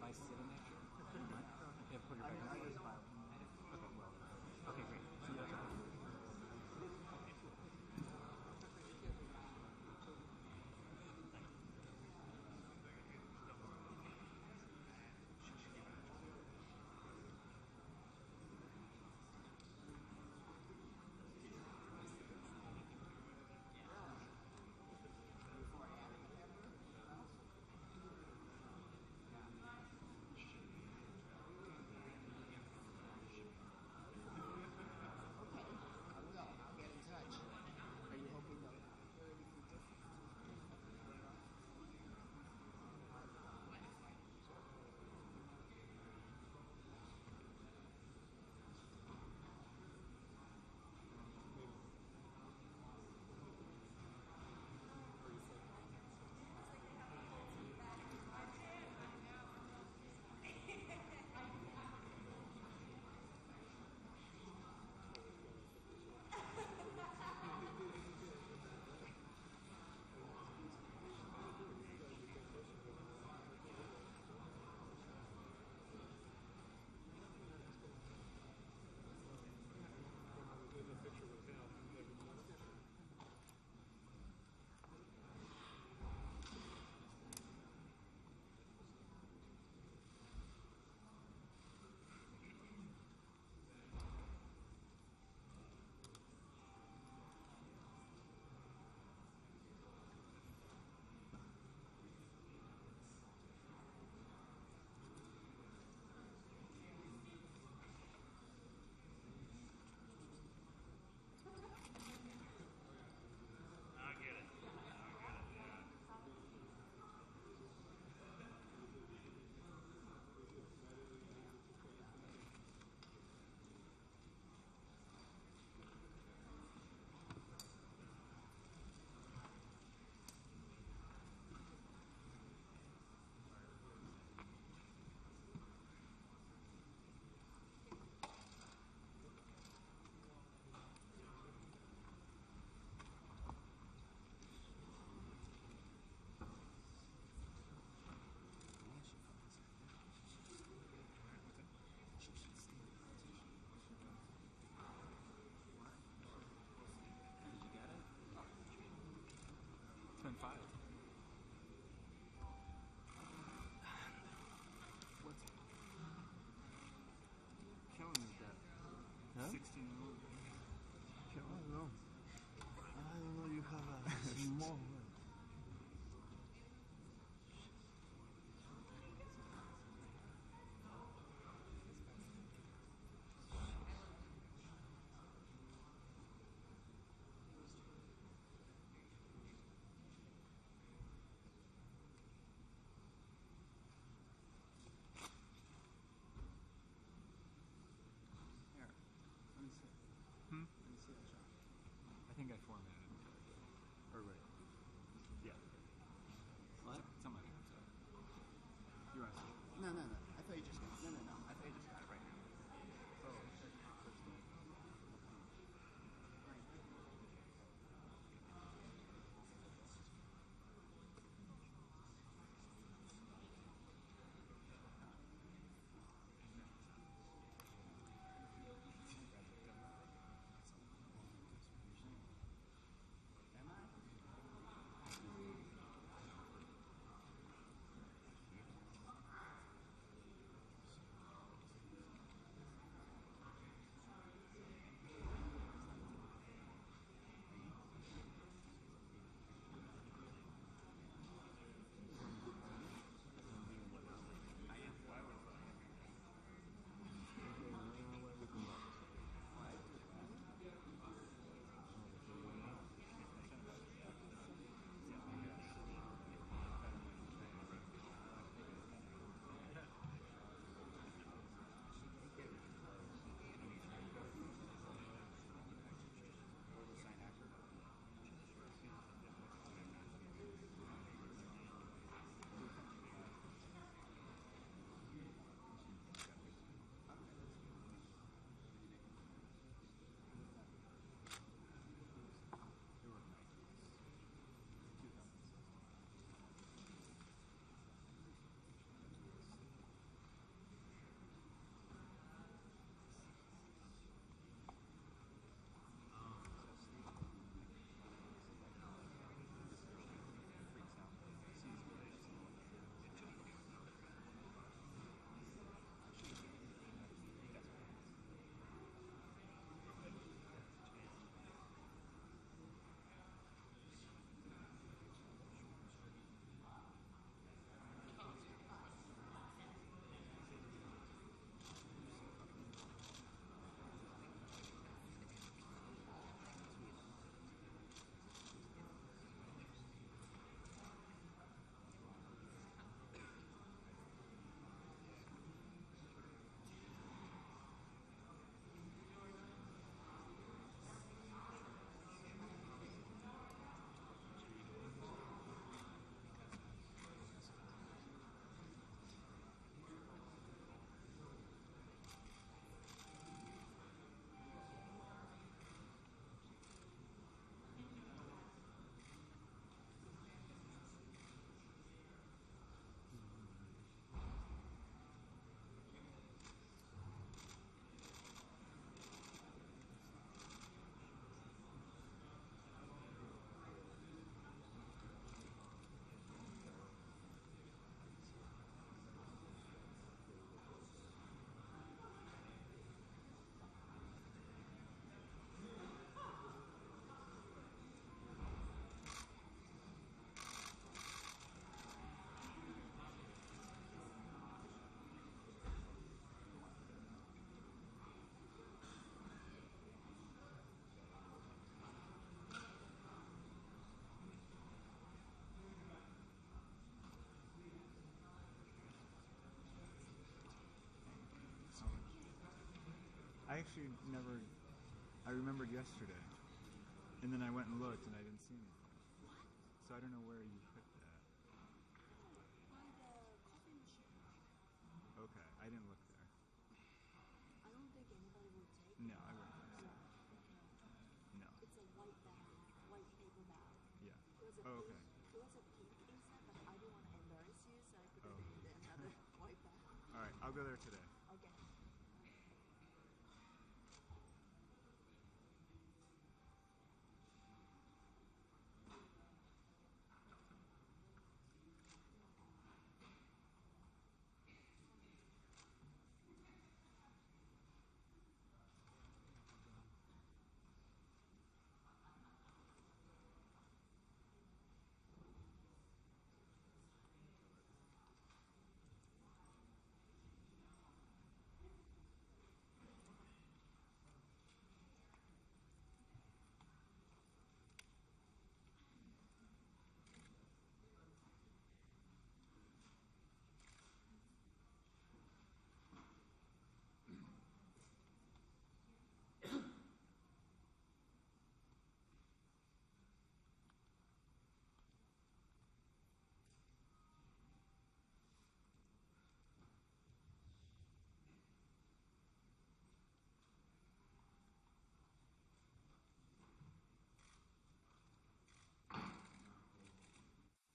I sit in that chair? Yeah, put your back on. Okay, well. Okay, great. So that's all. actually never. I remembered yesterday, and then I went and looked, and I didn't see anything. So I don't know where you put that. On the coffee machine. Okay, I didn't look there. I don't think anybody would take it. No, I wouldn't think so. Okay. No. It's a white bag, white paper bag. Yeah. It was a Oh, pink, okay. It was a pink inside, but I didn't want to embarrass you, so I put it in another white bag. All right, I'll go there today. Okay.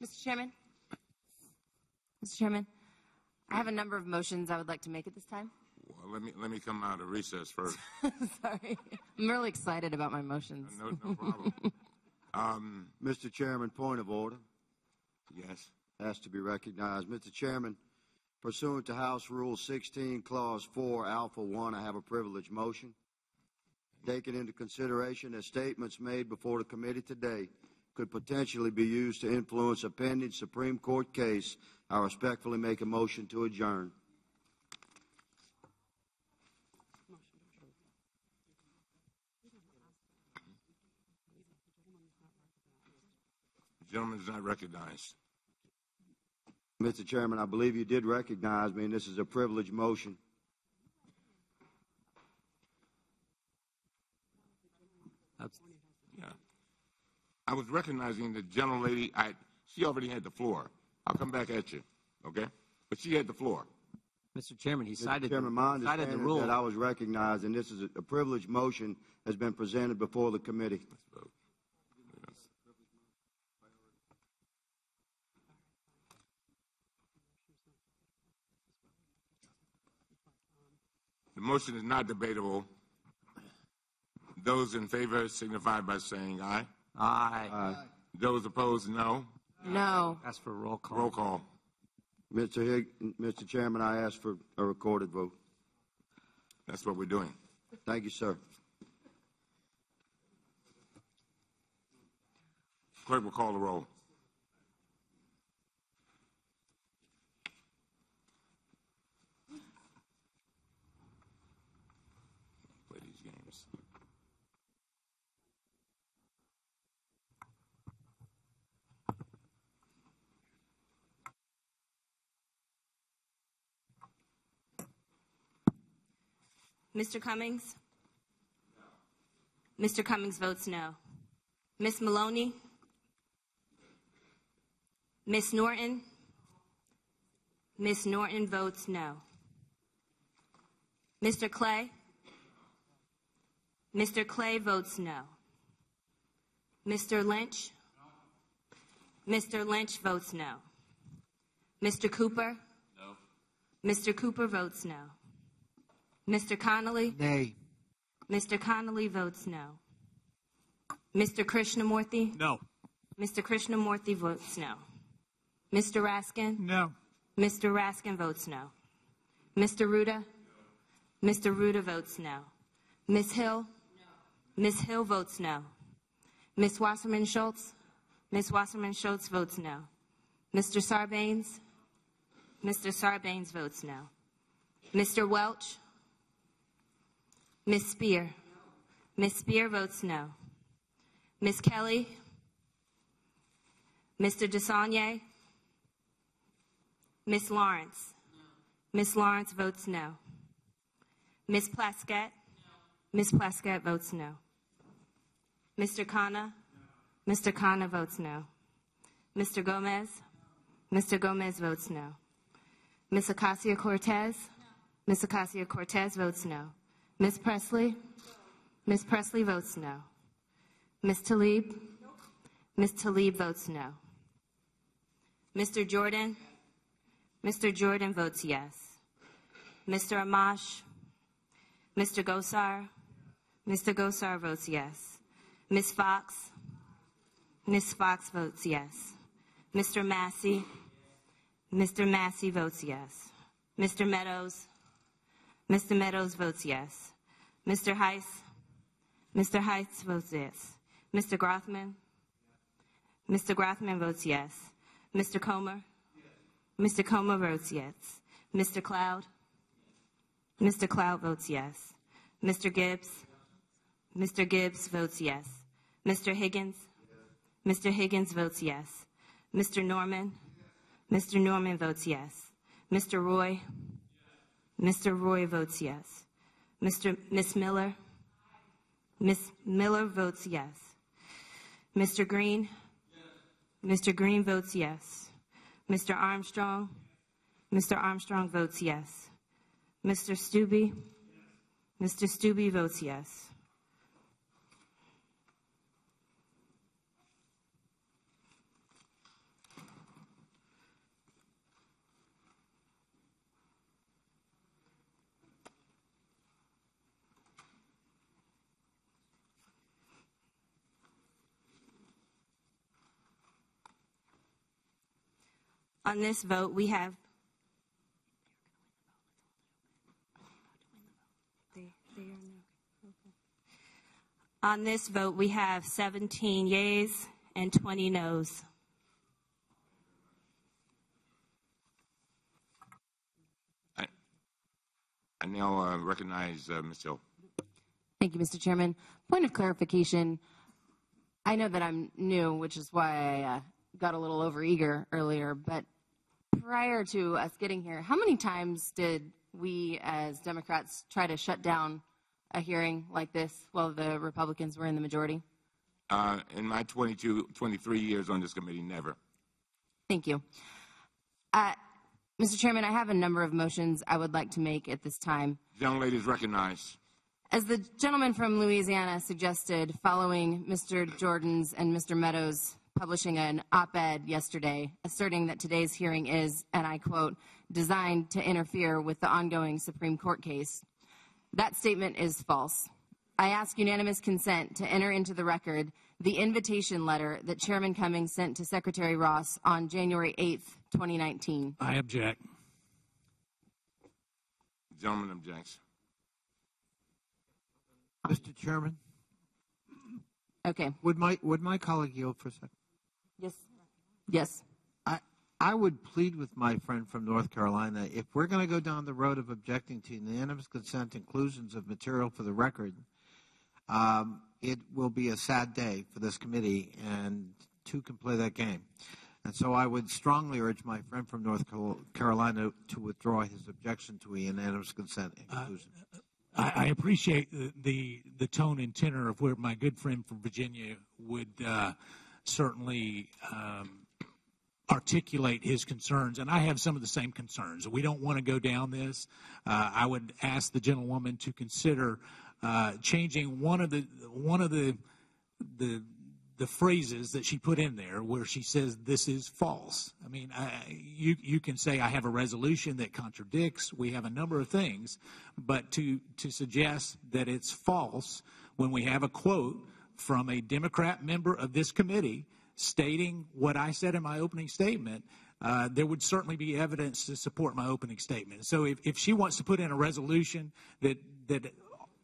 Mr. Chairman? Mr. Chairman, I have a number of motions I would like to make at this time. Well, let me come out of recess first. Sorry. I'm really excited about my motions. No problem. Mr. Chairman, point of order. Yes. Has to be recognized. Mr. Chairman, pursuant to House Rule 16, Clause 4, Alpha 1, I have a privileged motion. Taken into consideration that statements made before the committee today could potentially be used to influence a pending Supreme Court case, I respectfully make a motion to adjourn. The gentleman is not recognized. Mr. Chairman, I believe you did recognize me, and this is a privileged motion. Yeah. I was recognizing the gentlelady. She already had the floor. I'll come back at you, okay? But she had the floor. Mr. Chairman, he cited Mr. Chairman, my the understanding rule. is that I was recognized, and this is a privileged motion has been presented before the committee. Let's vote. Yes. The motion is not debatable. Those in favor signify by saying aye. Aye. Those opposed, no. No. Ask for a roll call. Roll call. Mr. Chairman, I ask for a recorded vote. That's what we're doing. Thank you, sir. Clerk will call the roll. Play these games. Mr. Cummings? No. Mr. Cummings votes no. Ms. Maloney? Ms. Norton? Ms. Norton votes no. Mr. Clay? Mr. Clay votes no. Mr. Lynch? Mr. Lynch votes no. Mr. Cooper? No. Mr. Cooper votes no. Mr. Connolly? Nay. Mr. Connolly votes no. Mr. Krishnamurthy? No. Mr. Krishnamurthy votes no. Mr. Raskin? No. Mr. Raskin votes no. Mr. Ruda? No. Mr. Ruda votes no. Ms. Hill? No. Ms. Hill votes no. Ms. Wasserman Schultz? Ms. Wasserman Schultz votes no. Mr. Sarbanes? Mr. Sarbanes votes no. Mr. Welch? Ms. Spear? Ms. Spear votes no. Ms. Kelly? Mr. DeSaulnier? Ms. Lawrence? Ms. Lawrence votes no. Ms. Plaskett? Ms. Plaskett votes no. Mr. Khanna? Mr. Khanna votes no. Mr. Gomez? Mr. Gomez votes no. Ms. Ocasio-Cortez? Ms. Ocasio-Cortez votes no. Ms. Presley? Ms. Presley votes no. Ms. Tlaib? Ms. Tlaib votes no. Mr. Jordan? Mr. Jordan votes yes. Mr. Amash? Mr. Gosar? Mr. Gosar votes yes. Ms. Fox? Ms. Fox votes yes. Mr. Massey? Mr. Massey votes yes. Mr. Meadows? Mr. Meadows votes yes. Mr. Heiss? Mr. Heiss votes yes. Mr. Grothman? Mr. Grothman votes yes. Mr. Comer? Mr. Comer votes yes. Mr. Cloud? Mr. Cloud votes yes. Mr. Gibbs? Mr. Gibbs votes yes. Mr. Higgins? Mr. Higgins votes yes. Mr. Norman? Mr. Norman votes yes. Mr. Roy? Mr. Roy votes yes. Miss Miller? Miss Miller votes yes. Mr. Green? Mr. Green votes yes. Mr. Armstrong? Mr. Armstrong votes yes. Mr. Stubbe? Mr. Stubbe votes yes. On this vote, we have On this vote, we have 17 yeas and 20 noes. I now recognize Ms. Hill. Thank you, Mr. Chairman. Point of clarification. I know that I'm new, which is why I got a little overeager earlier, but prior to us getting here, how many times did we as Democrats try to shut down a hearing like this while the Republicans were in the majority? In my 23 years on this committee, never. Thank you. Mr. Chairman, I have a number of motions I would like to make at this time. The young lady is recognized. As the gentleman from Louisiana suggested, following Mr. Jordan's and Mr. Meadows' publishing an op-ed yesterday asserting that today's hearing is, and I quote, designed to interfere with the ongoing Supreme Court case. That statement is false. I ask unanimous consent to enter into the record the invitation letter that Chairman Cummings sent to Secretary Ross on January 8th, 2019. I object. The gentleman objects. Mr. Chairman, Okay. would my colleague yield for a second? Yes. Yes. I would plead with my friend from North Carolina, if we're going to go down the road of objecting to unanimous consent inclusions of material for the record, it will be a sad day for this committee, and two can play that game. And so I would strongly urge my friend from North Carolina to withdraw his objection to a unanimous consent inclusion. I appreciate the tone and tenor of where my good friend from Virginia would certainly articulate his concerns, and I have some of the same concerns. We don't want to go down this. I would ask the gentlewoman to consider changing one of the phrases that she put in there, where she says this is false. I mean, you can say I have a resolution that contradicts. We have a number of things, but to suggest that it's false when we have a quote from a Democrat member of this committee stating what I said in my opening statement, there would certainly be evidence to support my opening statement. So if she wants to put in a resolution that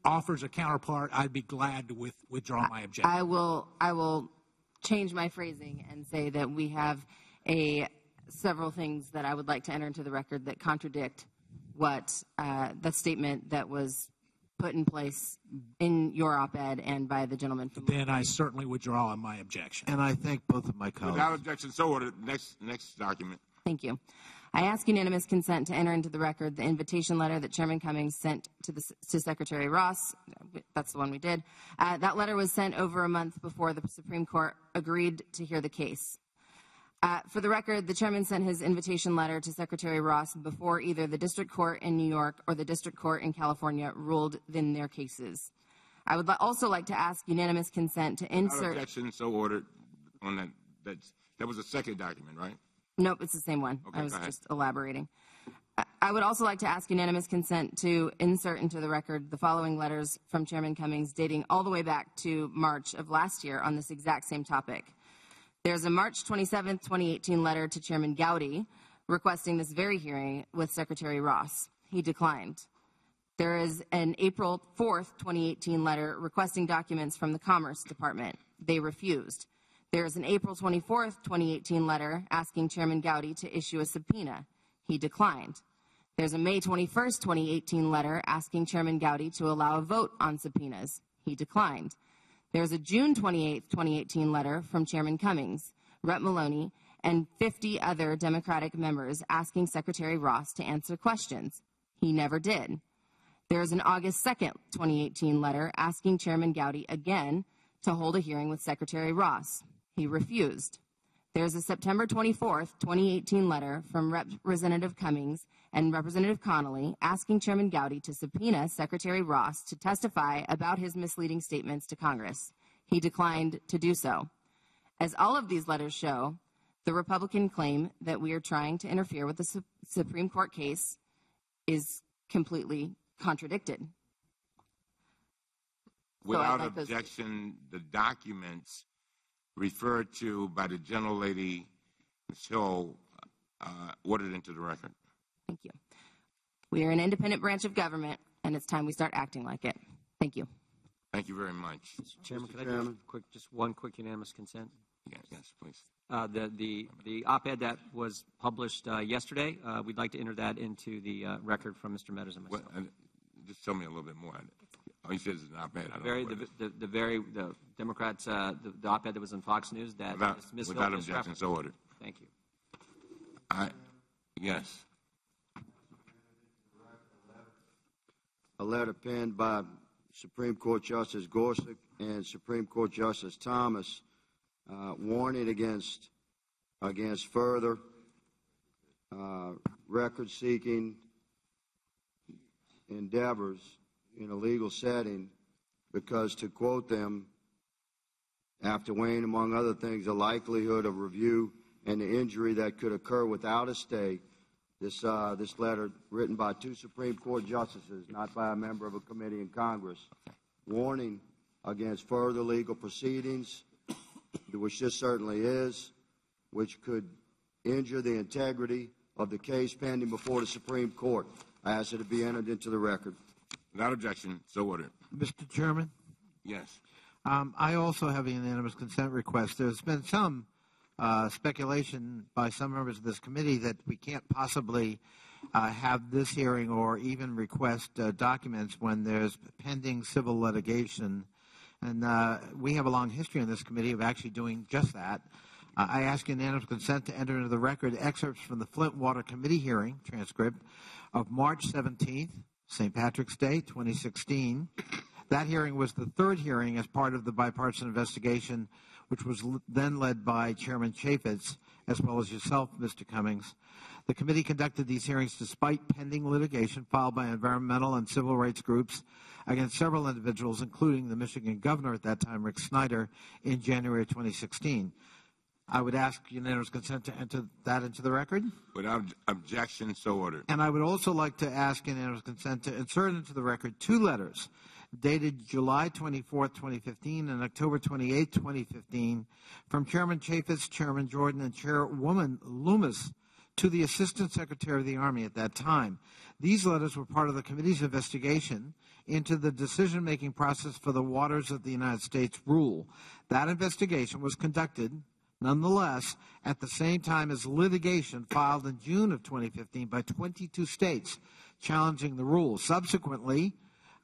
offers a counterpart, I'd be glad to withdraw my objection. I will change my phrasing and say that we have several things that I would like to enter into the record that contradict what the statement that was put in place in your op-ed and by the gentleman from Then I certainly withdraw my objection. And I thank both of my colleagues. Without objection, so ordered. Next document. Thank you. I ask unanimous consent to enter into the record the invitation letter that Chairman Cummings sent to Secretary Ross. That's the one we did. That letter was sent over a month before the Supreme Court agreed to hear the case. For the record, the chairman sent his invitation letter to Secretary Ross before either the district court in New York or the district court in California ruled in their cases. I would also like to ask unanimous consent to insert. Objection, so ordered. On that, that was a second document, right? Nope, it's the same one. Okay, I was just elaborating. I would also like to ask unanimous consent to insert into the record the following letters from Chairman Cummings dating all the way back to March of last year on this exact same topic. There's a March 27, 2018 letter to Chairman Gowdy requesting this very hearing with Secretary Ross. He declined. There is an April 4, 2018 letter requesting documents from the Commerce Department. They refused. There is an April 24, 2018 letter asking Chairman Gowdy to issue a subpoena. He declined. There's a May 21, 2018 letter asking Chairman Gowdy to allow a vote on subpoenas. He declined. There's a June 28, 2018 letter from Chairman Cummings, Rep. Maloney, and 50 other Democratic members asking Secretary Ross to answer questions. He never did. There is an August 2, 2018 letter asking Chairman Gowdy again to hold a hearing with Secretary Ross. He refused. There's a September 24, 2018 letter from Representative Cummings and Representative Connolly asking Chairman Gowdy to subpoena Secretary Ross to testify about his misleading statements to Congress. He declined to do so. As all of these letters show, the Republican claim that we are trying to interfere with the Supreme Court case is completely contradicted. Without objection, the documents referred to by the gentlelady, Ms. Hill, ordered into the record. Thank you. We are an independent branch of government, and it's time we start acting like it. Thank you. Thank you very much. Mr. Chairman, could I just one quick unanimous consent? Yes, please. The op-ed that was published yesterday, we'd like to enter that into the record from Mr. Meadows and myself. Just tell me a little bit more. Oh, he says it's not bad. The Democrats, the op-ed that was on Fox News that without objection, so ordered. Thank you. Yes. A letter penned by Supreme Court Justice Gorsuch and Supreme Court Justice Thomas warning against further record-seeking endeavors in a legal setting because, to quote them, after weighing, among other things, the likelihood of review and the injury that could occur without a stay, this letter, written by two Supreme Court justices, not by a member of a committee in Congress, warning against further legal proceedings, which this certainly is, which could injure the integrity of the case pending before the Supreme Court. I ask it to be entered into the record. Without objection, so ordered. Mr. Chairman? Yes. I also have a unanimous consent request. There's been some speculation by some members of this committee that we can't possibly have this hearing or even request documents when there's pending civil litigation. And we have a long history in this committee of actually doing just that. I ask unanimous consent to enter into the record excerpts from the Flint Water Committee hearing transcript of March 17th, St. Patrick's Day, 2016. That hearing was the third hearing as part of the bipartisan investigation, which was then led by Chairman Chaffetz, as well as yourself, Mr. Cummings. The committee conducted these hearings despite pending litigation filed by environmental and civil rights groups against several individuals, including the Michigan governor at that time, Rick Snyder, in January 2016. I would ask unanimous consent to enter that into the record. Without objection, so ordered. And I would also like to ask unanimous consent to insert into the record two letters dated July 24, 2015 and October 28, 2015 from Chairman Chaffetz, Chairman Jordan, and Chairwoman Loomis to the Assistant Secretary of the Army at that time. These letters were part of the committee's investigation into the decision-making process for the Waters of the United States rule. That investigation was conducted, nonetheless, at the same time as litigation filed in June of 2015 by 22 states challenging the rule. Subsequently,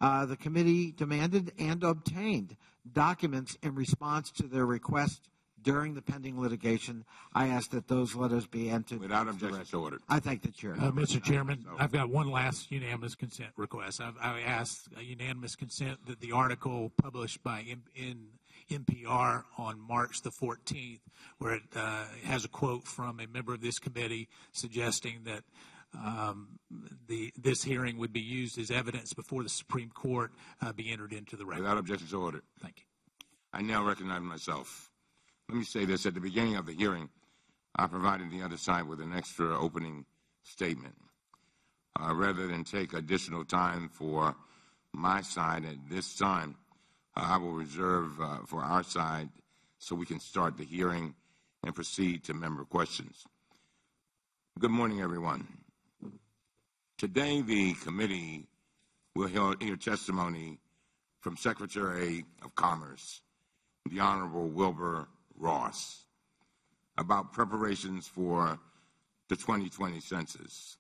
the committee demanded and obtained documents in response to their request during the pending litigation. I ask that those letters be entered. Without objection, so ordered. I thank the chair. Mr. Chairman, I've got one last unanimous consent request. I asked a unanimous consent that the article published by in NPR on March the 14th, where it has a quote from a member of this committee suggesting that this hearing would be used as evidence before the Supreme Court, be entered into the record. Without objection, so ordered. Thank you. I now recognize myself. Let me say this. At the beginning of the hearing, I provided the other side with an extra opening statement. Rather than take additional time for my side at this time, I will reserve for our side so we can start the hearing and proceed to member questions. Good morning, everyone. Today, the committee will hear testimony from Secretary of Commerce, the Honorable Wilbur Ross, about preparations for the 2020 census.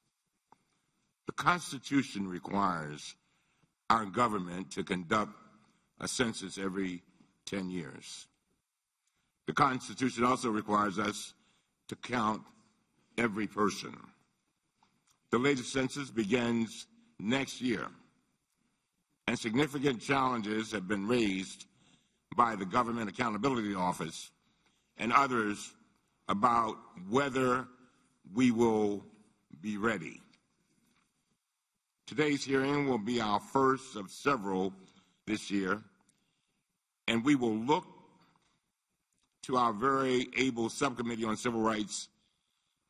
The Constitution requires our government to conduct a census every 10 years. The Constitution also requires us to count every person. The latest census begins next year, and significant challenges have been raised by the Government Accountability Office and others about whether we will be ready. Today's hearing will be our first of several this year, and we will look to our very able Subcommittee on Civil Rights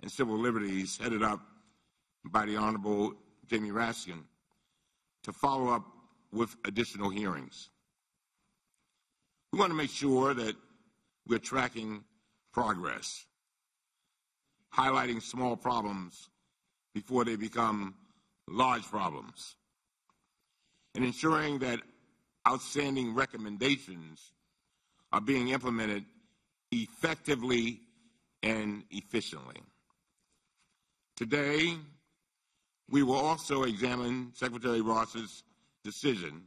and Civil Liberties, headed up by the Honorable Jamie Raskin, to follow up with additional hearings. We want to make sure that we're tracking progress, highlighting small problems before they become large problems, and ensuring that outstanding recommendations are being implemented effectively and efficiently. Today, we will also examine Secretary Ross's decision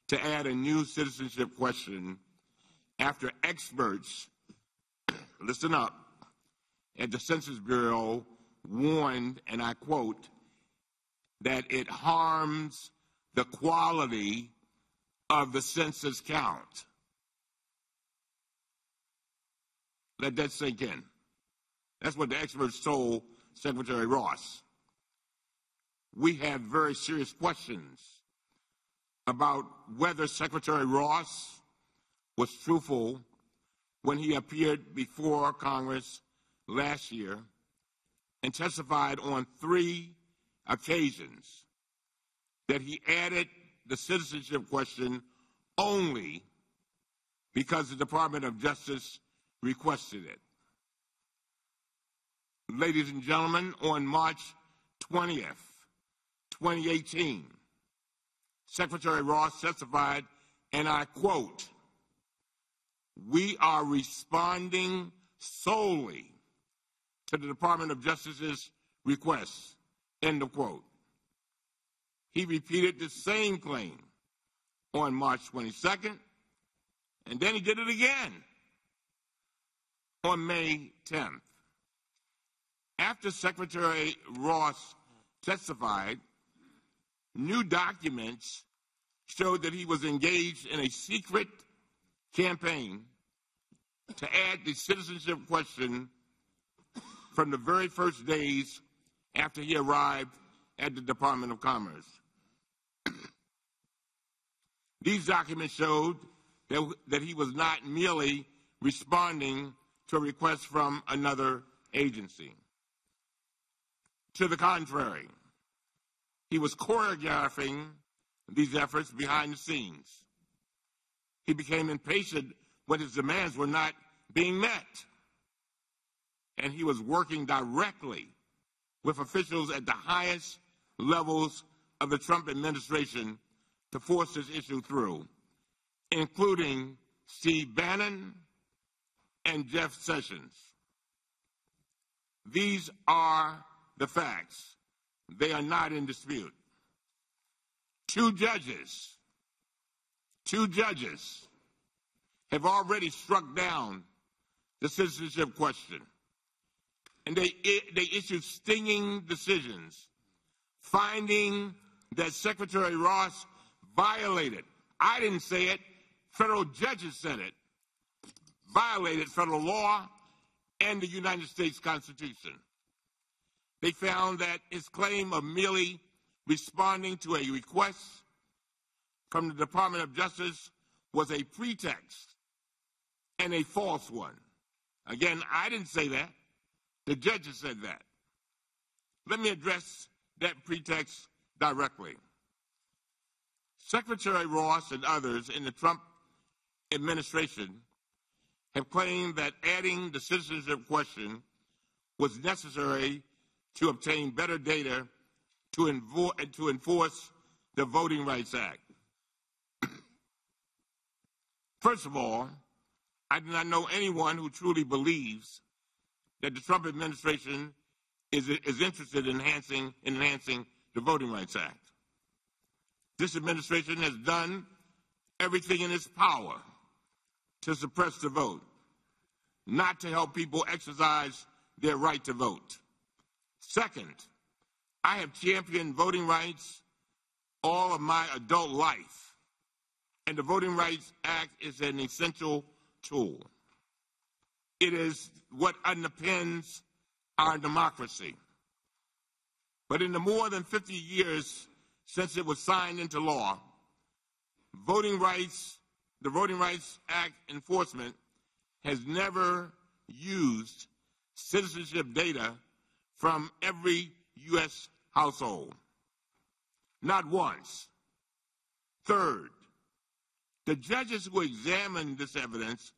to add a new citizenship question after experts, listen up, at the Census Bureau warned, and I quote, that it harms the quality of the census count. Let that sink in. That's what the experts told Secretary Ross. We have very serious questions about whether Secretary Ross was truthful when he appeared before Congress last year and testified on 3 occasions that he added the citizenship question only because the Department of Justice requested it. Ladies and gentlemen, on March 20th, 2018, Secretary Ross testified, and I quote, "We are responding solely to the Department of Justice's requests," end of quote. He repeated the same claim on March 22nd, and then he did it again on May 10th. After Secretary Ross testified, new documents showed that he was engaged in a secret campaign to add the citizenship question from the very first days after he arrived at the Department of Commerce. These documents showed that he was not merely responding to a request from another agency. To the contrary, he was choreographing these efforts behind the scenes. He became impatient when his demands were not being met, and he was working directly with officials at the highest levels of the Trump administration to force this issue through, including Steve Bannon and Jeff Sessions. These are the facts. They are not in dispute. Two judges have already struck down the citizenship question. And they issued stinging decisions, finding that Secretary Ross violated, I didn't say it, federal judges said it, violated federal law and the United States Constitution. They found that his claim of merely responding to a request from the Department of Justice was a pretext and a false one. Again, I didn't say that. The judges said that. Let me address that pretext directly. Secretary Ross and others in the Trump administration have claimed that adding the citizenship question was necessary to obtain better data to enforce the Voting Rights Act. First of all, I do not know anyone who truly believes that the Trump administration is interested in enhancing the Voting Rights Act. This administration has done everything in its power to suppress the vote, not to help people exercise their right to vote. Second, I have championed voting rights all of my adult life, and the Voting Rights Act is an essential tool. It is what underpins our democracy. But in the more than 50 years since it was signed into law, the Voting Rights Act enforcement has never used citizenship data from every U.S. household. Not once. Third, the judges who examined this evidence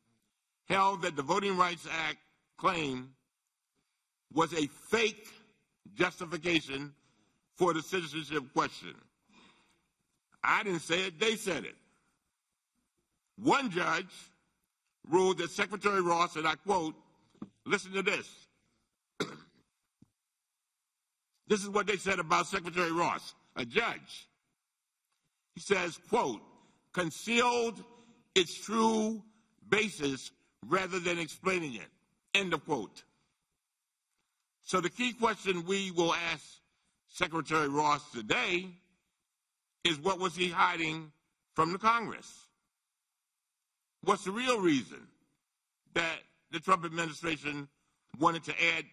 held that the Voting Rights Act claim was a fake justification for the citizenship question. I didn't say it, they said it. One judge ruled that Secretary Ross, and I quote, listen to this. This is what they said about Secretary Ross, a judge. He says, quote, concealed its true basis rather than explaining it, end of quote. So the key question we will ask Secretary Ross today is, what was he hiding from the Congress? What's the real reason that the Trump administration wanted to add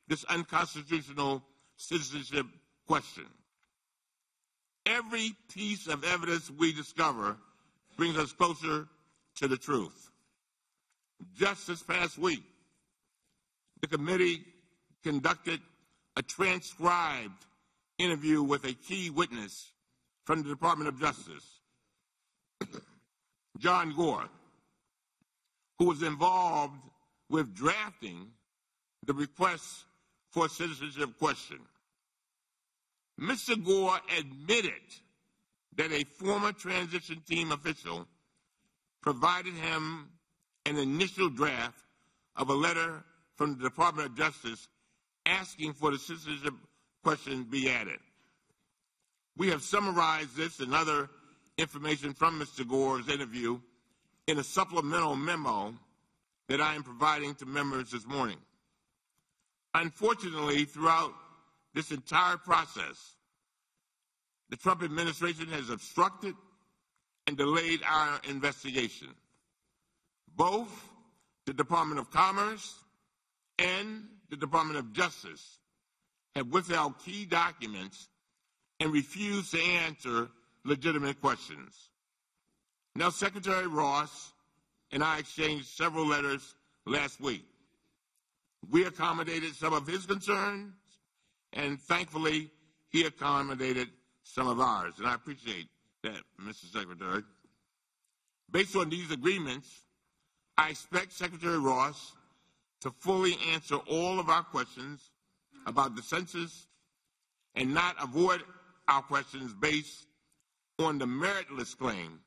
this unconstitutional citizenship question? Every piece of evidence we discover brings us closer to the truth. Just this past week, the committee conducted a transcribed interview with a key witness from the Department of Justice, John Gore, who was involved with drafting the request for a citizenship question. Mr. Gore admitted that a former transition team official provided him an initial draft of a letter from the Department of Justice asking for the citizenship question be added. We have summarized this and other information from Mr. Gore's interview in a supplemental memo that I am providing to members this morning. Unfortunately, throughout this entire process, the Trump administration has obstructed and delayed our investigation. Both the Department of Commerce and the Department of Justice have withheld key documents and refused to answer legitimate questions. Now, Secretary Ross and I exchanged several letters last week. We accommodated some of his concerns, and thankfully, he accommodated some of ours, and I appreciate that, Mr. Secretary. Based on these agreements, I expect Secretary Ross to fully answer all of our questions about the census and not avoid our questions based on the meritless claim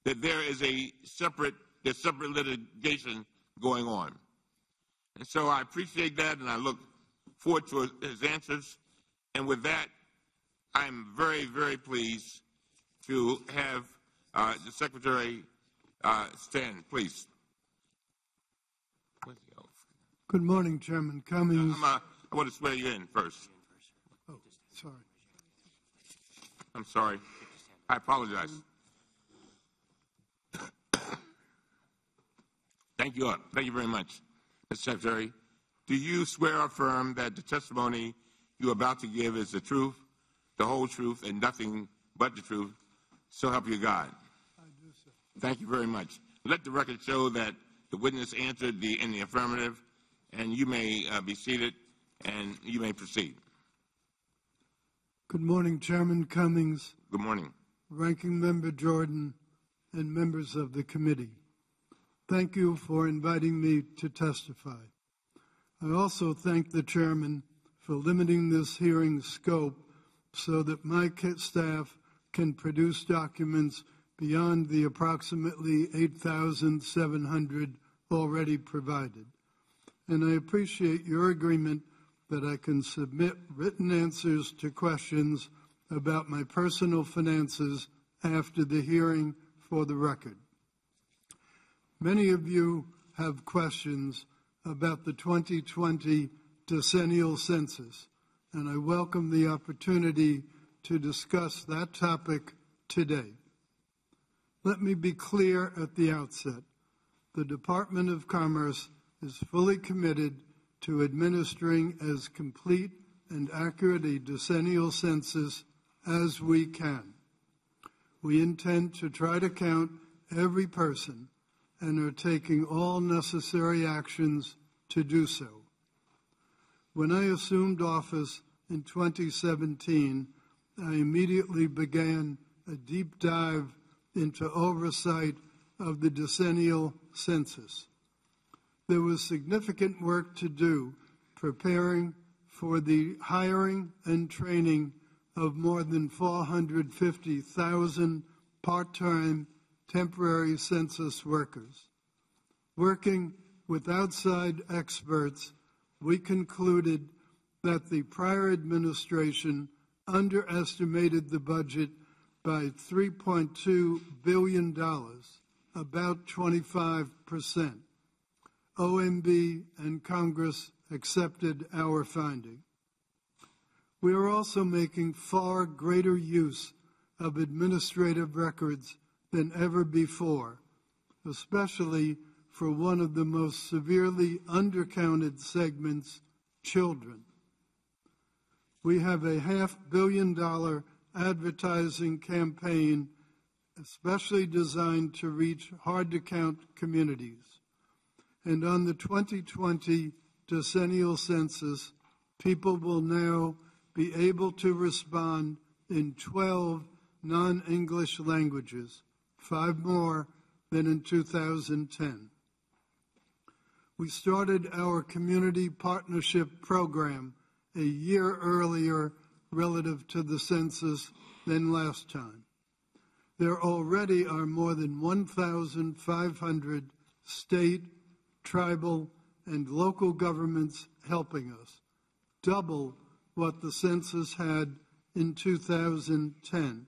that there is separate litigation going on. And so I appreciate that, and I look forward to his answers. And with that, I'm very, very pleased to have the Secretary stand, please. Where's he Good morning, Chairman Cummings. I want to swear you in first. Oh, sorry. I'm sorry. I apologize. Thank you. Thank you very much, Mr. Secretary. Do you swear or affirm that the testimony you're about to give is the truth, the whole truth, and nothing but the truth? So help you God. I do, sir. Thank you very much. Let the record show that the witness answered in the affirmative, and you may be seated, and you may proceed. Good morning, Chairman Cummings, Good morning. Ranking Member Jordan, and members of the committee. Thank you for inviting me to testify. I also thank the Chairman for limiting this hearing's scope so that my staff can produce documents beyond the approximately 8,700 already provided. And I appreciate your agreement that I can submit written answers to questions about my personal finances after the hearing for the record. Many of you have questions about the 2020 decennial census, and I welcome the opportunity to discuss that topic today. Let me be clear at the outset. The Department of Commerce is fully committed to administering as complete and accurate a decennial census as we can. We intend to try to count every person and are taking all necessary actions to do so. When I assumed office in 2017, I immediately began a deep dive into oversight of the decennial census. There was significant work to do preparing for the hiring and training of more than 450,000 part-time temporary census workers. Working with outside experts, we concluded that the prior administration underestimated the budget by $3.2 billion, about 25%. OMB and Congress accepted our finding. We are also making far greater use of administrative records than ever before, especially for one of the most severely undercounted segments, children. We have a $500 million advertising campaign especially designed to reach hard-to-count communities. And on the 2020 decennial census, people will now be able to respond in 12 non-English languages, 5 more than in 2010. We started our community partnership program a year earlier relative to the census than last time. There already are more than 1,500 state, tribal, and local governments helping us, double what the census had in 2010.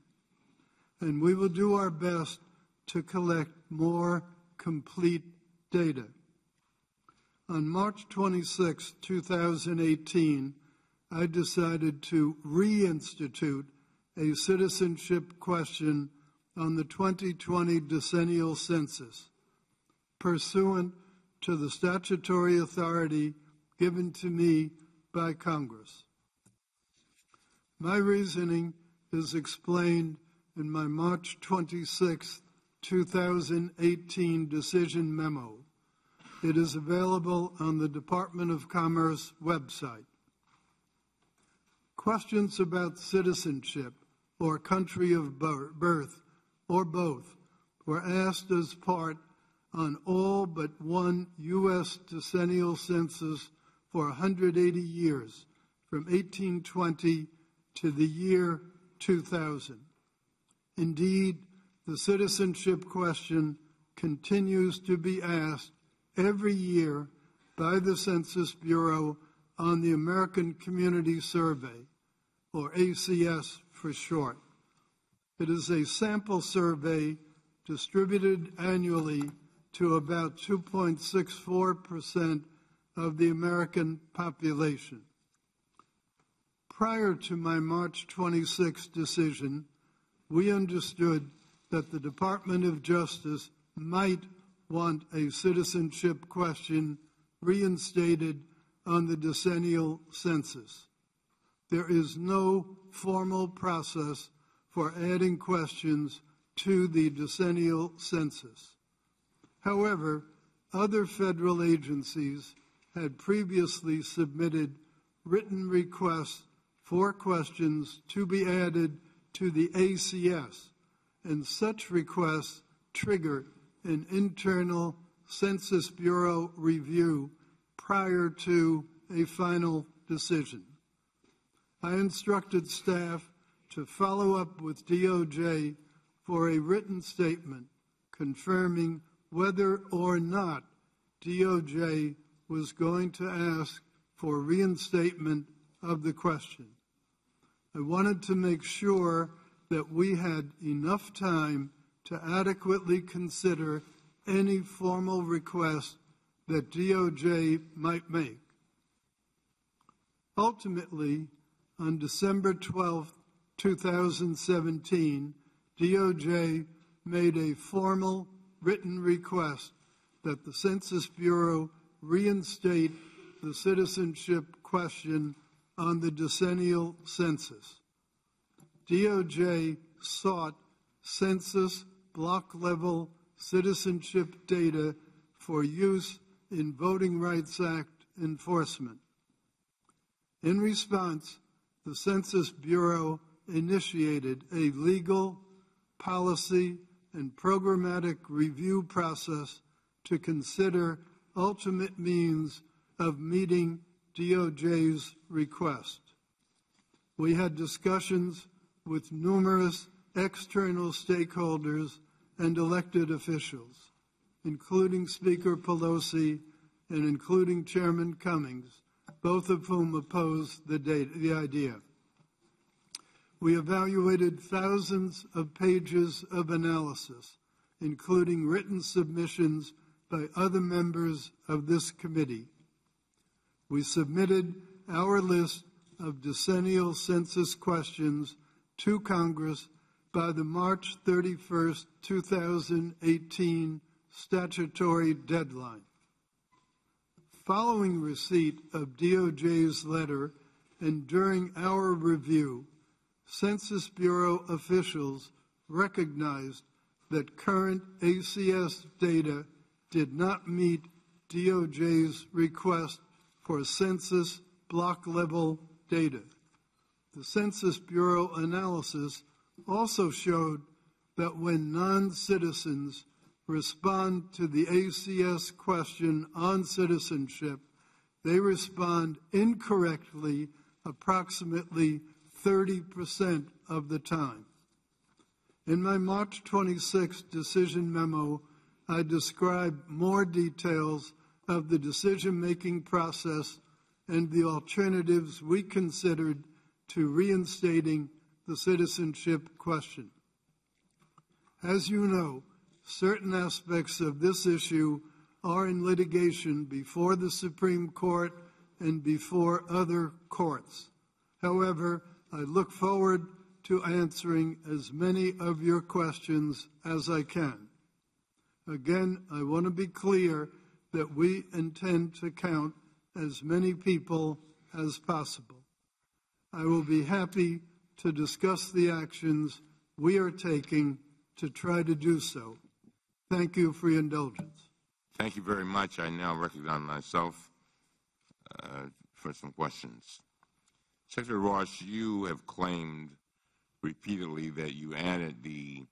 And we will do our best to collect more complete data. On March 26, 2018, I decided to reinstitute a citizenship question on the 2020 decennial census, pursuant to the statutory authority given to me by Congress. My reasoning is explained in my March 26, 2018 decision memo. It is available on the Department of Commerce website. Questions about citizenship or country of birth, or both, were asked as part on all but one U.S. decennial census for 180 years, from 1820 to the year 2000. Indeed, the citizenship question continues to be asked every year by the Census Bureau on the American Community Survey, or ACS for short. It is a sample survey distributed annually to about 2.64% of the American population. Prior to my March 26 decision, we understood that the Department of Justice might want a citizenship question reinstated on the decennial census. There is no formal process for adding questions to the decennial census. However, other federal agencies had previously submitted written requests for questions to be added to the ACS, and such requests trigger an internal Census Bureau review prior to a final decision. I instructed staff to follow up with DOJ for a written statement confirming whether or not DOJ was going to ask for reinstatement of the question. I wanted to make sure that we had enough time to adequately consider any formal request that DOJ might make. Ultimately, on December 12, 2017, DOJ made a formal written request that the Census Bureau reinstate the citizenship question on the decennial census. DOJ sought census block-level citizenship data for use in Voting Rights Act enforcement. In response, the Census Bureau initiated a legal, policy, and programmatic review process to consider ultimate means of meeting DOJ's request. We had discussions with numerous external stakeholders and elected officials, including Speaker Pelosi and including Chairman Cummings, both of whom opposed the idea. We evaluated thousands of pages of analysis, including written submissions by other members of this committee. We submitted our list of decennial census questions to Congress by the March 31, 2018 statutory deadline. Following receipt of DOJ's letter and during our review, Census Bureau officials recognized that current ACS data did not meet DOJ's request for census block-level data. The Census Bureau analysis also showed that when non-citizens respond to the ACS question on citizenship, they respond incorrectly approximately 30% of the time. In my March 26 decision memo, I described more details of the decision-making process and the alternatives we considered to reinstating the citizenship question. As you know, certain aspects of this issue are in litigation before the Supreme Court and before other courts. However, I look forward to answering as many of your questions as I can. Again, I want to be clear that we intend to count as many people as possible. I will be happy to discuss the actions we are taking to try to do so. Thank you for your indulgence. Thank you very much. I now recognize myself for some questions. Secretary Ross, you have claimed repeatedly that you added the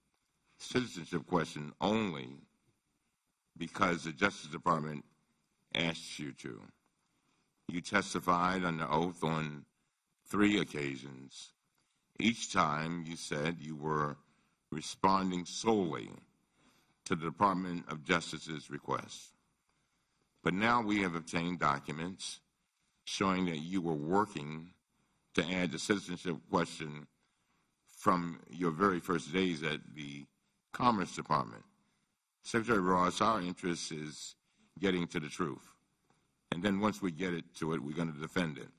citizenship question only because the Justice Department asked you to. You testified under oath on 3 occasions. Each time you said you were responding solely to the Department of Justice's request. But now we have obtained documents showing that you were working to add the citizenship question from your very first days at the Commerce Department. Secretary Ross, our interest is getting to the truth. and then once we get to it, we're going to defend it.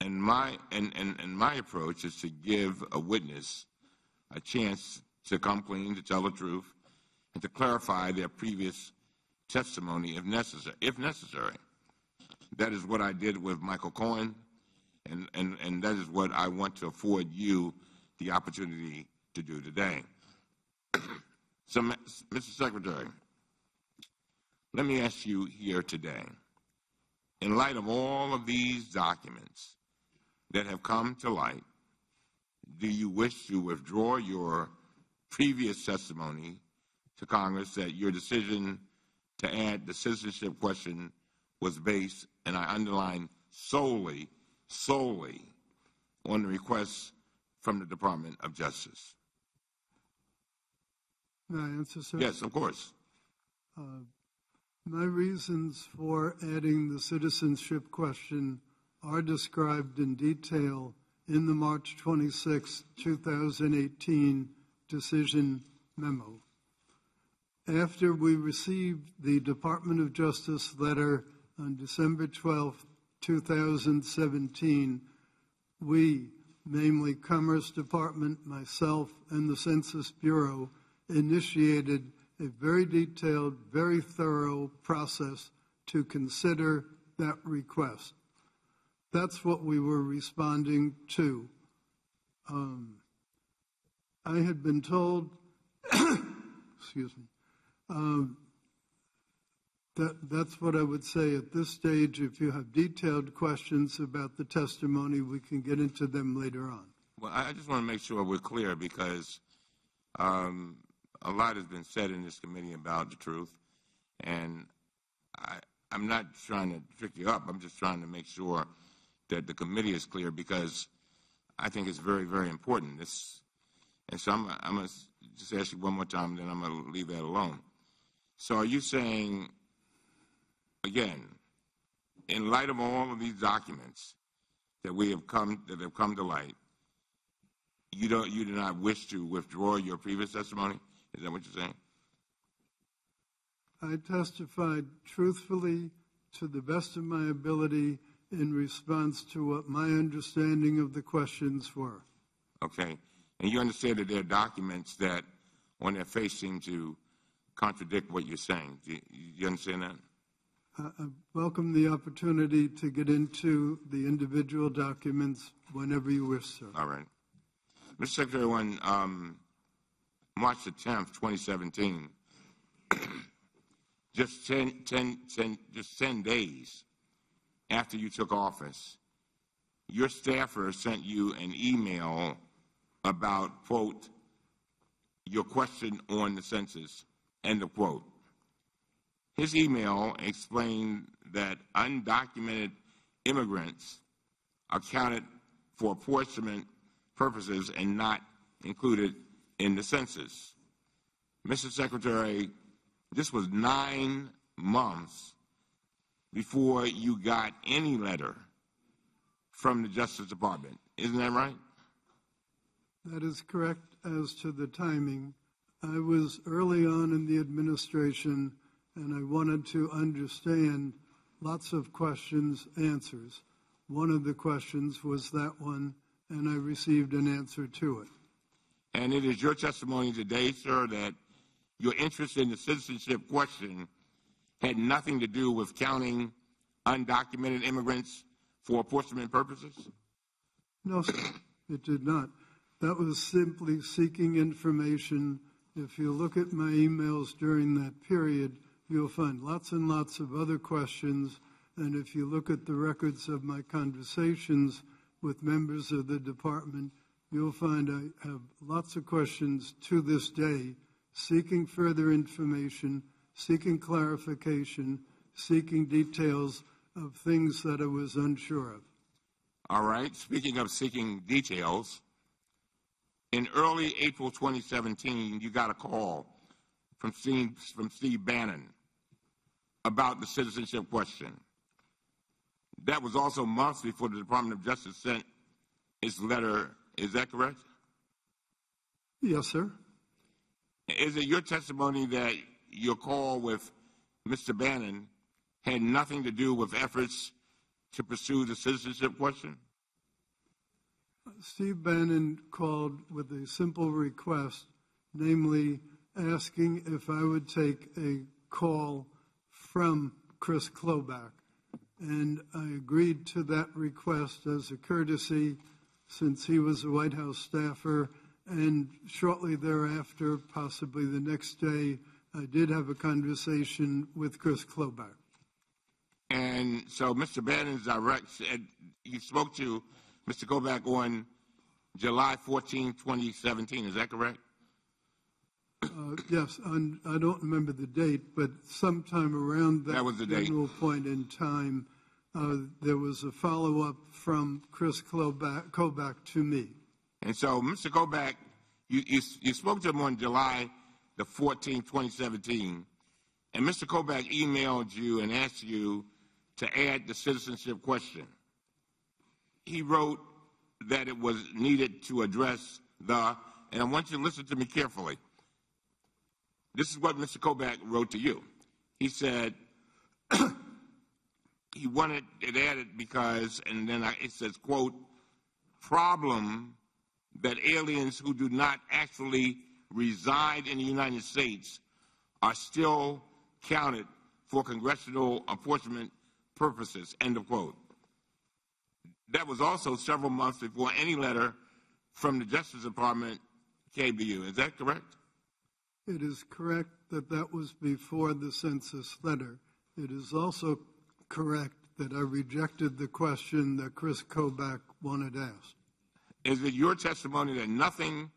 And my approach is to give a witness a chance to come clean, to tell the truth, and to clarify their previous testimony if necessary. That is what I did with Michael Cohen, and that is what I want to afford you the opportunity to do today. So, Mr. Secretary, let me ask you here today, in light of all of these documents that have come to light, do you wish to withdraw your previous testimony to Congress that your decision to add the citizenship question was based, and I underline solely on the request from the Department of Justice? May I answer, sir? Yes, of course. My reasons for adding the citizenship question are described in detail in the March 26, 2018 decision memo. After we received the Department of Justice letter on December 12, 2017, we, namely Commerce Department, myself, and the Census Bureau, initiated a very detailed, very thorough process to consider that request. That's what we were responding to. I had been told, excuse me, that's what I would say at this stage. If you have detailed questions about the testimony, we can get into them later on. Well, I just want to make sure we're clear, because a lot has been said in this committee about the truth, and I'm not trying to trick you up. I'm just trying to make sure that the committee is clear, because I think it's very, very important. And so I'm going to just ask you one more time, and then I'm going to leave that alone. So are you saying, again, in light of all of these documents that have come to light, you do not wish to withdraw your previous testimony? Is that what you're saying? I testified truthfully to the best of my ability in response to what my understanding of the questions were. Okay. And you understand that there are documents that on their face seem to contradict what you're saying. Do you understand that? I welcome the opportunity to get into the individual documents whenever you wish, sir. All right. Mr. Secretary, on March the 10th, 2017, just 10 days after you took office, your staffer sent you an email about, quote, your question on the census, end of quote. His email explained that undocumented immigrants are counted for apportionment purposes and not included in the census. Mr. Secretary, this was 9 months before you got any letter from the Justice Department. Isn't that right? That is correct as to the timing. I was early on in the administration, and I wanted to understand lots of questions, answers. One of the questions was that one, and I received an answer to it. And it is your testimony today, sir, that your interest in the citizenship question had nothing to do with counting undocumented immigrants for apportionment purposes? No, sir, it did not. That was simply seeking information. If you look at my emails during that period, you'll find lots and lots of other questions. And if you look at the records of my conversations with members of the department, you'll find I have lots of questions to this day, seeking further information, seeking clarification, seeking details of things that I was unsure of. All right. Speaking of seeking details, in early April 2017, you got a call from Steve Bannon about the citizenship question. That was also months before the Department of Justice sent its letter. Is that correct? Yes, sir. Is it your testimony that your call with Mr. Bannon had nothing to do with efforts to pursue the citizenship question? Steve Bannon called with a simple request, namely asking if I would take a call from Chris Kloback. And I agreed to that request as a courtesy since he was a White House staffer. And shortly thereafter, possibly the next day, I did have a conversation with Chris Kloback. And so Mr. Bannon's you spoke to Mr. Kloback on July 14, 2017. Is that correct? Yes, I don't remember the date, but sometime around that was the date. general point in time, there was a follow-up from Chris Kloback to me. And so, Mr. Kloback, you spoke to him on July the 14th, 2017, and Mr. Kloback emailed you and asked you to add the citizenship question. He wrote that it was needed to address and I want you to listen to me carefully. This is what Mr. Kloback wrote to you. He said he wanted it added because, and then it says, quote, problem that aliens who do not actually reside in the United States are still counted for congressional apportionment purposes, end of quote. That was also several months before any letter from the Justice Department came to you. Is that correct? It is correct that that was before the census letter. It is also correct that I rejected the question that Chris Kloback wanted asked. Is it your testimony that nothing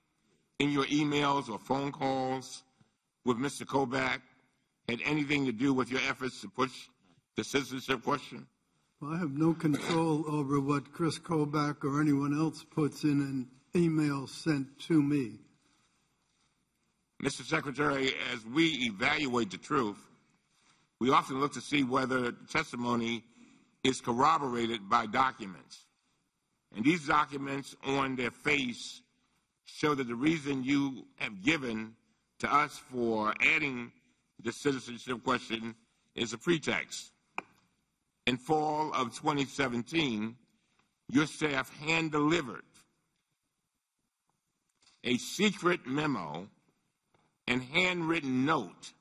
in your emails or phone calls with Mr. Kloback had anything to do with your efforts to push the citizenship question? Well, I have no control over what Chris Kloback or anyone else puts in an email sent to me. Mr. Secretary, as we evaluate the truth, we often look to see whether testimony is corroborated by documents. And these documents on their face show that the reason you have given to us for adding the citizenship question is a pretext. In fall of 2017, your staff hand-delivered a secret memo and handwritten note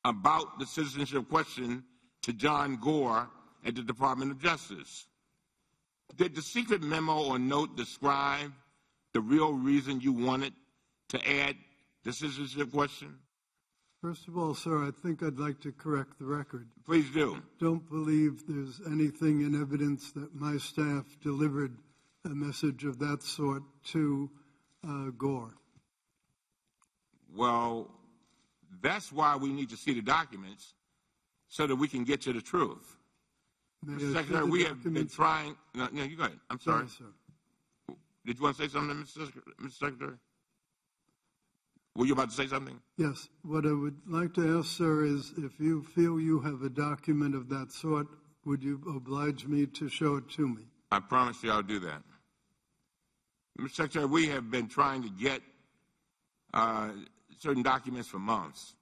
about the citizenship question to John Gore at the Department of Justice. Did the secret memo or note describe the real reason you wanted to add the citizenship question? First of all, sir, I think I'd like to correct the record. Please do. Don't believe there's anything in evidence that my staff delivered a message of that sort to Gore. Well, that's why we need to see the documents so that we can get to the truth. Mr. Secretary, we have been trying. No, you go ahead. I'm sorry. Sorry, sir. Did you want to say something, Mr. Secretary? Were you about to say something? Yes. What I would like to ask, sir, is if you feel you have a document of that sort, would you oblige me to show it to me? I promise you I'll do that. Mr. Secretary, we have been trying to get certain documents for months,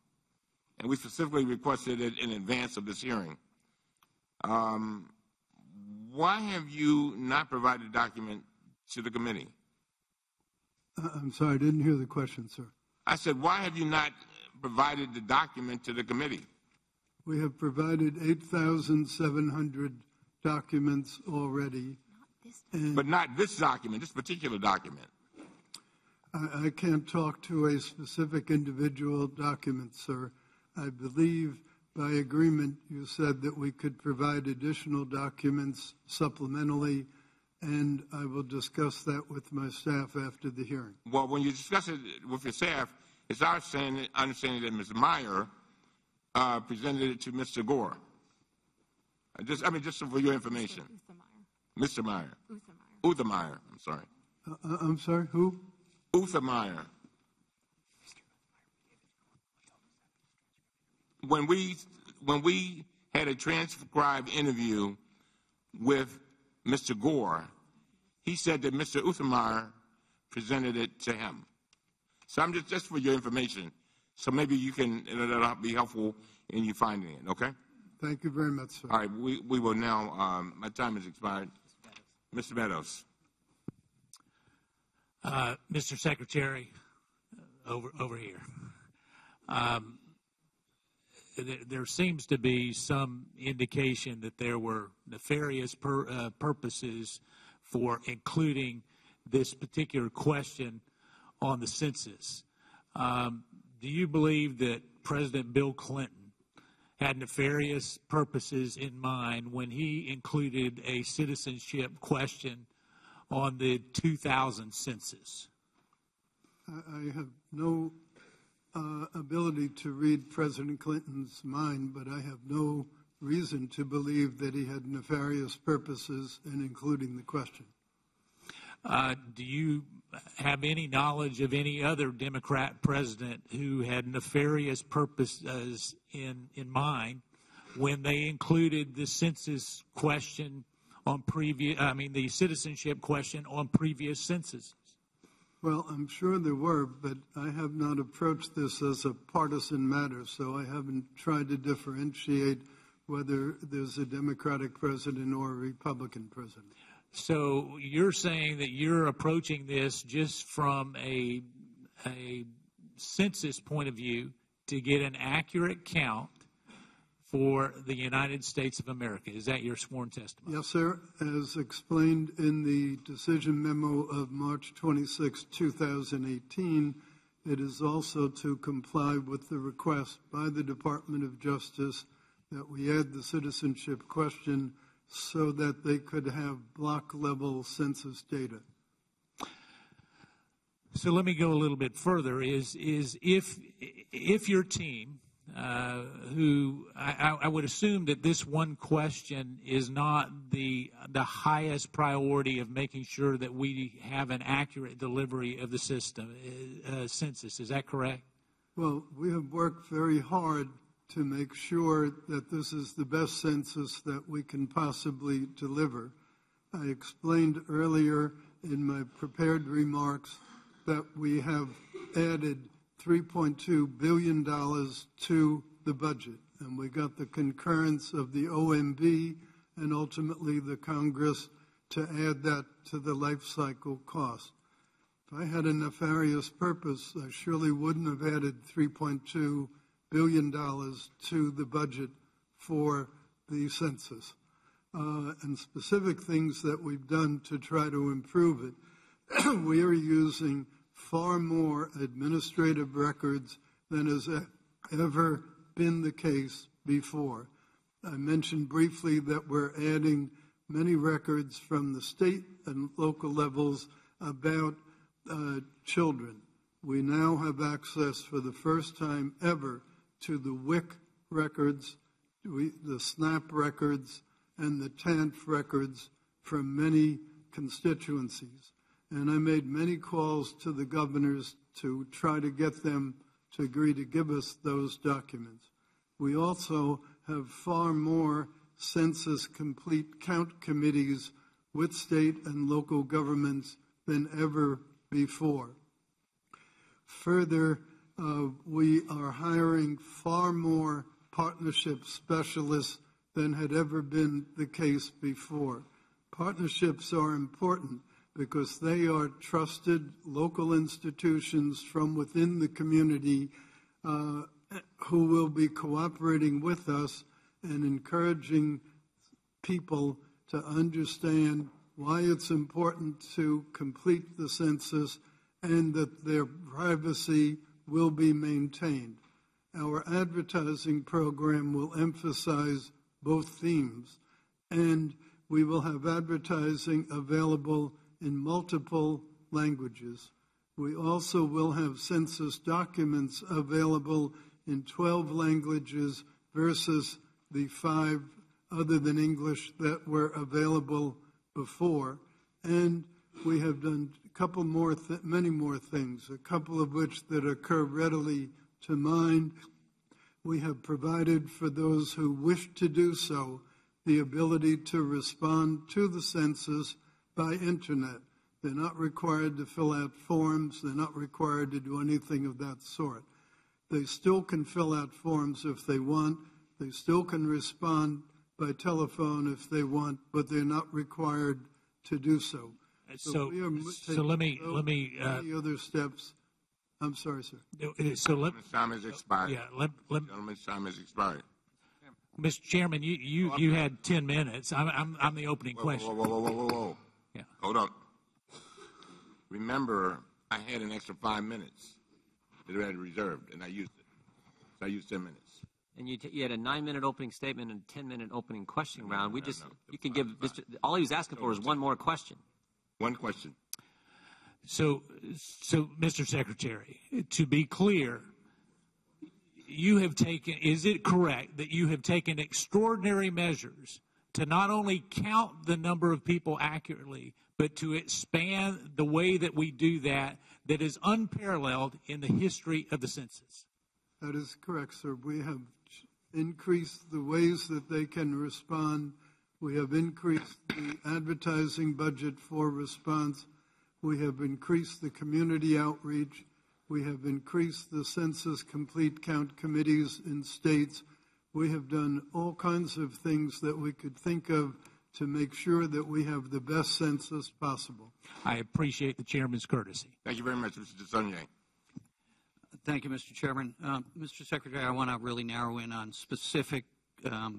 and we specifically requested it in advance of this hearing. Why have you not provided a document to the committee? I'm sorry, I didn't hear the question, sir. I said, why have you not provided the document to the committee? We have provided 8,700 documents already. But not this document, this particular document. I can't talk to a specific individual document, sir. I believe by agreement you said that we could provide additional documents supplementally, and I will discuss that with my staff after the hearing. Well, when you discuss it with your staff, it's our understanding that Ms. Meyer presented it to Mr. Gore. Just for your information. Mr. Meyer. Uther Meyer. I'm sorry. I'm sorry, who? Uther Meyer. When we had a transcribed interview with Mr. Gore, he said that Mr. Uther Meyer presented it to him. So I'm just for your information. So maybe you can, that'll be helpful in you finding it, okay? Thank you very much, sir. All right, we will now, my time has expired. Mr. Meadows. Mr. Secretary, over here. There seems to be some indication that there were nefarious purposes for including this particular question on the census. Do you believe that President Bill Clinton had nefarious purposes in mind when he included a citizenship question on the 2000 census? I have no ability to read President Clinton's mind, but I have no reason to believe that he had nefarious purposes in including the question. Do you have any knowledge of any other Democrat president who had nefarious purposes in mind when they included the census question on the citizenship question on previous censuses? Well, I'm sure there were, but I have not approached this as a partisan matter, so I haven't tried to differentiate whether there's a Democratic president or a Republican president. So you're saying that you're approaching this just from a census point of view to get an accurate count for the United States of America. Is that your sworn testimony? Yes, sir. As explained in the decision memo of March 26, 2018, it is also to comply with the request by the Department of Justice that we add the citizenship question so that they could have block-level census data. So let me go a little bit further. Is if your team, who I would assume that this one question is not the highest priority of making sure that we have an accurate delivery of the system census. Is that correct? Well, we have worked very hard to make sure that this is the best census that we can possibly deliver. I explained earlier in my prepared remarks that we have added $3.2 billion to the budget, and we got the concurrence of the OMB and ultimately the Congress to add that to the life cycle cost. If I had a nefarious purpose, I surely wouldn't have added $3.2 billion to the budget for the census. And specific things that we've done to try to improve it. We are using far more administrative records than has ever been the case before. I mentioned briefly that we're adding many records from the state and local levels about children. We now have access for the first time ever to the WIC records, the SNAP records, and the TANF records from many constituencies. And I made many calls to the governors to try to get them to agree to give us those documents. We also have far more census complete count committees with state and local governments than ever before. Further, we are hiring far more partnership specialists than had ever been the case before. Partnerships are important because they are trusted local institutions from within the community who will be cooperating with us and encouraging people to understand why it's important to complete the census and that their privacy will be maintained. Our advertising program will emphasize both themes, and we will have advertising available in multiple languages. We also will have census documents available in 12 languages versus the 5 other than English that were available before. And we have done many more things, a couple of which that occur readily to mind. We have provided for those who wish to do so the ability to respond to the census by internet. They're not required to fill out forms. They're not required to do anything of that sort. They still can fill out forms if they want. They still can respond by telephone if they want, but they're not required to do so. So we are let me any other steps. I'm sorry, sir. So let Gentleman's time has expired. yeah Gentleman's time has expired. Mr. Chairman, you had 10 minutes. I'm the opening question. Whoa. Yeah. Hold on. Remember, I had an extra 5 minutes that I had reserved, and I used it. So I used 10 minutes. And you had a 9-minute opening statement and a 10-minute opening question round. You can give all he was asking for is one more question. One question. So, Mr. Secretary, to be clear, is it correct that you have taken extraordinary measures to not only count the number of people accurately, but to expand the way that we do that is unparalleled in the history of the census? That is correct, sir. We have increased the ways that they can respond. We have increased the advertising budget for response. We have increased the community outreach. We have increased the census complete count committees in states. We have done all kinds of things that we could think of to make sure that we have the best census possible. I appreciate the chairman's courtesy. Thank you very much, Mr. DeSaulnier. Thank you, Mr. Chairman. Mr. Secretary, I want to really narrow in on specific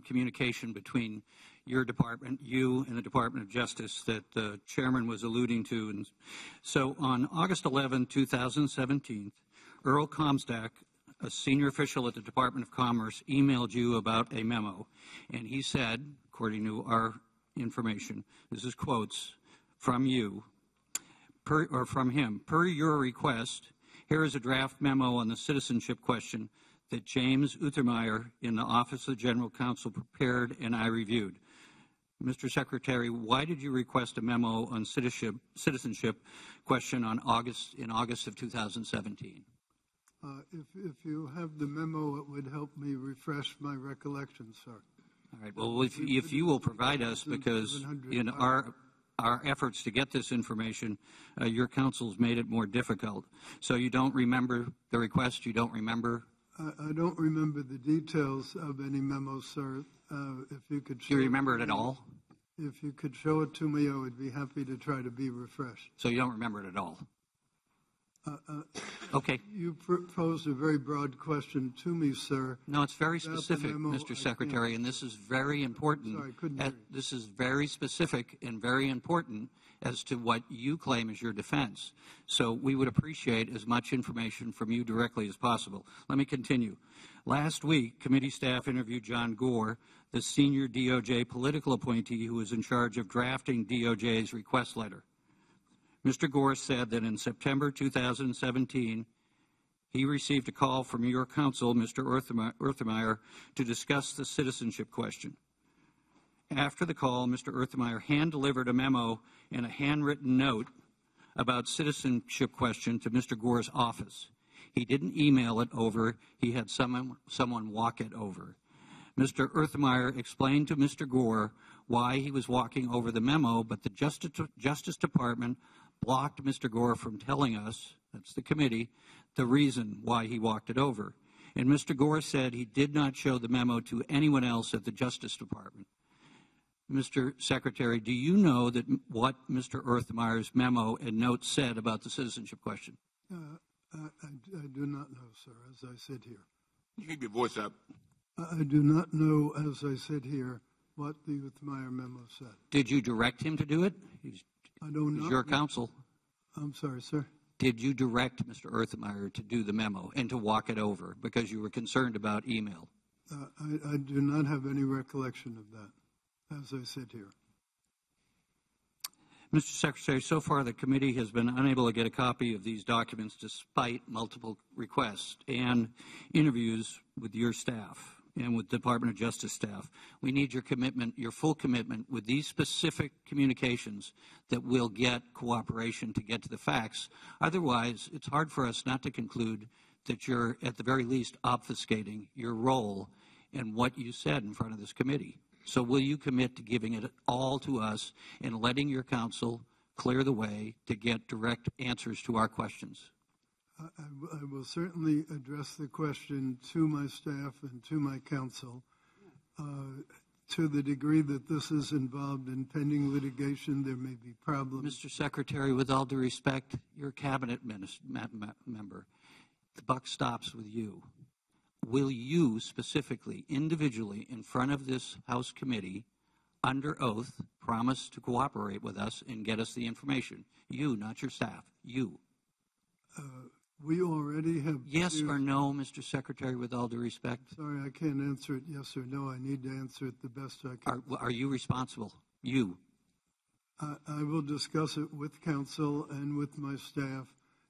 communication between your department, you and the Department of Justice that the chairman was alluding to. And so on August 11, 2017, Earl Comstock, a senior official at the Department of Commerce, emailed you about a memo. And he said, according to our information, this is quotes from you, from him, per your request, here is a draft memo on the citizenship question that James Uthermeyer in the Office of General Counsel prepared and I reviewed. Mr. Secretary, why did you request a memo on citizenship question in August of 2017? If you have the memo, it would help me refresh my recollection, sir. All right. Well, if you will provide us, because in our efforts to get this information, your counsel's made it more difficult. So you don't remember the request? You don't remember? I don't remember the details of any memo, sir. If you could. Do you remember it at all? If you could show it to me, I would be happy to try to be refreshed. So you don't remember it at all? Okay. You posed a very broad question to me, sir. No, it's very specific, Mr. Secretary, and this is very important. Sorry, I couldn't hear you. This is very specific and very important as to what you claim is your defense. So we would appreciate as much information from you directly as possible. Let me continue. Last week, committee staff interviewed John Gore, the senior DOJ political appointee who was in charge of drafting DOJ's request letter. Mr. Gore said that in September 2017, he received a call from your counsel, Mr. Uthermeyer, to discuss the citizenship question. After the call, Mr. Uthermeyer hand-delivered a memo and a handwritten note about citizenship question to Mr. Gore's office. He didn't email it over. He had someone walk it over. Mr. Uthermeyer explained to Mr. Gore why he was walking over the memo, but the Justice Department blocked Mr. Gore from telling us, that's the committee, the reason why he walked it over. And Mr. Gore said he did not show the memo to anyone else at the Justice Department. Mr. Secretary, do you know that what Mr. Uthermeyer's memo and note said about the citizenship question? I do not know, sir, as I sit here. You keep your voice up. I do not know, as I sit here, what the Uthermeyer memo said. Did you direct him to do it? I don't know. He's your counsel. I'm sorry, sir. Did you direct Mr. Uthermeyer to do the memo and to walk it over because you were concerned about email? I do not have any recollection of that, as I sit here. Mr. Secretary, so far the committee has been unable to get a copy of these documents despite multiple requests and interviews with your staff and with the Department of Justice staff. We need your commitment, your full commitment with these specific communications that will get cooperation to get to the facts. Otherwise, it's hard for us not to conclude that you're, at the very least, obfuscating your role in what you said in front of this committee. So will you commit to giving it all to us and letting your counsel clear the way to get direct answers to our questions? I will certainly address the question to my staff and to my counsel. To the degree that this is involved in pending litigation, there may be problems. Mr. Secretary, with all due respect, you're a cabinet member. The buck stops with you. Will you specifically, individually, in front of this House committee, under oath, promise to cooperate with us and get us the information? You, not your staff. You. We already have... Yes or no, Mr. Secretary, with all due respect? Sorry, I can't answer it yes or no. I need to answer it the best I can. Are you responsible? You. I will discuss it with counsel and with my staff,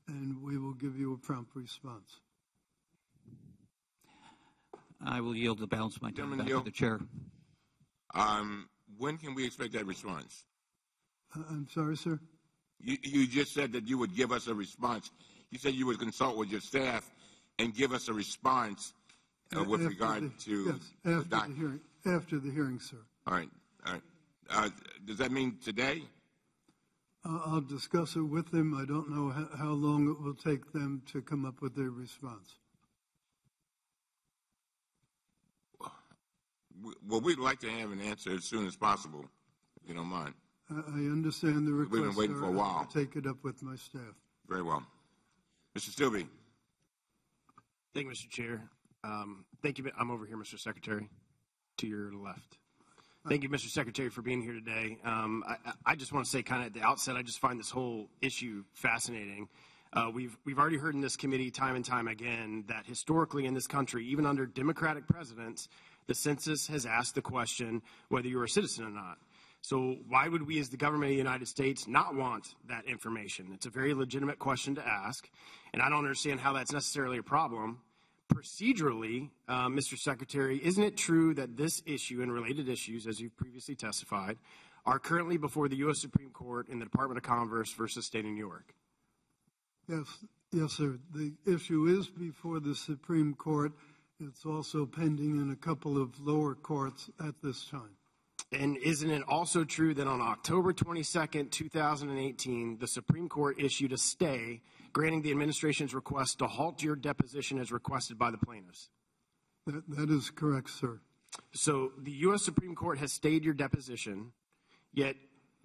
and we will give you a prompt response. I will yield the balance of my time back to the chair. When can we expect that response? I'm sorry, sir? You just said that you would give us a response. You said you would consult with your staff and give us a response with regard to yes, after the hearing, sir. All right. All right. Does that mean today? I'll discuss it with them. I don't know how long it will take them to come up with their response. Well, we'd like to have an answer as soon as possible, if you don't mind. I understand the request. We've been waiting for a while. I'll take it up with my staff. Very well. Mr. Stillby. Thank you, Mr. Chair. Thank you. I'm over here, Mr. Secretary, to your left. Thank you, Mr. Secretary, for being here today. I just want to say kind of at the outset, I just find this whole issue fascinating. We've already heard in this committee time and time again that historically in this country, even under Democratic presidents, the census has asked the question whether you're a citizen or not. So why would we as the government of the United States not want that information? It's a very legitimate question to ask, and I don't understand how that's necessarily a problem. Procedurally, Mr. Secretary, isn't it true that this issue and related issues, as you've previously testified, are currently before the U.S. Supreme Court in the Department of Commerce versus State of New York? Yes, sir. The issue is before the Supreme Court. It's also pending in a couple of lower courts at this time. And isn't it also true that on October 22nd, 2018, the Supreme Court issued a stay granting the administration's request to halt your deposition as requested by the plaintiffs? That is correct, sir. So the U.S. Supreme Court has stayed your deposition, yet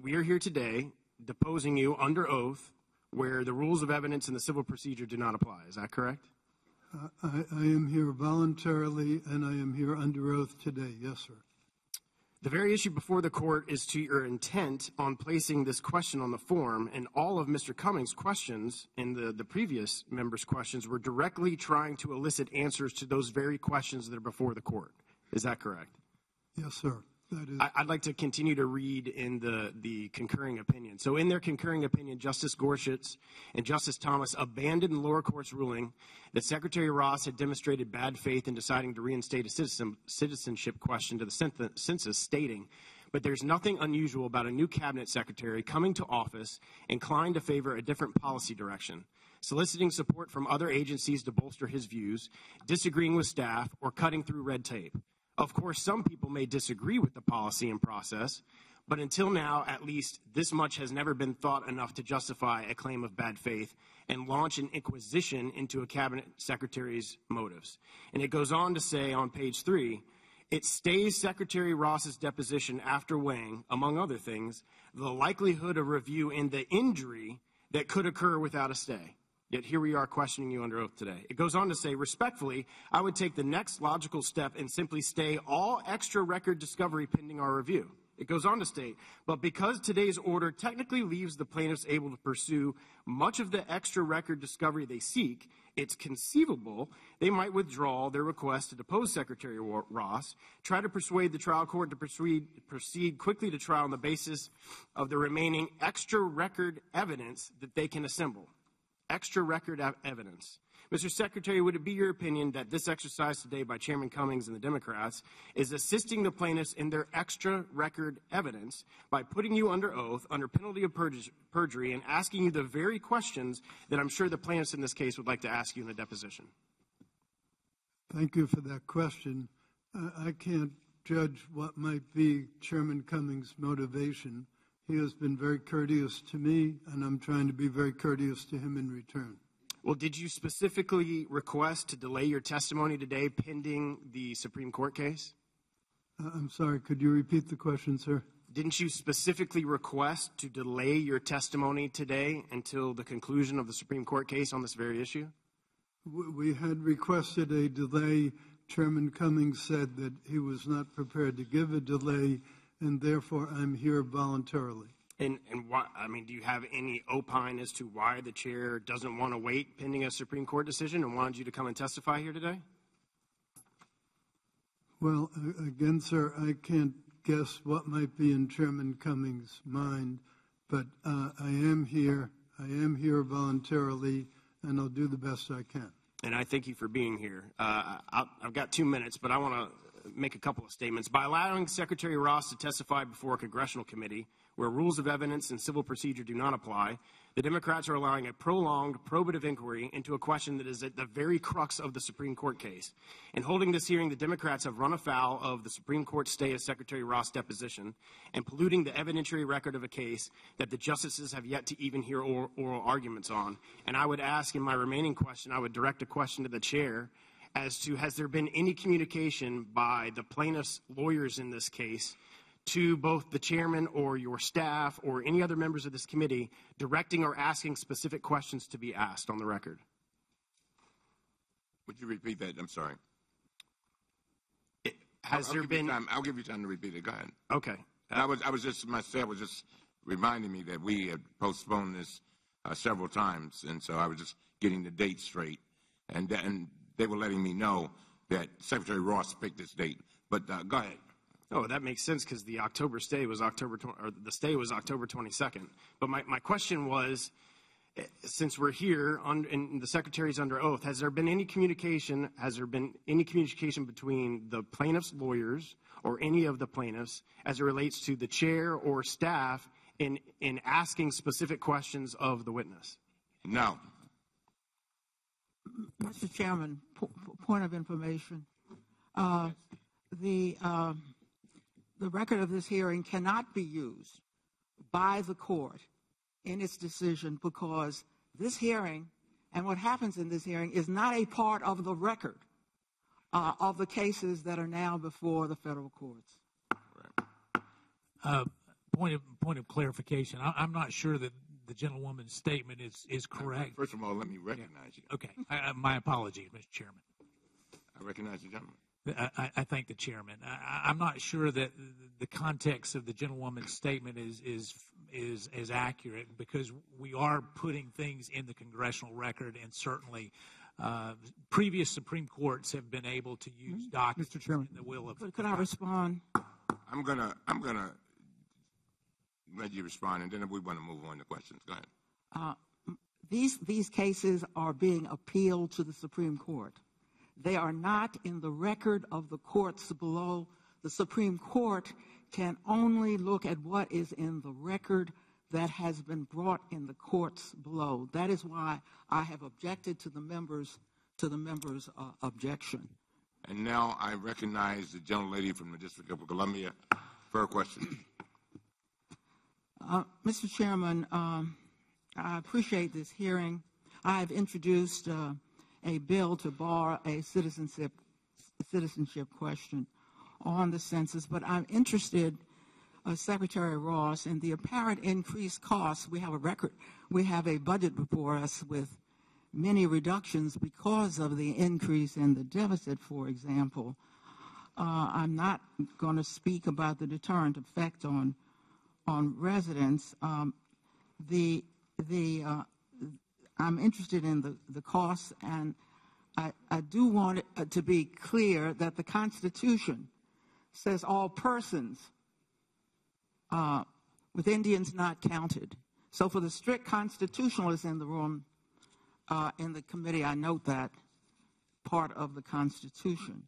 we are here today deposing you under oath where the rules of evidence and the civil procedure do not apply. Is that correct? I am here voluntarily, and I am here under oath today. Yes, sir. The very issue before the court is to your intent on placing this question on the form, and all of Mr. Cummings' questions and the previous members' questions were directly trying to elicit answers to those very questions that are before the court. Is that correct? Yes, sir. That is. I'd like to continue to read in the concurring opinion. So in their concurring opinion, Justice Gorsuch and Justice Thomas abandoned the lower court's ruling that Secretary Ross had demonstrated bad faith in deciding to reinstate a citizenship question to the census, stating, "But there's nothing unusual about a new cabinet secretary coming to office inclined to favor a different policy direction, soliciting support from other agencies to bolster his views, disagreeing with staff, or cutting through red tape. Of course, some people may disagree with the policy and process, but until now, at least, this much has never been thought enough to justify a claim of bad faith and launch an inquisition into a cabinet secretary's motives." And it goes on to say on page 3, "It stays Secretary Ross's deposition after weighing, among other things, the likelihood of review and the injury that could occur without a stay." Yet here we are questioning you under oath today. It goes on to say, "Respectfully, I would take the next logical step and simply stay all extra record discovery pending our review." It goes on to state, "But because today's order technically leaves the plaintiffs able to pursue much of the extra record discovery they seek, it's conceivable they might withdraw their request to depose Secretary Ross, try to persuade the trial court to proceed quickly to trial on the basis of the remaining extra record evidence that they can assemble." Extra record evidence. Mr. Secretary, would it be your opinion that this exercise today by Chairman Cummings and the Democrats is assisting the plaintiffs in their extra record evidence by putting you under oath, under penalty of perjury, and asking you the very questions that I'm sure the plaintiffs in this case would like to ask you in the deposition? Thank you for that question. I can't judge what might be Chairman Cummings' motivation. He has been very courteous to me, and I'm trying to be very courteous to him in return. Well, did you specifically request to delay your testimony today pending the Supreme Court case? I'm sorry, could you repeat the question, sir? Didn't you specifically request to delay your testimony today until the conclusion of the Supreme Court case on this very issue? We had requested a delay. Chairman Cummings said that he was not prepared to give a delay, and therefore I'm here voluntarily. And why, I mean, do you have any opine as to why the chair doesn't want to wait pending a Supreme Court decision and wanted you to come and testify here today? Well, again, sir, I can't guess what might be in Chairman Cummings' mind, but I am here voluntarily, and I'll do the best I can. And I thank you for being here. I've got 2 minutes, but I want to make a couple of statements. By allowing Secretary Ross to testify before a congressional committee where rules of evidence and civil procedure do not apply, the Democrats are allowing a prolonged, probative inquiry into a question that is at the very crux of the Supreme Court case. In holding this hearing, the Democrats have run afoul of the Supreme Court's stay of Secretary Ross' deposition and polluting the evidentiary record of a case that the justices have yet to even hear oral arguments on. And I would ask in my remaining question, I would direct a question to the chair as to, has there been any communication by the plaintiff's lawyers in this case to both the chairman or your staff or any other members of this committee directing or asking specific questions to be asked on the record? Would you repeat that? I'm sorry. I'll give you time to repeat it. Go ahead. Okay. I was just reminding me that we had postponed this several times, and so I was just getting the date straight, and they were letting me know that Secretary Ross picked this date. But go ahead. Oh, that makes sense because the October stay was October 22nd. But my question was, since we're here and the Secretary's under oath, has there been any communication? Has there been any communication between the plaintiff's lawyers or any of the plaintiffs as it relates to the chair or staff in asking specific questions of the witness? No. Mr. Chairman, point of information. The record of this hearing cannot be used by the court in its decision because this hearing and what happens in this hearing is not a part of the record of the cases that are now before the federal courts. Point of clarification. I'm not sure that the gentlewoman's statement is correct. First of all, let me recognize you. Okay. My apologies, Mr. Chairman. I recognize the gentleman. I thank the chairman. I'm not sure that the context of the gentlewoman's statement is accurate because we are putting things in the congressional record, and certainly previous Supreme Courts have been able to use documents Mr. Chairman, in the will of. Could I respond? I'm gonna let you respond, and then we want to move on to questions. Go ahead. These cases are being appealed to the Supreme Court. They are not in the record of the courts below. The Supreme Court can only look at what is in the record that has been brought in the courts below. That is why I have objected to the members' objection. And now I recognize the gentlelady from the District of Columbia for a question. Mr. Chairman, I appreciate this hearing. I have introduced a bill to bar a citizenship question on the census, but I'm interested, Secretary Ross, in the apparent increased costs. We have a budget before us with many reductions because of the increase in the deficit, for example. I'm not going to speak about the deterrent effect on residents. I'm interested in the costs, and I do want it to be clear that the Constitution says all persons, with Indians not counted. So for the strict constitutionalists in the room, in the committee, I note that part of the Constitution.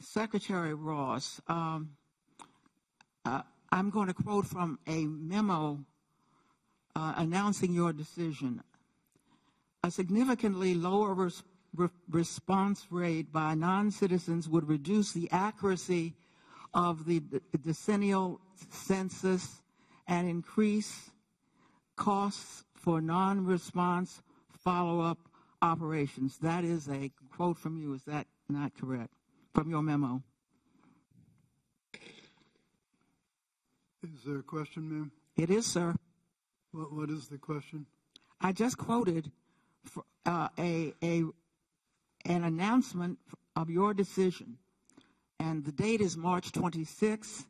Secretary Ross, I'm going to quote from a memo announcing your decision. A significantly lower response rate by non-citizens would reduce the accuracy of the decennial census and increase costs for non-response follow-up operations. That is a quote from you. Is that not correct? From your memo? Is there a question, ma'am? It is, sir. What is the question? I just quoted an announcement of your decision, and the date is March 26,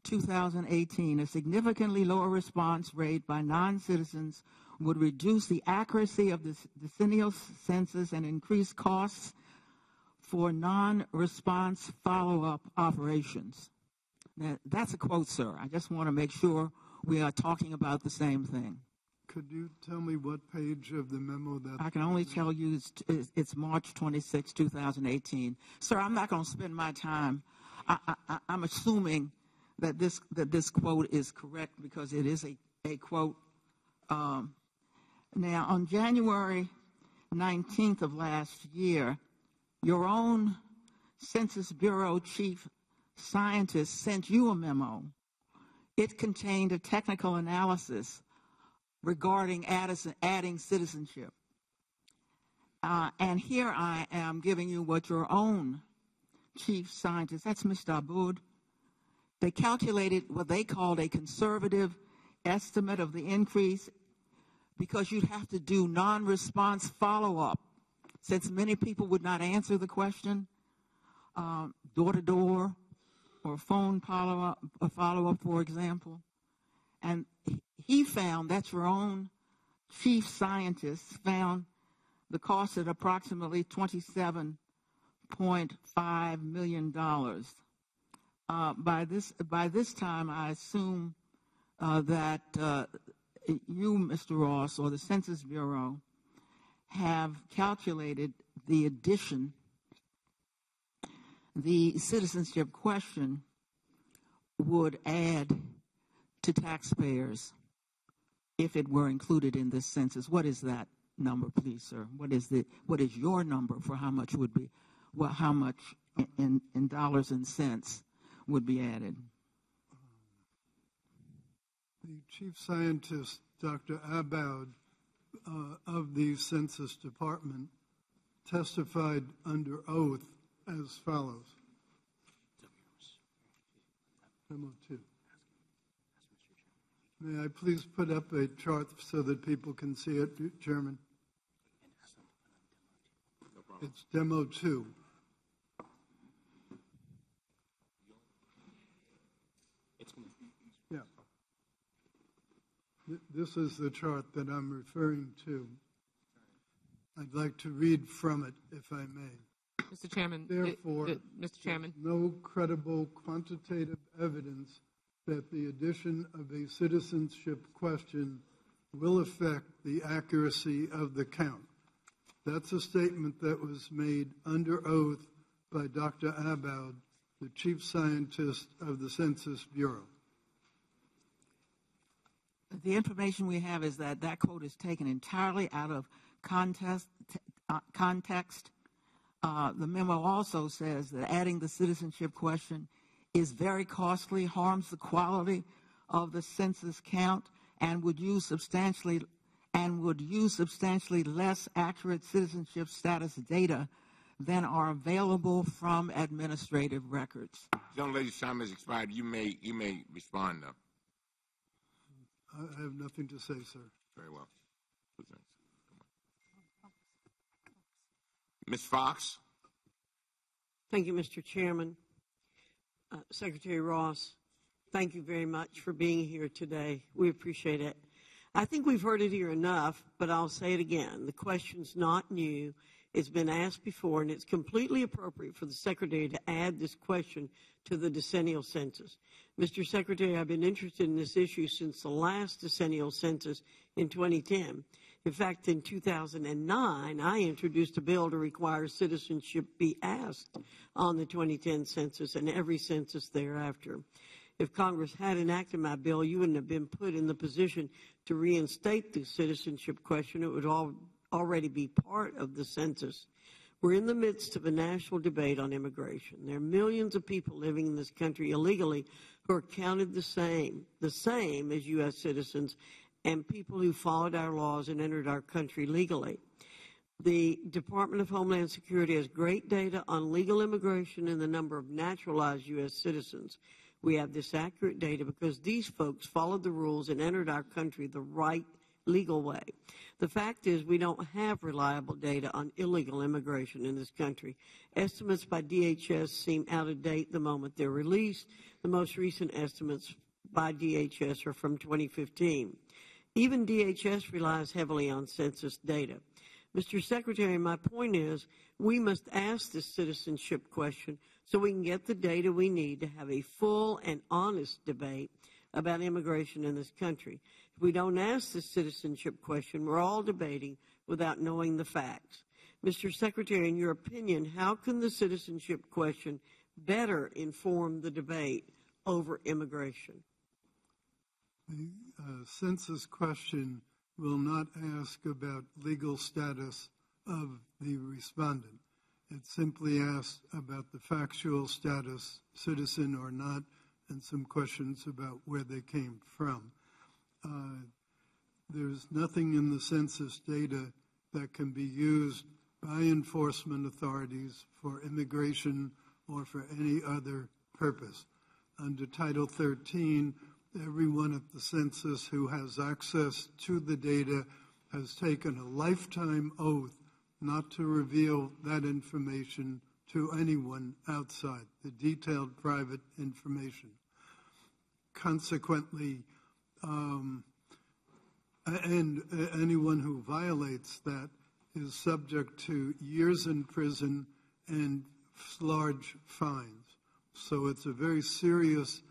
2018. A significantly lower response rate by non-citizens would reduce the accuracy of the decennial census and increase costs for non-response follow-up operations. Now, that's a quote, sir. I just want to make sure we are talking about the same thing. Could you tell me what page of the memo that? I can only tell you it's March 26, 2018. Sir, I'm not going to spend my time. I'm assuming that this quote is correct because it is a quote. Now, on January 19th of last year, your own Census Bureau chief scientist sent you a memo. It contained a technical analysis regarding adding citizenship. And here I am giving you what your own chief scientist, that's Mr. Aboud, they calculated what they called a conservative estimate of the increase because you'd have to do non-response follow-up since many people would not answer the question, door-to-door or phone follow-up, for example. And he found, that's your own chief scientist, found the cost at approximately $27.5 million. By this time, I assume that you, Mr. Ross, or the Census Bureau, have calculated the addition, the citizenship question would add to taxpayers if it were included in this census. What is that number, please, sir? What is your number for how much would be, how much in dollars and cents would be added? The chief scientist, Dr. Aboud, of the Census Department, testified under oath as follows. Memo 2. May I please put up a chart so that people can see it, Chairman? It's Demo 2. Yeah. This is the chart that I'm referring to. I'd like to read from it, if I may. Mr. Chairman. Therefore, Mr. Chairman. No credible quantitative evidence that the addition of a citizenship question will affect the accuracy of the count. That's a statement that was made under oath by Dr. Aboud, the chief scientist of the Census Bureau. The information we have is that that quote is taken entirely out of context. The memo also says that adding the citizenship question is very costly, harms the quality of the census count, and would use substantially less accurate citizenship status data than are available from administrative records. Young lady's time has expired. You may respond now. I have nothing to say, sir. Very well. Ms. Fox. Thank you, Mr. Chairman. Secretary Ross, thank you very much for being here today. We appreciate it. I think we've heard it here enough, but I'll say it again. The question's not new. It's been asked before, and it's completely appropriate for the Secretary to add this question to the decennial census. Mr. Secretary, I've been interested in this issue since the last decennial census in 2010. In fact, in 2009, I introduced a bill to require citizenship be asked on the 2010 census and every census thereafter. If Congress had enacted my bill, you wouldn't have been put in the position to reinstate the citizenship question. It would already be part of the census. We're in the midst of a national debate on immigration. There are millions of people living in this country illegally who are counted the same as U.S. citizens and people who followed our laws and entered our country legally. The Department of Homeland Security has great data on legal immigration and the number of naturalized U.S. citizens. we have this accurate data because these folks followed the rules and entered our country the right legal way. The fact is we don't have reliable data on illegal immigration in this country. Estimates by DHS seem out of date the moment they're released. The most recent estimates by DHS are from 2015. Even DHS relies heavily on census data. Mr. Secretary, my point is we must ask this citizenship question so we can get the data we need to have a full and honest debate about immigration in this country. If we don't ask this citizenship question, we're all debating without knowing the facts. Mr. Secretary, in your opinion, how can the citizenship question better inform the debate over immigration? The census question will not ask about legal status of the respondent. It simply asks about the factual status, citizen or not, and some questions about where they came from. There's nothing in the census data that can be used by enforcement authorities for immigration or for any other purpose. Under Title 13, everyone at the census who has access to the data has taken a lifetime oath not to reveal that information to anyone outside, the detailed private information. Consequently, and anyone who violates that is subject to years in prison and large fines. So it's a very serious,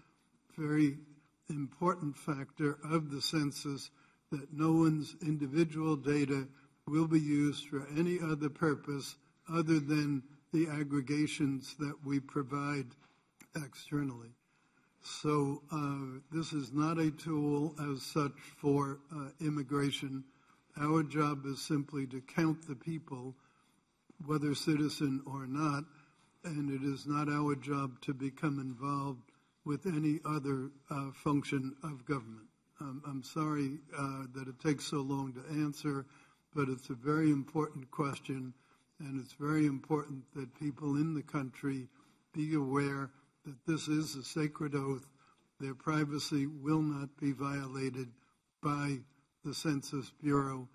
very important factor of the census that no one's individual data will be used for any other purpose other than the aggregations that we provide externally. So this is not a tool as such for immigration. Our job is simply to count the people, whether citizen or not, and it is not our job to become involved with any other function of government. I'm sorry that it takes so long to answer, but it's a very important question, and it's very important that people in the country be aware that this is a sacred oath. Their privacy will not be violated by the Census Bureau,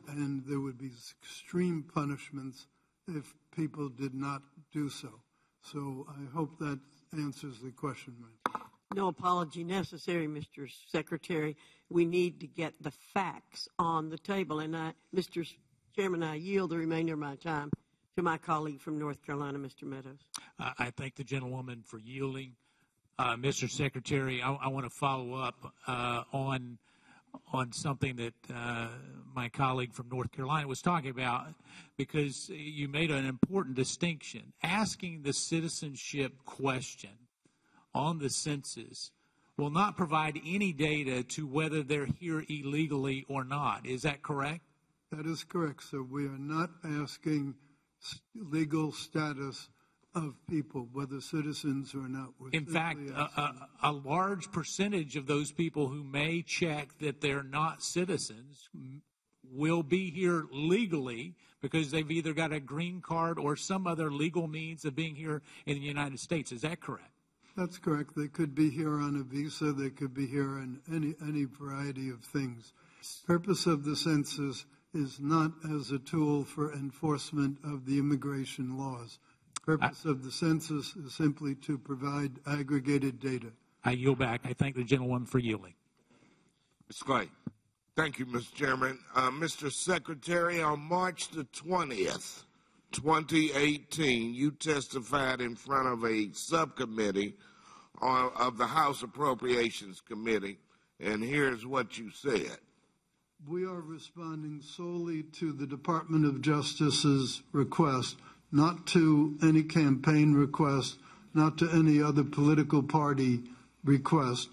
and there would be extreme punishments if people did not do so. So I hope that answers the question, ma'am. No apology necessary, Mr. Secretary. We need to get the facts on the table. And Mr. Chairman, I yield the remainder of my time to my colleague from North Carolina, Mr. Meadows. I thank the gentlewoman for yielding. Mr. Secretary, I want to follow up on something that my colleague from North Carolina was talking about, because you made an important distinction. Asking the citizenship question on the census will not provide any data to whether they're here illegally or not. Is that correct? That is correct, sir. We are not asking legal status of people, whether citizens or not. In fact, a large percentage of those people who may check that they're not citizens will be here legally because they've either got a green card or some other legal means of being here in the United States. Is that correct? That's correct. They could be here on a visa. They could be here on any variety of things. The purpose of the census is not as a tool for enforcement of the immigration laws. The purpose of the census is simply to provide aggregated data. I yield back. I thank the gentleman for yielding. Mr. Clay. Thank you, Mr. Chairman. Mr. Secretary, on March the 20th, 2018, you testified in front of a subcommittee of the House Appropriations Committee, and here's what you said. We are responding solely to the Department of Justice's request, not to any campaign request, not to any other political party request.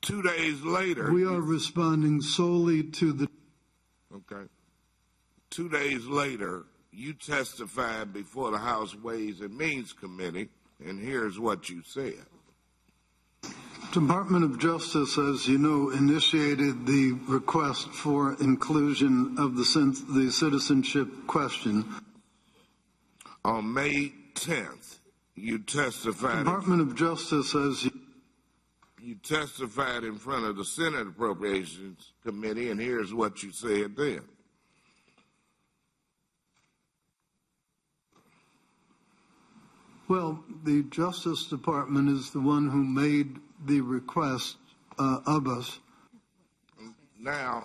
2 days later, we are responding solely to the... Okay. 2 days later, you testified before the House Ways and Means Committee, and here's what you said. Department of Justice, as you know, initiated the request for inclusion of the citizenship question. On May 10th, You testified. Department of Justice says You testified in front of the Senate Appropriations Committee, and here's what you said then. Well, the Justice Department is the one who made the request of us. Now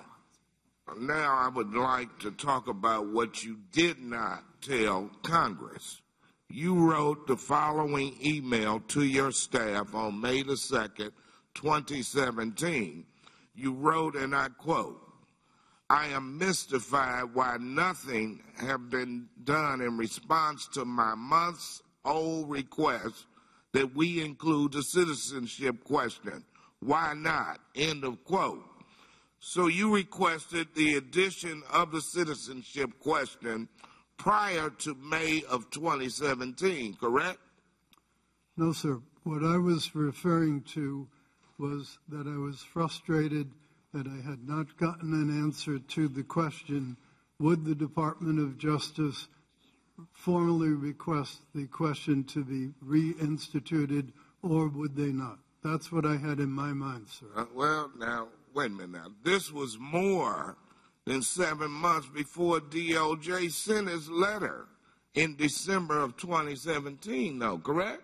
I would like to talk about what you did not tell Congress. You wrote the following email to your staff on May the 2nd, 2017. You wrote, and I quote, "I am mystified why nothing have been done in response to my months-old request that we include the citizenship question. Why not?" End of quote. So you requested the addition of the citizenship question prior to May of 2017, correct? No, sir. What I was referring to was that I was frustrated that I had not gotten an answer to the question, would the Department of Justice formally request the question to be reinstituted, or would they not? That's what I had in my mind, sir. Well, now, wait a minute now. This was more than 7 months before DOJ sent his letter in December of 2017, though, correct?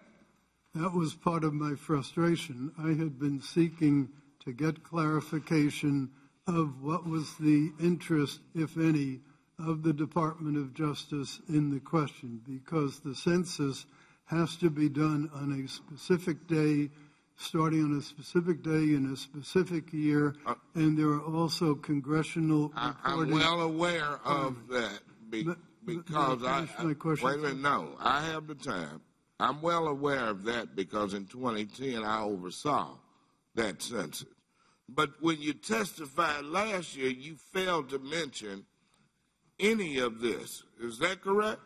That was part of my frustration. I had been seeking to get clarification of what was the interest, if any, of the Department of Justice in the question, because the census has to be done on a specific day, starting on a specific day in a specific year, and there are also congressional reporting. I'm well aware of that because wait a minute, no, I have the time. I'm well aware of that because in 2010 I oversaw that census. But when you testified last year, you failed to mention any of this. Is that correct?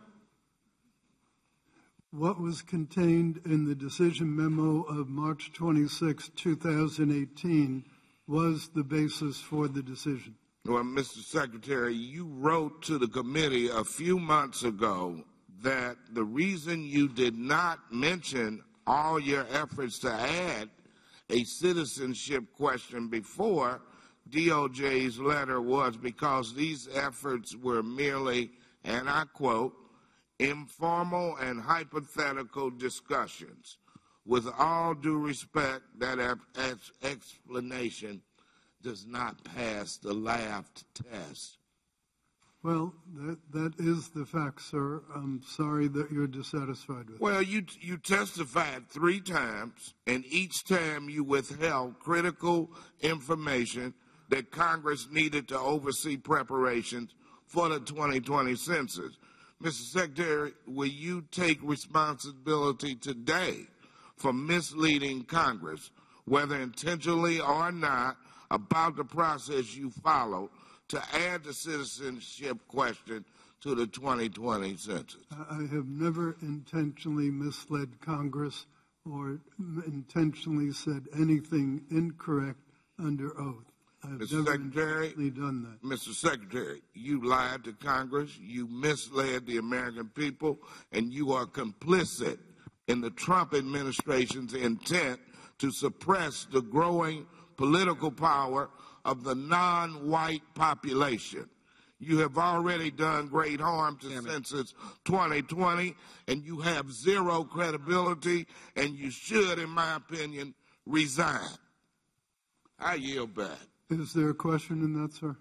What was contained in the decision memo of March 26, 2018 was the basis for the decision. Well, Mr. Secretary, you wrote to the committee a few months ago that the reason you did not mention all your efforts to add a citizenship question before DOJ's letter was because these efforts were merely, and I quote, informal and hypothetical discussions. With all due respect, that explanation does not pass the laughed test. Well, that is the fact, sir. I'm sorry that you're dissatisfied with it. Well, you testified 3 times, and each time you withheld critical information that Congress needed to oversee preparations for the 2020 census. Mr. Secretary, will you take responsibility today for misleading Congress, whether intentionally or not, about the process you followed to add the citizenship question to the 2020 census? I have never intentionally misled Congress or intentionally said anything incorrect under oath. I've Mr. never Secretary, done that. Mr. Secretary, you lied to Congress, you misled the American people, and you are complicit in the Trump administration's intent to suppress the growing political power of the non-white population. You have already done great harm to Census 2020, and you have zero credibility, and you should, in my opinion, resign. I yield back. Is there a question in that, sir?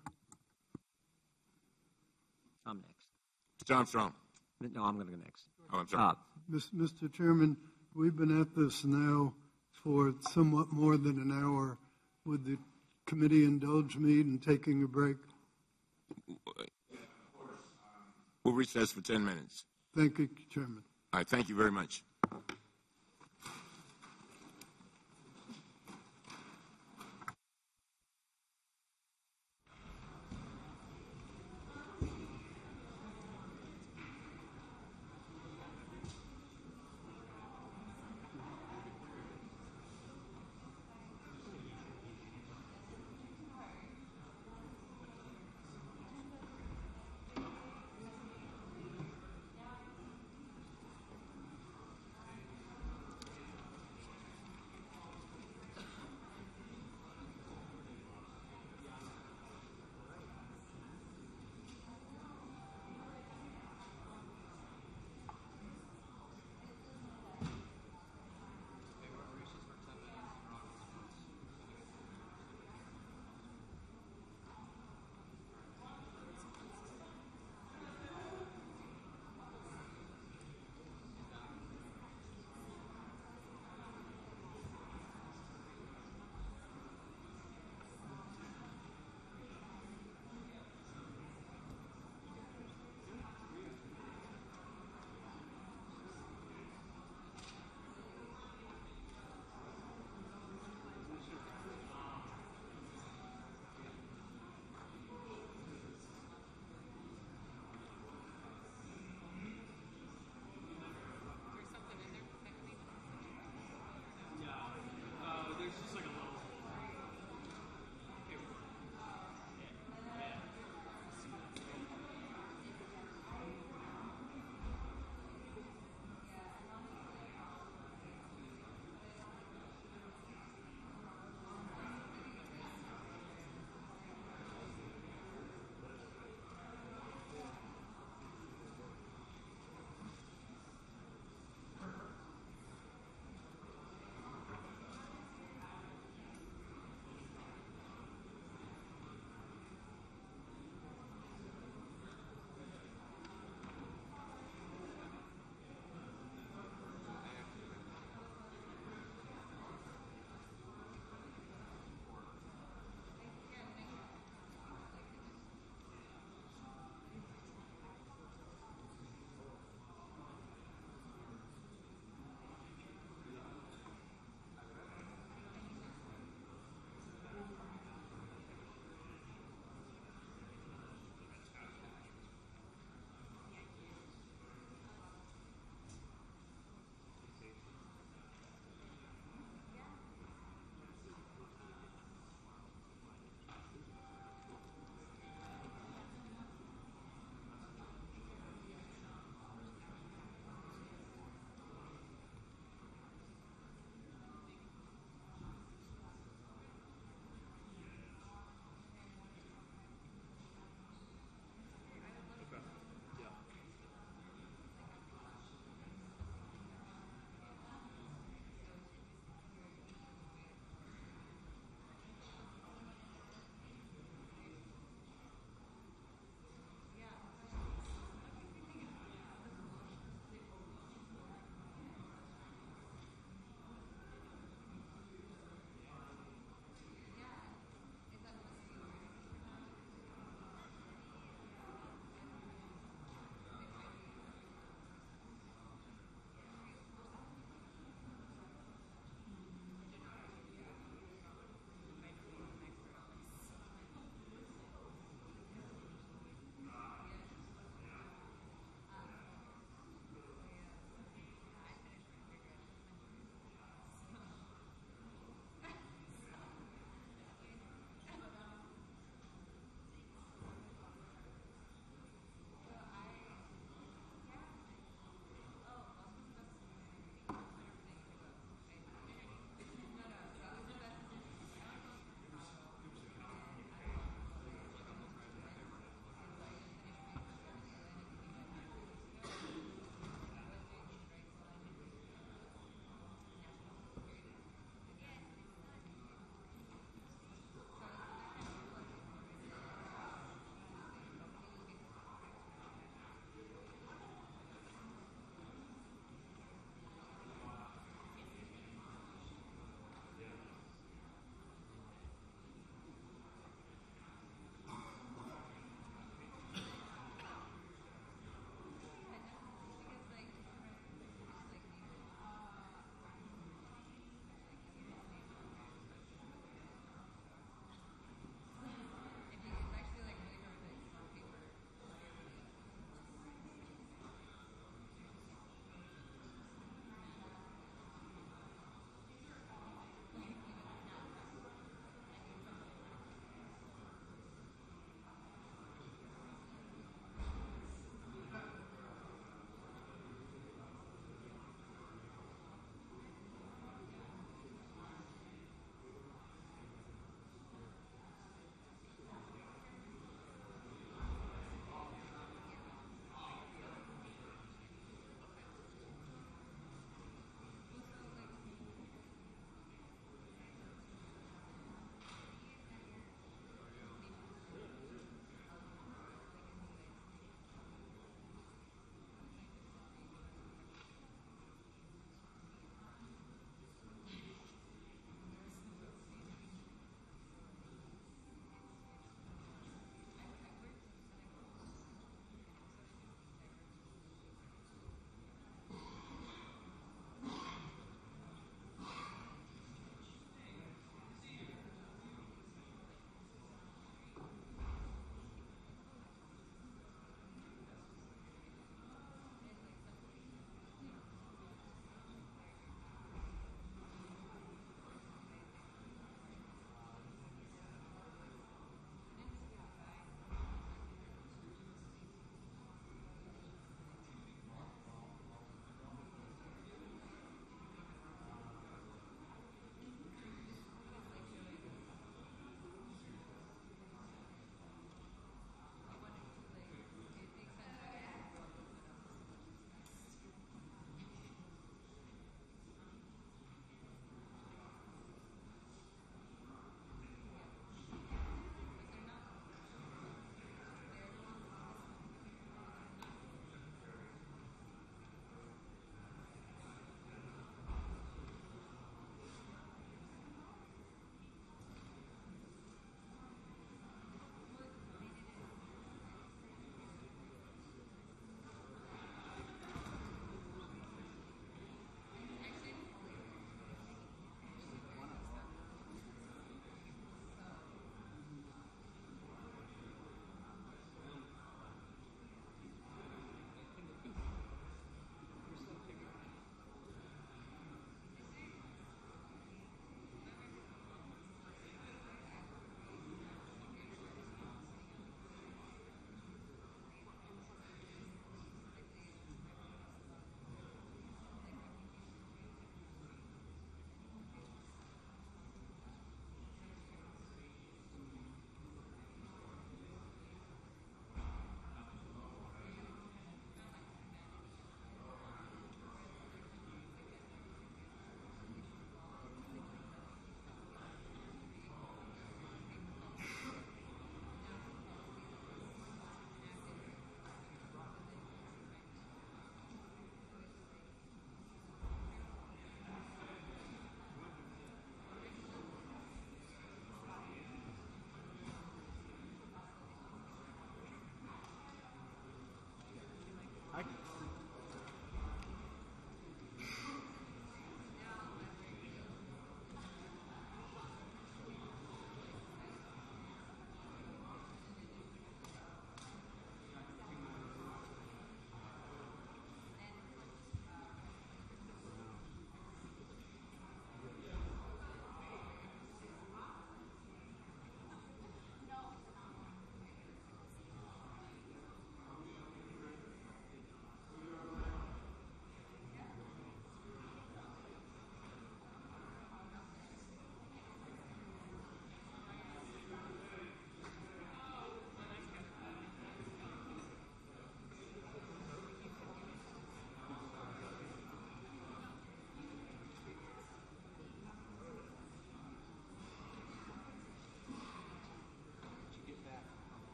I'm next. Mr. Armstrong. No, I'm going to go next. Oh, I'm sorry. Mr. Chairman, we've been at this now for somewhat more than an hour. Would the committee indulge me in taking a break? We'll recess for 10 minutes. Thank you, Chairman. All right, thank you very much.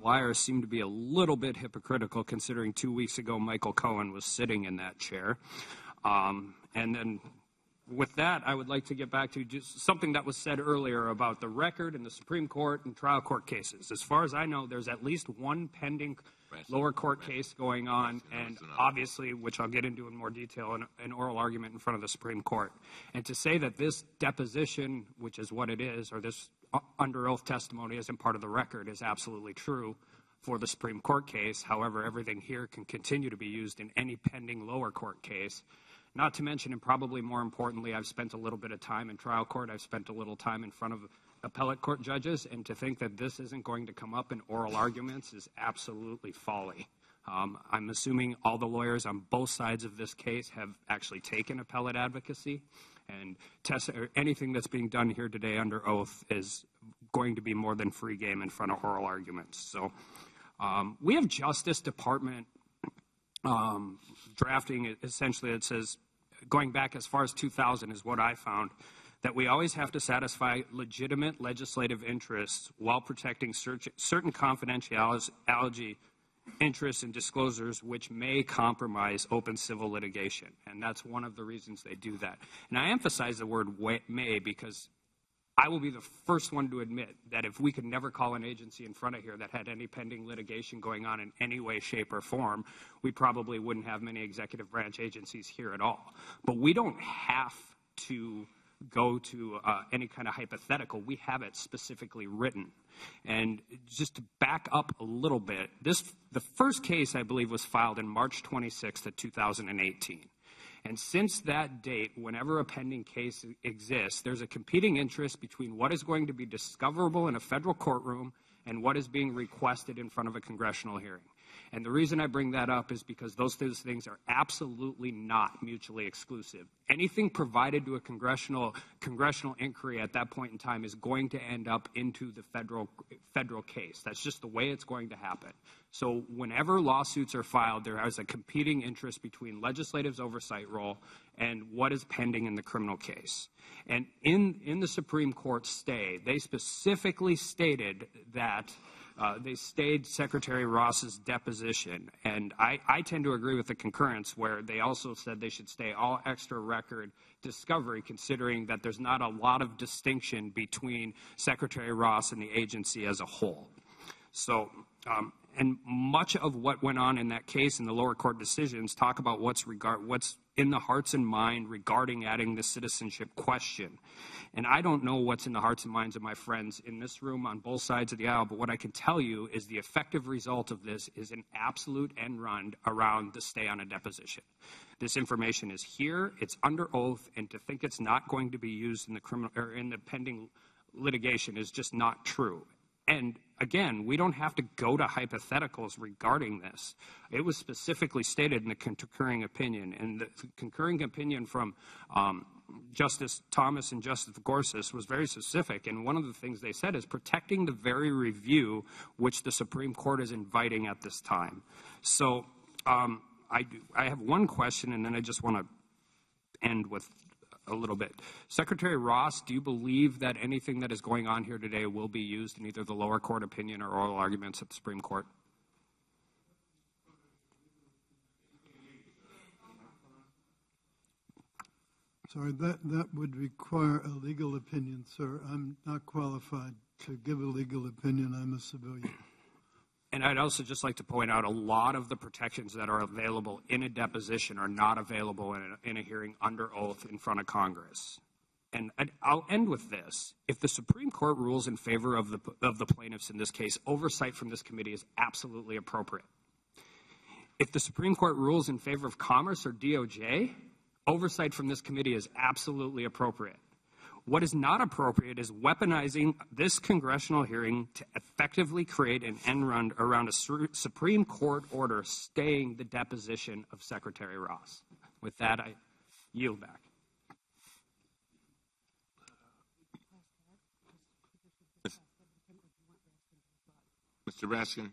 suppliers seem to be a little bit hypocritical, considering 2 weeks ago Michael Cohen was sitting in that chair. And then with that, I would like to get back to just something that was said earlier about the record in the Supreme Court and trial court cases. As far as I know, there's at least one pending lower court case going on, and obviously, which I'll get into in more detail, an oral argument in front of the Supreme Court. And to say that this deposition, which is what it is, or this under oath testimony isn't part of the record is absolutely true for the Supreme Court case. However, everything here can continue to be used in any pending lower court case. Not to mention, and probably more importantly, I've spent a little bit of time in trial court. I've spent a little time in front of appellate court judges, and to think that this isn't going to come up in oral arguments is absolutely folly. I'm assuming all the lawyers on both sides of this case have actually taken appellate advocacy, and anything that's being done here today under oath is going to be more than free game in front of oral arguments. So we have Justice Department drafting essentially that says, going back as far as 2000 is what I found, that we always have to satisfy legitimate legislative interests while protecting certain confidentiality interests and disclosures which may compromise open civil litigation. And that's one of the reasons they do that. And I emphasize the word may because I will be the first one to admit that if we could never call an agency in front of here that had any pending litigation going on in any way, shape, or form, we probably wouldn't have many executive branch agencies here at all. But we don't have to go to any kind of hypothetical. We have it specifically written. And just to back up a little bit, the first case, I believe, was filed in March 26th of 2018. And since that date, whenever a pending case exists, there's a competing interest between what is going to be discoverable in a federal courtroom and what is being requested in front of a congressional hearing. And the reason I bring that up is because those things are absolutely not mutually exclusive. Anything provided to a congressional inquiry at that point in time is going to end up into the federal case. That's just the way it's going to happen. So whenever lawsuits are filed, there is a competing interest between legislative's oversight role and what is pending in the criminal case. And in the Supreme Court stay, they specifically stated that they stayed Secretary Ross's deposition. And I tend to agree with the concurrence where they also said they should stay all extra record discovery, considering that there's not a lot of distinction between Secretary Ross and the agency as a whole. So, and much of what went on in that case in the lower court decisions talk about what's in the hearts and mind regarding adding the citizenship question. And I don't know what's in the hearts and minds of my friends in this room on both sides of the aisle, but what I can tell you is the effective result of this is an absolute end run around the stay on a deposition. This information is here, it's under oath, and to think it's not going to be used in the criminal or in the pending litigation is just not true. And again, we don't have to go to hypotheticals regarding this. It was specifically stated in the concurring opinion, and the concurring opinion from Justice Thomas and Justice Gorsuch was very specific, and one of the things they said is protecting the very review which the Supreme Court is inviting at this time. So I have one question, and then I just want to end with a little bit. Secretary Ross, do you believe that anything that is going on here today will be used in either the lower court opinion or oral arguments at the Supreme Court? Sorry, that would require a legal opinion, sir. I'm not qualified to give a legal opinion. I'm a civilian. And I'd also just like to point out a lot of the protections that are available in a deposition are not available in a hearing under oath in front of Congress. And I'll end with this. If the Supreme Court rules in favor of the plaintiffs in this case, oversight from this committee is absolutely appropriate. If the Supreme Court rules in favor of Commerce or DOJ, oversight from this committee is absolutely appropriate. What is not appropriate is weaponizing this congressional hearing to effectively create an end run around a Supreme Court order staying the deposition of Secretary Ross. With that, I yield back. Mr. Raskin.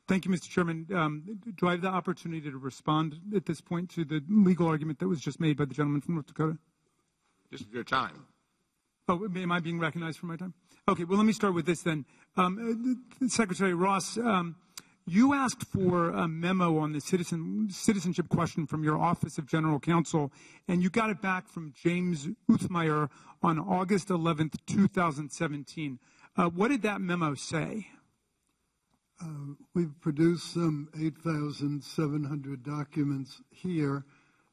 Thank you, Mr. Chairman. Do I have the opportunity to respond at this point to the legal argument that was just made by the gentleman from North Dakota? This is your time. Oh, am I being recognized for my time? Okay, well, let me start with this then. Secretary Ross, you asked for a memo on the citizenship question from your Office of General Counsel, and you got it back from James Uthmeyer on August 11th, 2017. What did that memo say? We've produced some 8,700 documents here,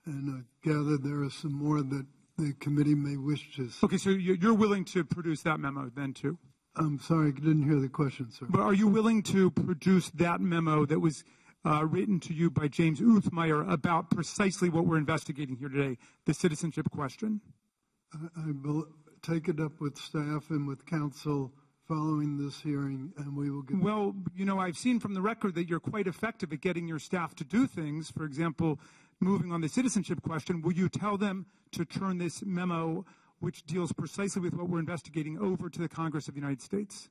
and I gather there are some more that the committee may wish to see. Okay, so you're willing to produce that memo then, too? I'm sorry, I didn't hear the question, sir. But are you willing to produce that memo that was written to you by James Uthmeyer about precisely what we're investigating here today, the citizenship question? I will take it up with staff and with counsel following this hearing, and we will get... Well, you know, I've seen from the record that you're quite effective at getting your staff to do things. For example, moving on the citizenship question, will you tell them to turn this memo, which deals precisely with what we're investigating, over to the Congress of the United States?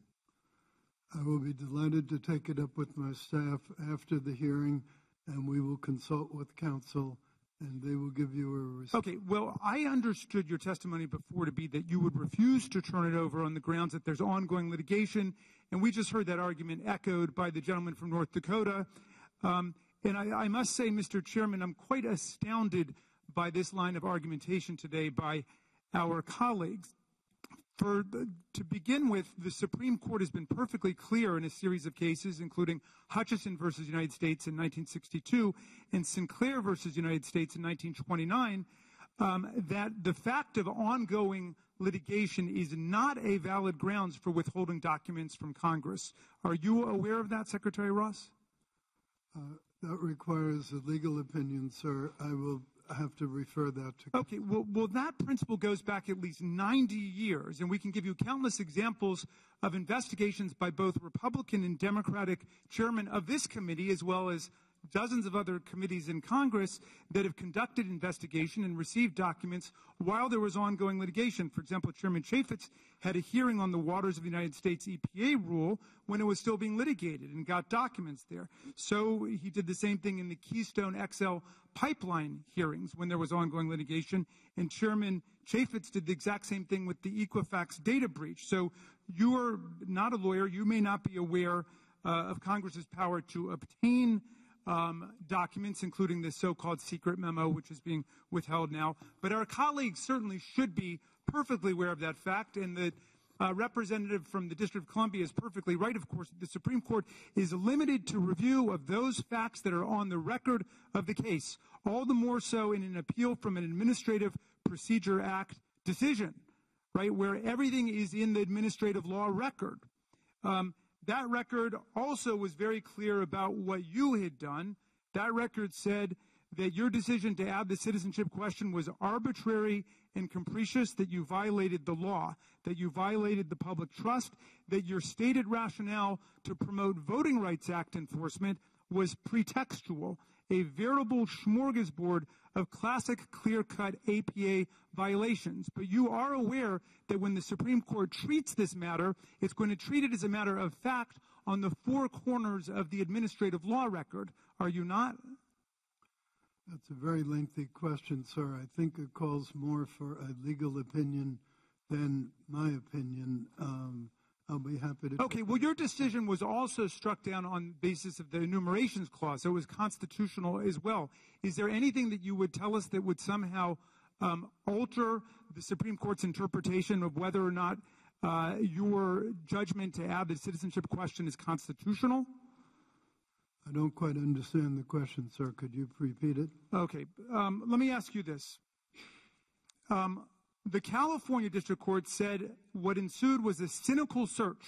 I will be delighted to take it up with my staff after the hearing, and we will consult with counsel, and they will give you a response. Okay, well, I understood your testimony before to be that you would refuse to turn it over on the grounds that there's ongoing litigation, and we just heard that argument echoed by the gentleman from North Dakota. And I must say, Mr. Chairman, I'm quite astounded by this line of argumentation today by our colleagues. To begin with, the Supreme Court has been perfectly clear in a series of cases, including Hutchison versus United States in 1962 and Sinclair versus United States in 1929, that the fact of ongoing litigation is not a valid grounds for withholding documents from Congress. Are you aware of that, Secretary Ross? That requires a legal opinion, sir. I will have to refer that to... Okay, well, that principle goes back at least 90 years, and we can give you countless examples of investigations by both Republican and Democratic chairmen of this committee, as well as dozens of other committees in Congress that have conducted investigation and received documents while there was ongoing litigation. For example, Chairman Chaffetz had a hearing on the Waters of the United States EPA rule when it was still being litigated and got documents there. So he did the same thing in the Keystone XL pipeline hearings when there was ongoing litigation, and Chairman Chaffetz did the exact same thing with the Equifax data breach. So you are not a lawyer. You may not be aware of Congress's power to obtain documents, including the so-called secret memo, which is being withheld now. But our colleagues certainly should be perfectly aware of that fact, and the representative from the District of Columbia is perfectly right. Of course, the Supreme Court is limited to review of those facts that are on the record of the case, all the more so in an appeal from an Administrative Procedure Act decision, right, where everything is in the administrative law record. That record also was very clear about what you had done. That record said that your decision to add the citizenship question was arbitrary and capricious, that you violated the law, that you violated the public trust, that your stated rationale to promote Voting Rights Act enforcement was pretextual, a veritable smorgasbord of classic clear-cut APA violations. But you are aware that when the Supreme Court treats this matter, it's going to treat it as a matter of fact on the four corners of the administrative law record. Are you not? That's a very lengthy question, sir. I think it calls more for a legal opinion than my opinion. I'll be happy to... Okay, well, your decision was also struck down on the basis of the enumerations clause, so it was constitutional as well. Is there anything that you would tell us that would somehow alter the Supreme Court's interpretation of whether or not your judgment to add the citizenship question is constitutional? I don't quite understand the question, sir. Could you repeat it? Okay. Let me ask you this. The California District Court said what ensued was a cynical search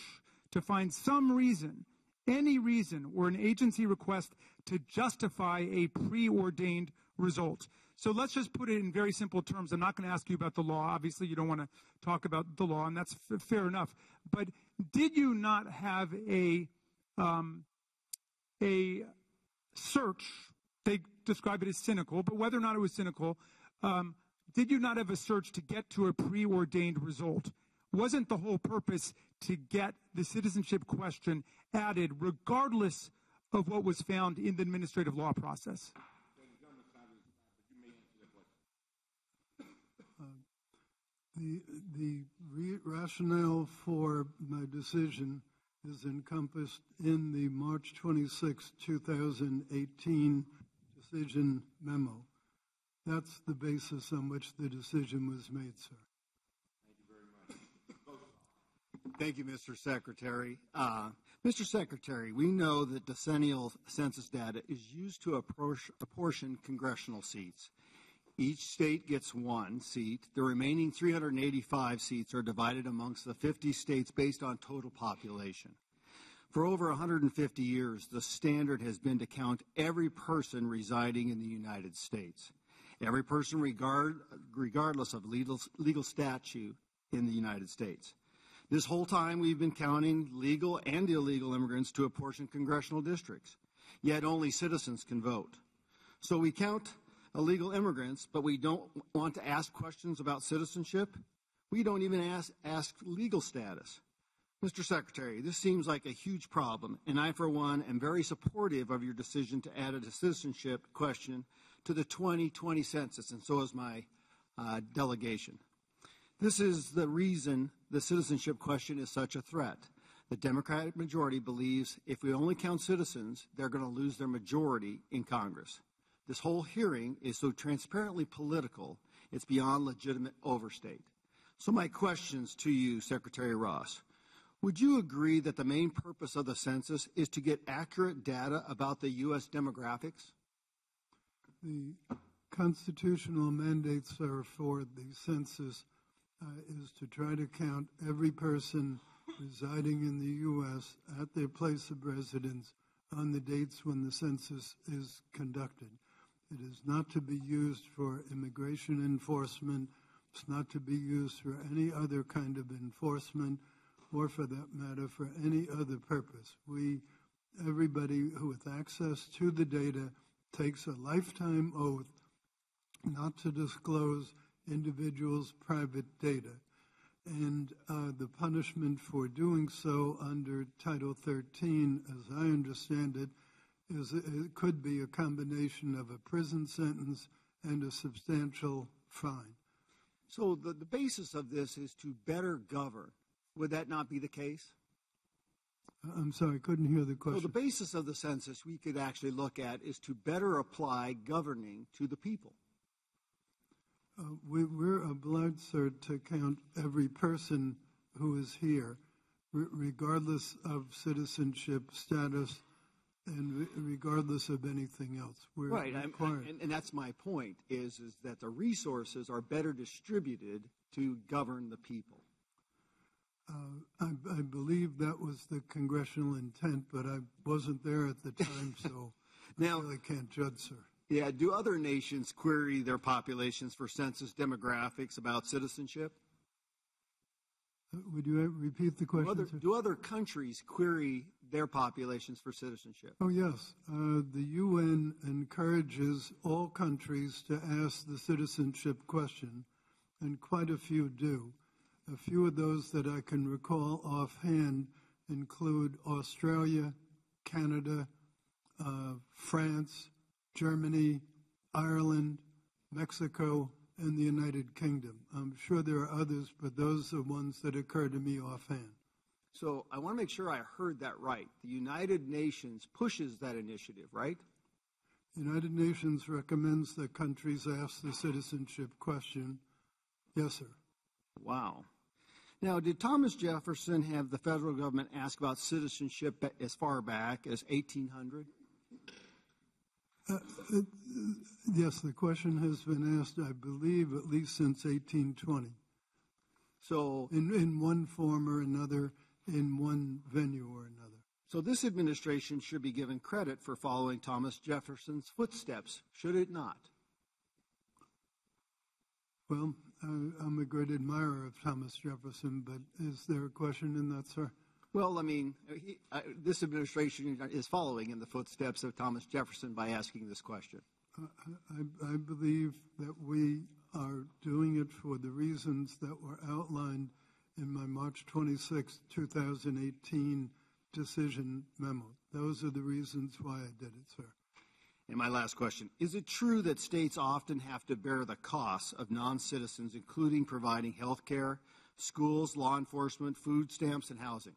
to find some reason, any reason, or an agency request to justify a preordained result. So let's just put it in very simple terms. I'm not going to ask you about the law. Obviously, you don't want to talk about the law, and that's fair enough. But did you not have a search? They describe it as cynical, but whether or not it was cynical, did you not have a search to get to a preordained result? Wasn't the whole purpose to get the citizenship question added regardless of what was found in the administrative law process? The rationale for my decision is encompassed in the March 26, 2018 decision memo. That's the basis on which the decision was made, sir. Thank you, Mr. Secretary. Mr. Secretary, we know that decennial census data is used to apportion congressional seats. Each state gets one seat. The remaining 385 seats are divided amongst the 50 states based on total population. For over 150 years, the standard has been to count every person residing in the United States, every person regardless of legal statute in the United States. This whole time, we've been counting legal and illegal immigrants to apportion congressional districts, yet only citizens can vote. So we count illegal immigrants, but we don't want to ask questions about citizenship. We don't even ask legal status. Mr. Secretary, this seems like a huge problem, and I, for one, am very supportive of your decision to add a citizenship question to the 2020 census, and so is my delegation. This is the reason the citizenship question is such a threat. The Democratic majority believes if we only count citizens, they're going to lose their majority in Congress. This whole hearing is so transparently political, it's beyond legitimate overstate. So my questions to you, Secretary Ross. Would you agree that the main purpose of the census is to get accurate data about the U.S. demographics? The constitutional mandates are for the census is to try to count every person residing in the U.S. at their place of residence on the dates when the census is conducted. It is not to be used for immigration enforcement. It's not to be used for any other kind of enforcement or, for that matter, for any other purpose. Everybody who with access to the data takes a lifetime oath not to disclose individuals' private data. And the punishment for doing so under Title 13, as I understand it, is it could be a combination of a prison sentence and a substantial fine. So the basis of this is to better govern. Would that not be the case? I'm sorry, I couldn't hear the question. So the basis of the census we could actually look at is to better apply governing to the people. We're obliged, sir, to count every person who is here, regardless of citizenship status and regardless of anything else. We're right, required. and that's my point, is that the resources are better distributed to govern the people. I believe that was the congressional intent, but I wasn't there at the time, so now, I really can't judge, sir. Yeah, do other nations query their populations for census demographics about citizenship? Would you repeat the question, sir? Do other countries query their populations for citizenship? Oh, yes. The UN encourages all countries to ask the citizenship question, and quite a few do. A few of those that I can recall offhand include Australia, Canada, France, Germany, Ireland, Mexico, and the United Kingdom. I'm sure there are others, but those are ones that occur to me offhand. So I want to make sure I heard that right. The United Nations pushes that initiative, right? The United Nations recommends that countries ask the citizenship question. Yes, sir. Wow. Now, did Thomas Jefferson have the federal government ask about citizenship as far back as 1800? Yes, the question has been asked, I believe, at least since 1820. So, in one form or another, in one venue or another. So this administration should be given credit for following Thomas Jefferson's footsteps, should it not? Well, I'm a great admirer of Thomas Jefferson, but is there a question in that, sir? Well, I mean, this administration is following in the footsteps of Thomas Jefferson by asking this question. I believe that we are doing it for the reasons that were outlined in my March 26, 2018 decision memo. Those are the reasons why I did it, sir. And my last question, is it true that states often have to bear the costs of non-citizens, including providing health care, schools, law enforcement, food stamps, and housing?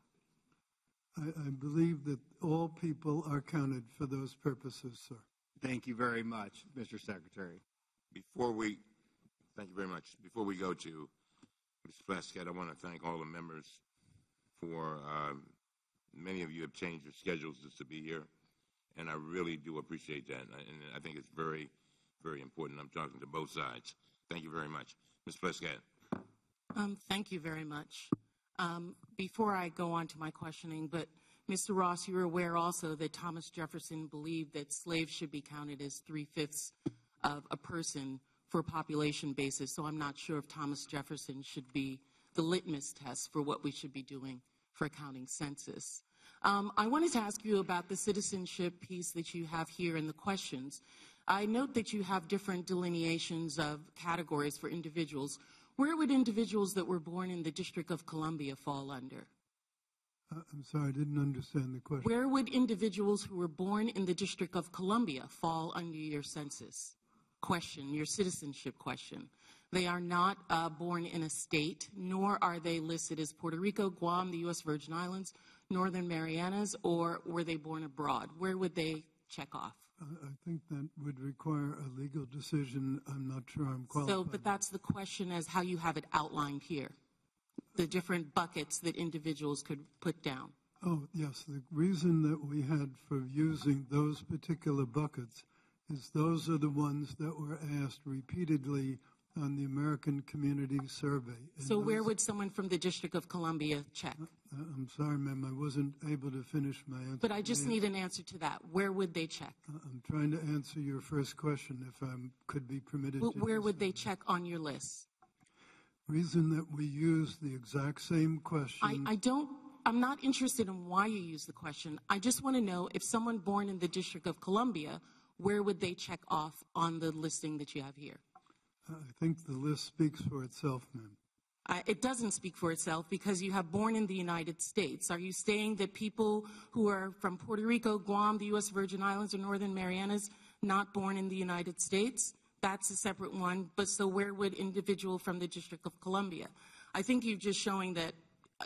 I believe that all people are counted for those purposes, sir. Thank you very much, Mr. Secretary. Thank you very much. Before we go to Ms. Prescott, I want to thank all the members for, many of you have changed your schedules just to be here, and I really do appreciate that, and I think it's very, very important. I'm talking to both sides. Thank you very much. Ms. Prescott. Thank you very much. Before I go on to my questioning, but Mr. Ross, you're aware also that Thomas Jefferson believed that slaves should be counted as 3/5 of a person for a population basis, so I'm not sure if Thomas Jefferson should be the litmus test for what we should be doing for a counting census. I wanted to ask you about the citizenship piece that you have here in the questions. I note that you have different delineations of categories for individuals. Where would individuals that were born in the District of Columbia fall under? I'm sorry, I didn't understand the question. Where would individuals who were born in the District of Columbia fall under your census question, your citizenship question? They are not born in a state, nor are they listed as Puerto Rico, Guam, the U.S. Virgin Islands, Northern Marianas, or were they born abroad? Where would they check off? I think that would require a legal decision. I'm not sure I'm qualified. So, but that's the question as how you have it outlined here, the different buckets that individuals could put down. Oh, yes. The reason that we had for using those particular buckets is those are the ones that were asked repeatedly on the American Community Survey. And so where would someone from the District of Columbia check? I'm sorry, ma'am, I wasn't able to finish my answer. But I just need an answer to that. Where would they check? I'm trying to answer your first question, if I could be permitted Well, to. where would they check on your list? Reason that we use the exact same question. I'm not interested in why you use the question. I just want to know if someone born in the District of Columbia, where would they check off on the listing that you have here? I think the list speaks for itself, ma'am. It doesn't speak for itself because you have born in the United States. Are you saying that people who are from Puerto Rico, Guam, the U.S. Virgin Islands, or Northern Marianas, not born in the United States? That's a separate one. But so where would individual from the District of Columbia? I think you're just showing that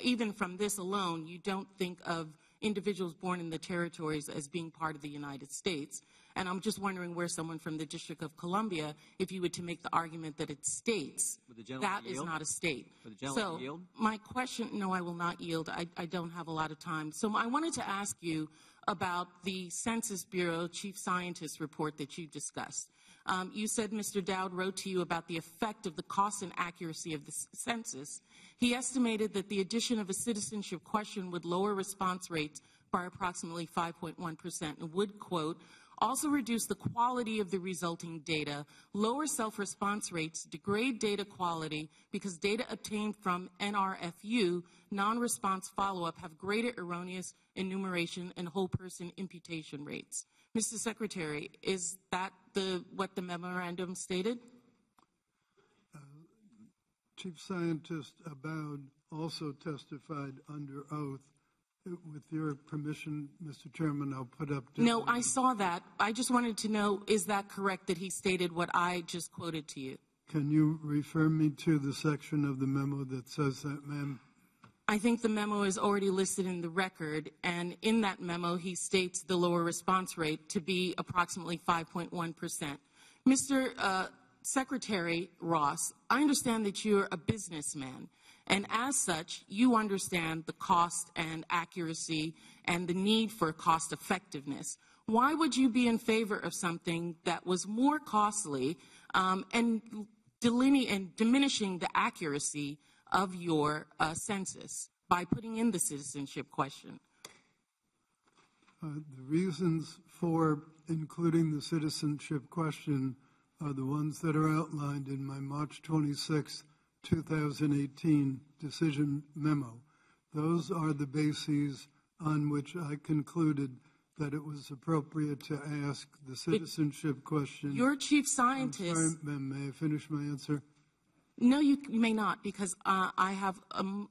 even from this alone, you don't think of individuals born in the territories as being part of the United States. And I'm just wondering where someone from the District of Columbia, if you were to make the argument that it's states, that is not a state. So my question, no, I will not yield. I don't have a lot of time. So I wanted to ask you about the Census Bureau Chief Scientist report that you discussed. You said Mr. Dowd wrote to you about the effect of the cost and accuracy of the census. He estimated that the addition of a citizenship question would lower response rates by approximately 5.1% and would, quote, also reduce the quality of the resulting data, lower self-response rates, degrade data quality because data obtained from NRFU, non-response follow-up, have greater erroneous enumeration and whole person imputation rates. Mr. Secretary, is that what the memorandum stated? Chief Scientist Abowd also testified under oath. With your permission, Mr. Chairman, I'll put up. No, I saw that. I just wanted to know, is that correct that he stated what I just quoted to you? Can you refer me to the section of the memo that says that, ma'am? I think the memo is already listed in the record, and in that memo he states the lower response rate to be approximately 5.1%. Mr. Secretary Ross, I understand that you're a businessman, and as such, you understand the cost and accuracy and the need for cost effectiveness. Why would you be in favor of something that was more costly and diminishing the accuracy of your census by putting in the citizenship question? The reasons for including the citizenship question are the ones that are outlined in my March 26, 2018 decision memo. Those are the bases on which I concluded that it was appropriate to ask the citizenship question. Your chief scientist. I'm sorry, ma'am, may I finish my answer? No, you may not, because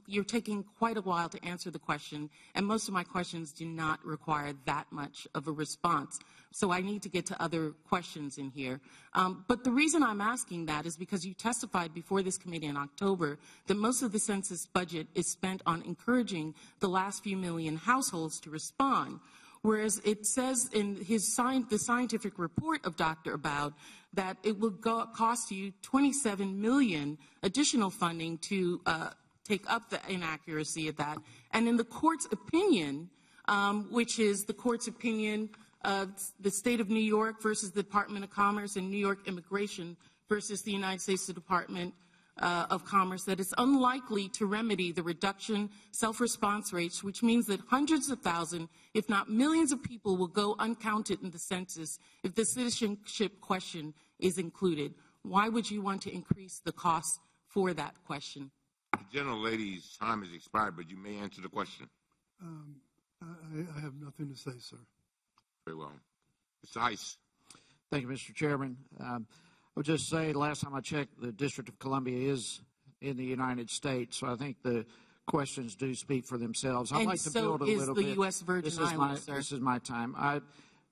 you're taking quite a while to answer the question, and most of my questions do not require that much of a response. So I need to get to other questions in here. But the reason I'm asking that is because you testified before this committee in October that most of the census budget is spent on encouraging the last few million households to respond. Whereas it says in the scientific report of Dr. Aboud that it would cost you $27 million additional funding to take up the inaccuracy of that. And in the court's opinion, which is the court's opinion of the state of New York versus the Department of Commerce and New York Immigration versus the United States Department of Commerce, that it's unlikely to remedy the reduction self-response rates, which means that hundreds of thousands, if not millions of people will go uncounted in the census if the citizenship question is included. Why would you want to increase the cost for that question? The gentlelady's time has expired, but you may answer the question. I have nothing to say, sir. Very well. Mr. Heiss. Thank you, Mr. Chairman. I would just say, last time I checked, the District of Columbia is in the United States, so I think the questions do speak for themselves. I'd like to build a little bit. And so is the U.S. Virgin Islands, sir. This is my time. I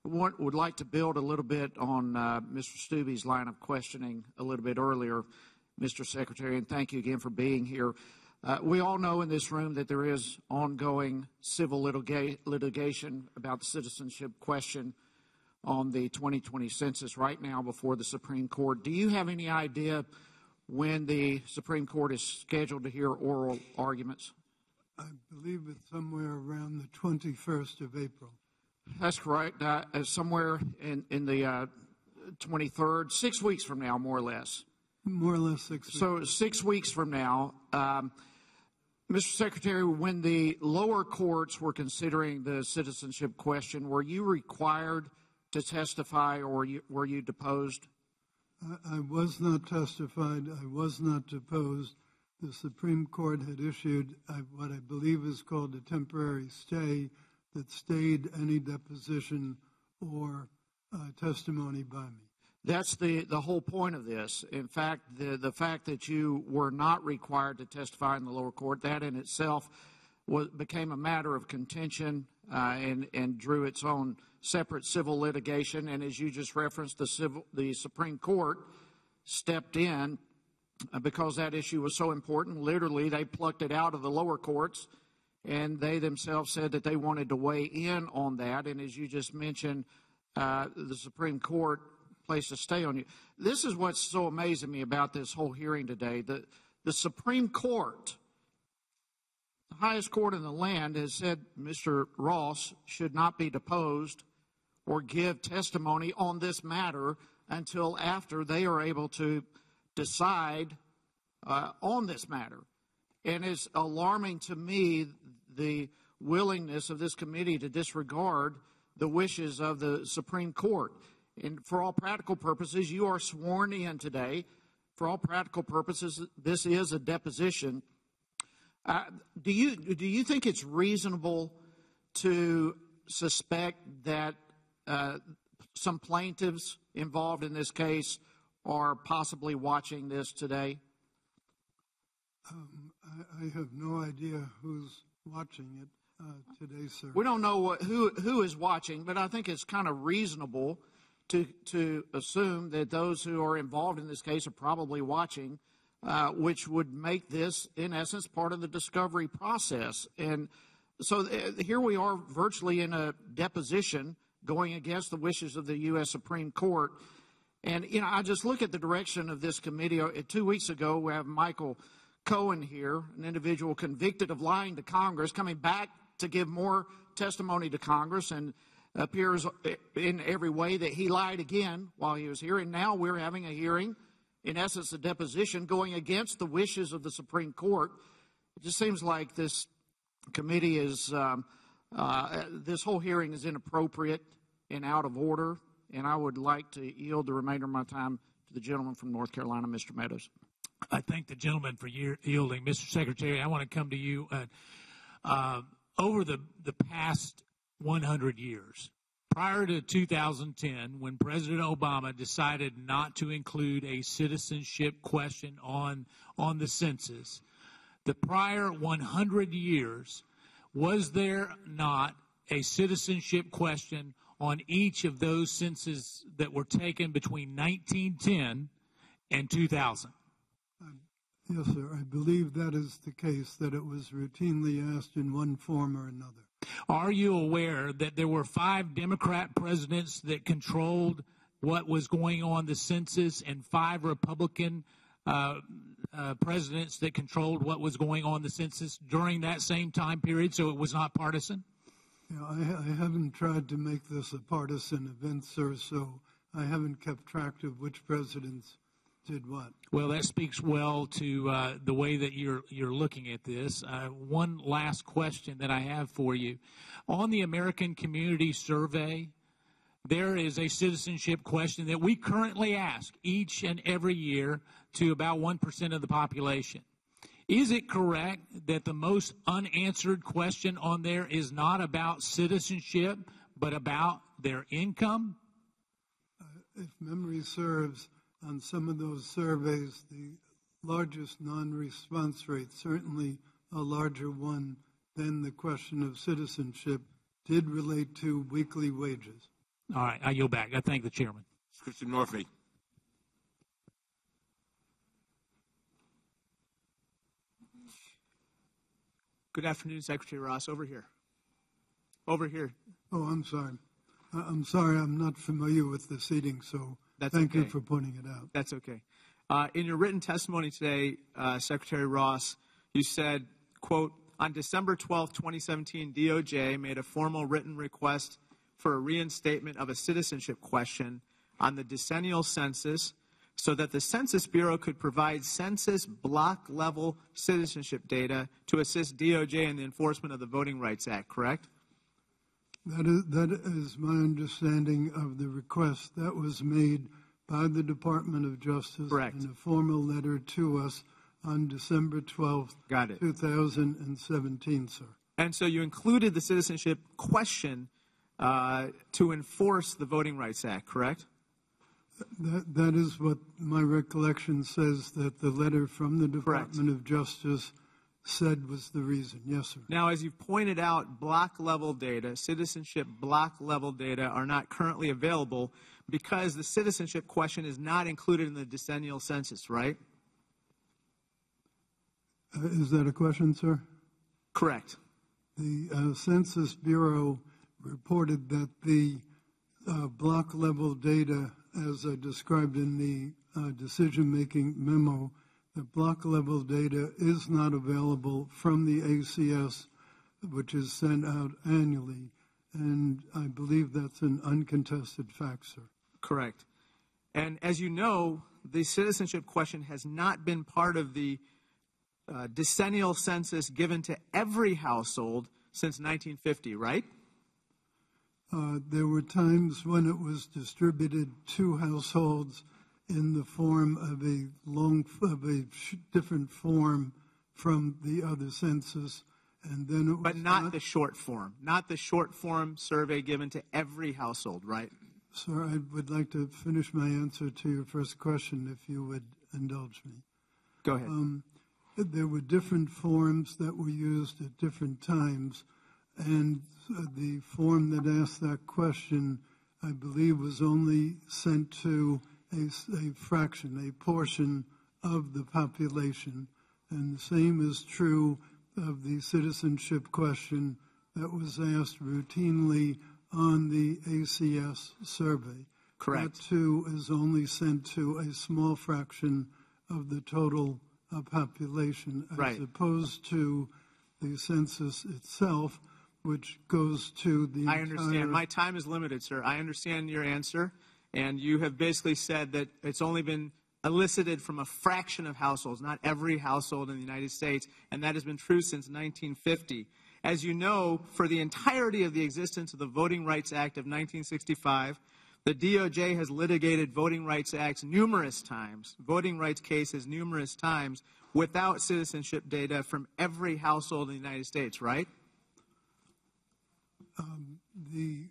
would like to build a little bit on Mr. Stubbe's line of questioning a little bit earlier, Mr. Secretary, and thank you again for being here. We all know in this room that there is ongoing civil litigation about the citizenship question on the 2020 census right now before the Supreme Court. Do you have any idea when the Supreme Court is scheduled to hear oral arguments? I believe it's somewhere around the 21st of April. That's correct. Somewhere in the 23rd, 6 weeks from now, more or less. More or less 6 weeks. So 6 weeks from now. Mr. Secretary, when the lower courts were considering the citizenship question, were you required to testify, or were you deposed? I was not testified. I was not deposed. The Supreme Court had issued what I believe is called a temporary stay that stayed any deposition or testimony by me. That's the whole point of this. In fact, the fact that you were not required to testify in the lower court, that in itself became a matter of contention and drew its own separate civil litigation. And as you just referenced, the Supreme Court stepped in because that issue was so important. Literally, they plucked it out of the lower courts, and they themselves said that they wanted to weigh in on that. And as you just mentioned, the Supreme Court placed a stay on you. This is what's so amazing me about this whole hearing today. The Supreme Court, the highest court in the land, has said Mr. Ross should not be deposed or give testimony on this matter until after they are able to decide on this matter. And it's alarming to me the willingness of this committee to disregard the wishes of the Supreme Court. And for all practical purposes, you are sworn in today. For all practical purposes, this is a deposition. Do you think it's reasonable to suspect that some plaintiffs involved in this case are possibly watching this today? I have no idea who's watching it today, sir. We don't know who is watching, but I think it's kind of reasonable to assume that those who are involved in this case are probably watching, which would make this, in essence, part of the discovery process. And so here we are virtually in a deposition going against the wishes of the U.S. Supreme Court. And, I just look at the direction of this committee. 2 weeks ago, we have Michael Cohen here, an individual convicted of lying to Congress, coming back to give more testimony to Congress, and appears in every way that he lied again while he was here. And now we're having a hearing, in essence, a deposition going against the wishes of the Supreme Court. It just seems like this committee is, this whole hearing is inappropriate and out of order. And I would like to yield the remainder of my time to the gentleman from North Carolina, Mr. Meadows. I thank the gentleman for yielding. Mr. Secretary, I want to come to you. Over the past 100 years, prior to 2010, when President Obama decided not to include a citizenship question on the census, the prior 100 years, was there not a citizenship question on each of those censuses that were taken between 1910 and 2000? Yes, sir. I believe that is the case, that it was routinely asked in one form or another. Are you aware that there were 5 Democrat presidents that controlled what was going on the census and 5 Republican presidents that controlled what was going on the census during that same time period, so it was not partisan? Yeah, I haven't tried to make this a partisan event, sir, so I haven't kept track of which presidents did what. Well, that speaks well to the way that you're looking at this. One last question that I have for you. On the American Community Survey, there is a citizenship question that we currently ask each and every year to about 1% of the population. Is it correct that the most unanswered question on there is not about citizenship, but about their income? If memory serves, on some of those surveys, the largest non-response rate, certainly a larger one than the question of citizenship, did relate to weekly wages. All right, I yield back. I thank the chairman. Christian Murphy. Good afternoon, Secretary Ross. Over here. Over here. Oh, I'm sorry. I'm sorry, I'm not familiar with the seating, so thank you for pointing it out. That's okay. In your written testimony today, Secretary Ross, you said, quote, on December 12, 2017, DOJ made a formal written request for a reinstatement of a citizenship question on the decennial census so that the Census Bureau could provide census block-level citizenship data to assist DOJ in the enforcement of the Voting Rights Act, correct? That is my understanding of the request. That was made by the Department of Justice in a formal letter to us on December 12th, 2017, sir. And so you included the citizenship question to enforce the Voting Rights Act, correct? That is what my recollection says, that the letter from the Department of Justice said was the reason. Yes, sir. Now, as you've pointed out, block-level data, citizenship block-level data are not currently available because the citizenship question is not included in the decennial census, right? Is that a question, sir? Correct. The Census Bureau reported that the block-level data, as I described in the decision-making memo, the block-level data is not available from the ACS, which is sent out annually, and I believe that's an uncontested fact, sir. Correct. And as you know, the citizenship question has not been part of the decennial census given to every household since 1950, right? There were times when it was distributed to households in the form of a different form from the other census, and then it was but not the short form, not the short form survey given to every household, right? Sir, I would like to finish my answer to your first question, if you would indulge me. Go ahead. There were different forms that were used at different times, and the form that asked that question, I believe, was only sent to a fraction, a portion of the population. And the same is true of the citizenship question that was asked routinely on the ACS survey. Correct. That, too, is only sent to a small fraction of the total population, as opposed to the census itself, which goes to the I understand. My time is limited, sir. I understand your answer. And you have basically said that it's only been elicited from a fraction of households, not every household in the United States, and that has been true since 1950. As you know, for the entirety of the existence of the Voting Rights Act of 1965, the DOJ has litigated Voting Rights Acts numerous times, voting rights cases numerous times, without citizenship data from every household in the United States, right? The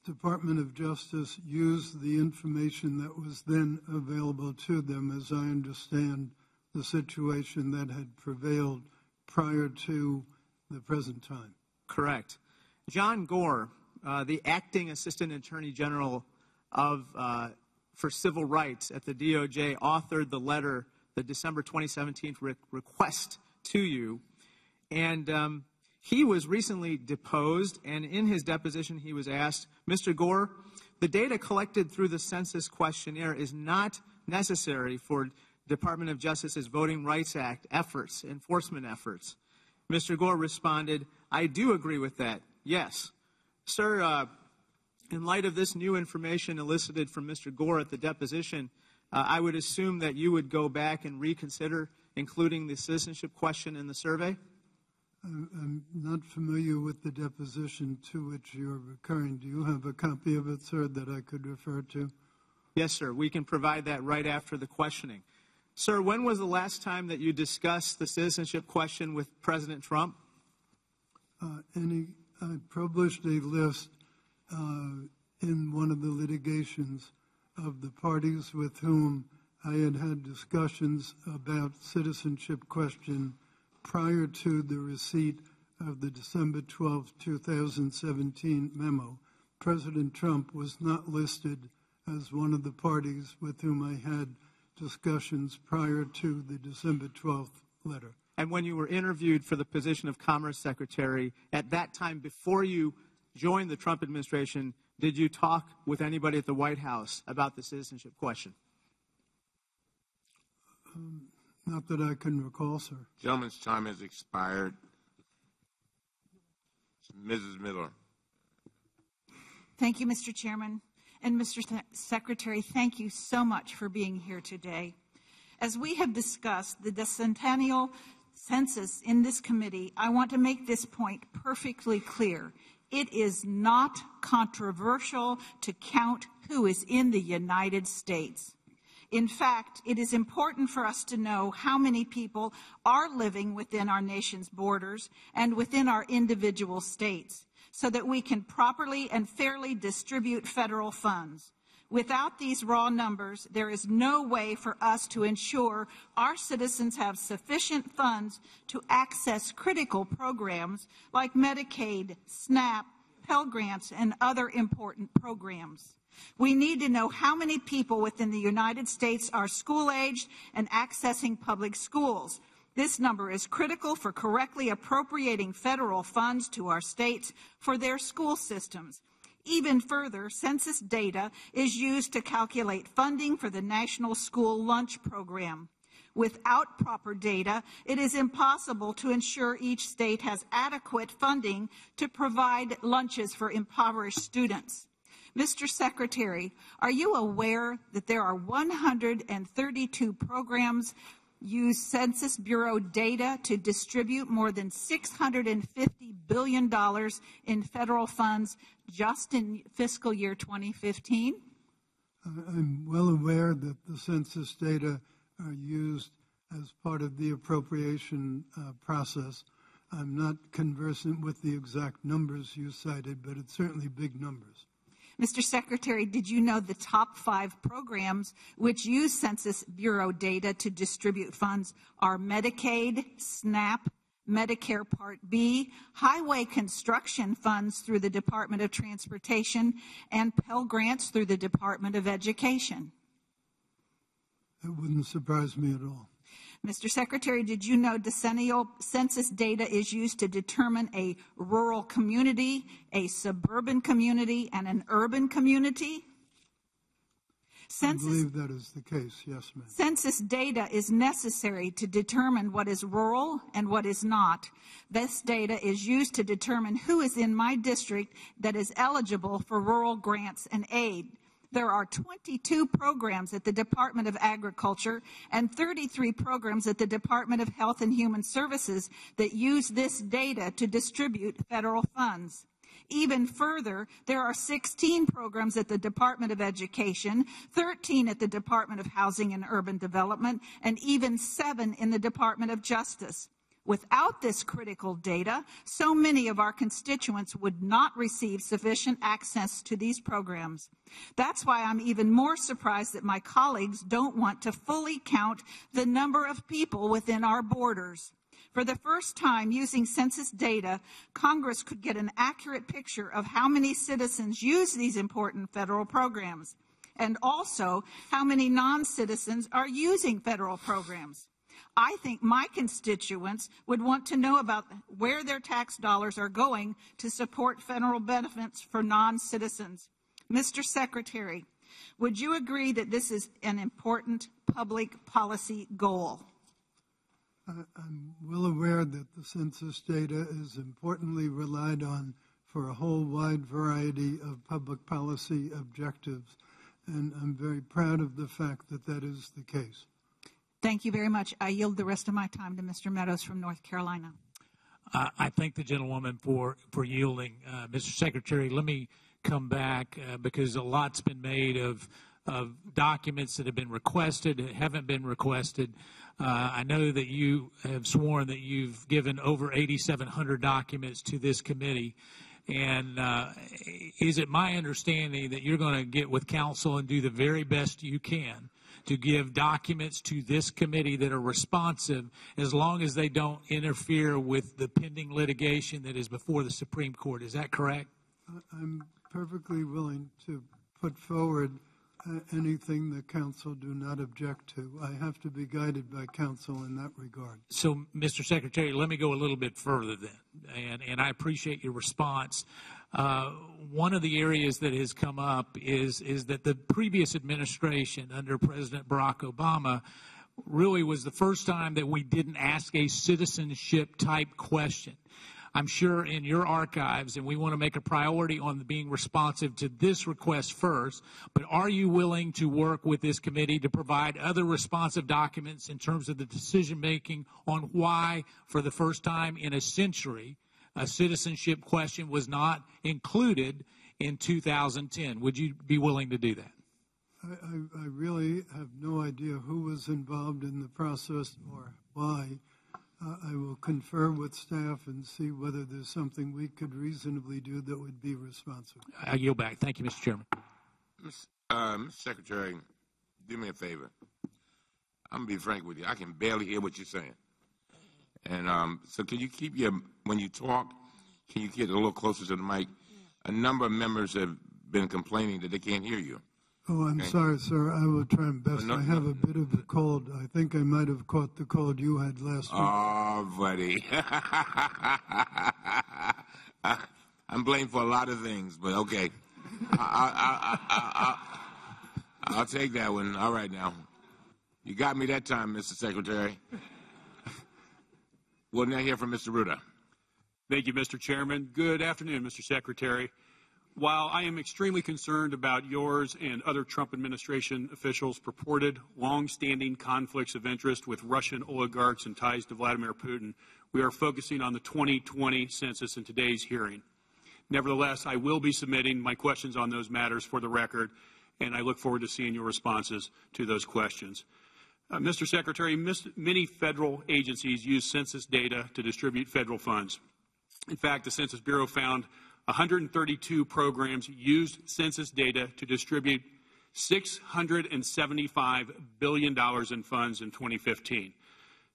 Department of Justice used the information that was then available to them, as I understand the situation that had prevailed prior to the present time. Correct. John Gore, the acting Assistant Attorney General for Civil Rights at the DOJ, authored the letter, the December 2017 request to you, and he was recently deposed, and in his deposition he was asked, Mr. Gore, the data collected through the census questionnaire is not necessary for Department of Justice's Voting Rights Act efforts, enforcement efforts. Mr. Gore responded, I do agree with that, yes. Sir, in light of this new information elicited from Mr. Gore at the deposition, I would assume that you would go back and reconsider including the citizenship question in the survey? I'm not familiar with the deposition to which you're referring. Do you have a copy of it, sir, that I could refer to? Yes, sir. We can provide that right after the questioning. Sir, when was the last time that you discussed the citizenship question with President Trump? I published a list in one of the litigations of the parties with whom I had discussions about citizenship question prior to the receipt of the December 12, 2017 memo. President Trump was not listed as one of the parties with whom I had discussions prior to the December 12th letter. And when you were interviewed for the position of Commerce Secretary, at that time before you joined the Trump administration, did you talk with anybody at the White House about the citizenship question? Not that I can recall, sir. Gentleman's time has expired. Mrs. Miller. Thank you, Mr. Chairman. And Mr. Secretary, thank you so much for being here today. As we have discussed the decennial census in this committee, I want to make this point perfectly clear. It is not controversial to count who is in the United States. In fact, it is important for us to know how many people are living within our nation's borders and within our individual states, so that we can properly and fairly distribute federal funds. Without these raw numbers, there is no way for us to ensure our citizens have sufficient funds to access critical programs like Medicaid, SNAP, Pell Grants, and other important programs. We need to know how many people within the United States are school-aged and accessing public schools. This number is critical for correctly appropriating federal funds to our states for their school systems. Even further, census data is used to calculate funding for the National School Lunch Program. Without proper data, it is impossible to ensure each state has adequate funding to provide lunches for impoverished students. Mr. Secretary, are you aware that there are 132 programs use Census Bureau data to distribute more than $650 billion in federal funds just in fiscal year 2015? I'm well aware that the census data are used as part of the appropriation process. I'm not conversant with the exact numbers you cited, but it's certainly big numbers. Mr. Secretary, did you know the top 5 programs which use Census Bureau data to distribute funds are Medicaid, SNAP, Medicare Part B, highway construction funds through the Department of Transportation, and Pell Grants through the Department of Education? That wouldn't surprise me at all. Mr. Secretary, did you know decennial census data is used to determine a rural community, a suburban community, and an urban community? I believe that is the case, yes, ma'am. Census data is necessary to determine what is rural and what is not. This data is used to determine who is in my district that is eligible for rural grants and aid. There are 22 programs at the Department of Agriculture and 33 programs at the Department of Health and Human Services that use this data to distribute federal funds. Even further, there are 16 programs at the Department of Education, 13 at the Department of Housing and Urban Development, and even 7 in the Department of Justice. Without this critical data, so many of our constituents would not receive sufficient access to these programs. That's why I'm even more surprised that my colleagues don't want to fully count the number of people within our borders. For the first time, using census data, Congress could get an accurate picture of how many citizens use these important federal programs, and also how many non-citizens are using federal programs. I think my constituents would want to know about where their tax dollars are going to support federal benefits for non-citizens. Mr. Secretary, would you agree that this is an important public policy goal? I'm well aware that the census data is importantly relied on for a whole wide variety of public policy objectives, and I'm very proud of the fact that that is the case. Thank you very much. I yield the rest of my time to Mr. Meadows from North Carolina. I thank the gentlewoman for yielding. Mr. Secretary, let me come back because a lot's been made of documents that have been requested, haven't been requested. I know that you have sworn that you've given over 8,700 documents to this committee. And is it my understanding that you're going to get with counsel and do the very best you can to give documents to this committee that are responsive as long as they don't interfere with the pending litigation that is before the Supreme Court? Is that correct? I'm perfectly willing to put forward anything that counsel do not object to. I have to be guided by counsel in that regard. So, Mr. Secretary, let me go a little bit further then, and I appreciate your response. One of the areas that has come up is that the previous administration under President Barack Obama really was the first time that we didn't ask a citizenship type question. I'm sure in your archives, and we want to make a priority on being responsive to this request first, but are you willing to work with this committee to provide other responsive documents in terms of the decision-making on why, for the first time in a century, a citizenship question was not included in 2010? Would you be willing to do that? I really have no idea who was involved in the process or why. I will confer with staff and see whether there's something we could reasonably do that would be responsive. I yield back. Thank you, Mr. Chairman. Mr. Secretary, do me a favor. I'm going to be frank with you. I can barely hear what you're saying. And so can you keep when you talk, can you get a little closer to the mic? A number of members have been complaining that they can't hear you. Oh, I'm sorry, sir. I will try my best. I have a bit of a cold. I think I might have caught the cold you had last week. Oh, buddy. I'm blamed for a lot of things, but okay. I'll take that one. All right now. You got me that time, Mr. Secretary. We'll now hear from Mr. Ruda. Thank you, Mr. Chairman. Good afternoon, Mr. Secretary. While I am extremely concerned about yours and other Trump administration officials' purported long-standing conflicts of interest with Russian oligarchs and ties to Vladimir Putin, we are focusing on the 2020 census in today's hearing. Nevertheless, I will be submitting my questions on those matters for the record, and I look forward to seeing your responses to those questions. Mr. Secretary, many federal agencies use census data to distribute federal funds. In fact, the Census Bureau found 132 programs used census data to distribute $675 billion in funds in 2015.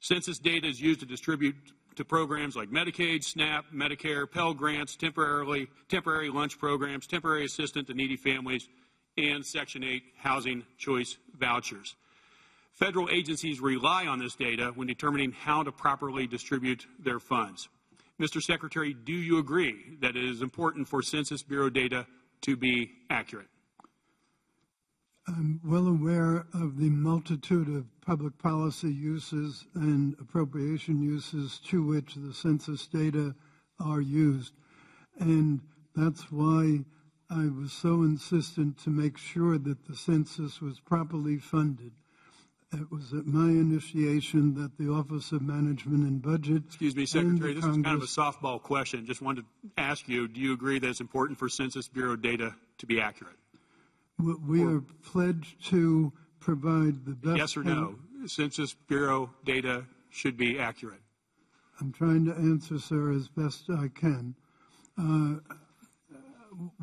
Census data is used to distribute to programs like Medicaid, SNAP, Medicare, Pell Grants, temporary lunch programs, temporary assistance to needy families, and Section 8 housing choice vouchers. Federal agencies rely on this data when determining how to properly distribute their funds. Mr. Secretary, do you agree that it is important for Census Bureau data to be accurate? I'm well aware of the multitude of public policy uses and appropriation uses to which the census data are used. And that's why I was so insistent to make sure that the census was properly funded. It was at my initiation that the Office of Management and Budget. Excuse me, Secretary, this is kind of a softball question. Just wanted to ask you, do you agree that it's important for Census Bureau data to be accurate? We are pledged to provide the best. Yes or no? Census Bureau data should be accurate. I'm trying to answer, sir, as best I can.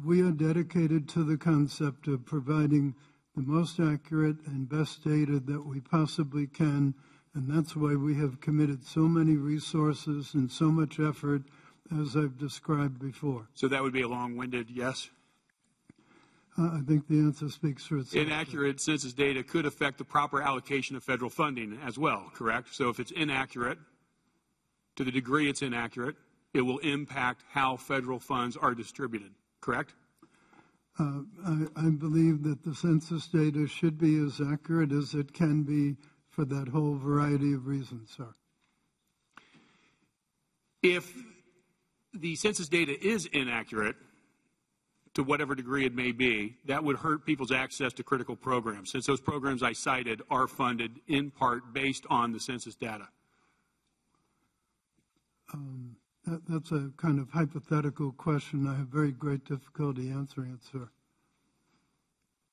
We are dedicated to the concept of providing the most accurate and best data that we possibly can, and that's why we have committed so many resources and so much effort, as I've described before. So that would be a long-winded yes? I think the answer speaks for itself. Inaccurate census data could affect the proper allocation of federal funding as well, correct? So if it's inaccurate, to the degree it's inaccurate, it will impact how federal funds are distributed, correct? I believe that the census data should be as accurate as it can be for that whole variety of reasons, sir. If the census data is inaccurate, to whatever degree it may be, that would hurt people's access to critical programs, since those programs I cited are funded in part based on the census data. That's a kind of hypothetical question. I have very great difficulty answering it, sir.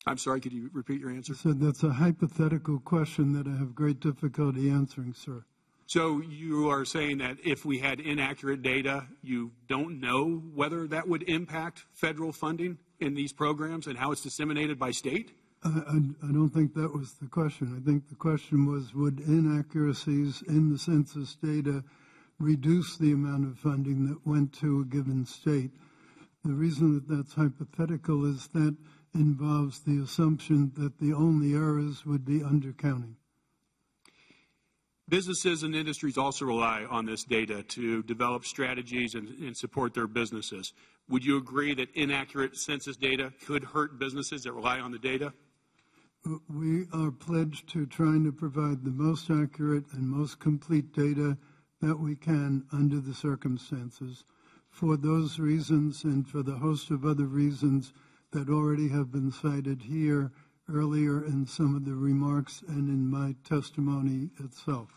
I'm sorry, could you repeat your answer? I said that's a hypothetical question that I have great difficulty answering, sir. So you are saying that if we had inaccurate data, you don't know whether that would impact federal funding in these programs and how it's disseminated by state? I don't think that was the question. I think the question was, would inaccuracies in the census data reduce the amount of funding that went to a given state? The reason that that's hypothetical is that involves the assumption that the only errors would be undercounting. Businesses and industries also rely on this data to develop strategies and support their businesses. Would you agree that inaccurate census data could hurt businesses that rely on the data? We are pledged to trying to provide the most accurate and most complete data that we can under the circumstances. For those reasons and for the host of other reasons that already have been cited here earlier in some of the remarks and in my testimony itself.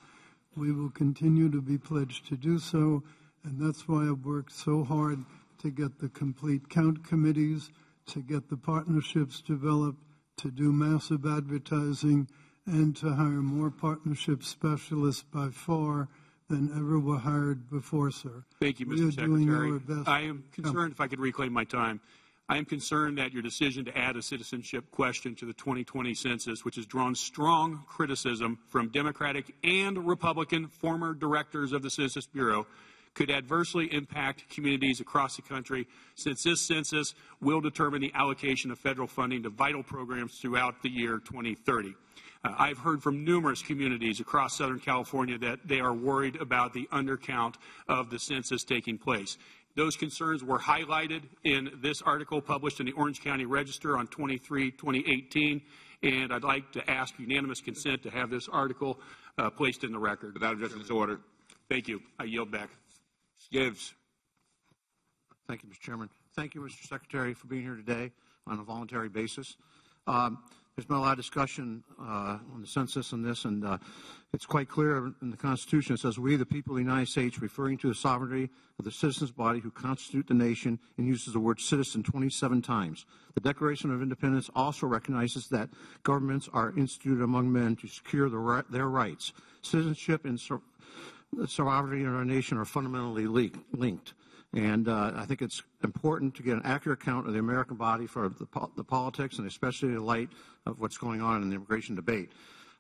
We will continue to be pledged to do so, and that's why I've worked so hard to get the complete count committees, to get the partnerships developed, to do massive advertising, and to hire more partnership specialists by far than ever were hired before, sir. Thank you, Mr. Secretary. I am concerned, if I could reclaim my time, I am concerned that your decision to add a citizenship question to the 2020 census, which has drawn strong criticism from Democratic and Republican former directors of the Census Bureau, could adversely impact communities across the country, since this census will determine the allocation of federal funding to vital programs throughout the year 2030. I've heard from numerous communities across Southern California that they are worried about the undercount of the census taking place. Those concerns were highlighted in this article published in the Orange County Register on 23/2018, and I'd like to ask unanimous consent to have this article placed in the record. Without objection, so ordered. Thank you. I yield back. Gibbs. Thank you, Mr. Chairman. Thank you, Mr. Secretary, for being here today on a voluntary basis. There's been a lot of discussion on the census and this, and it's quite clear in the Constitution. It says, "We, the people of the United States," referring to the sovereignty of the citizens' body who constitute the nation, and uses the word citizen 27 times. The Declaration of Independence also recognizes that governments are instituted among men to secure their rights. Citizenship and the sovereignty of our nation are fundamentally linked. And I think it's important to get an accurate count of the American body for the politics, and especially in light of what's going on in the immigration debate.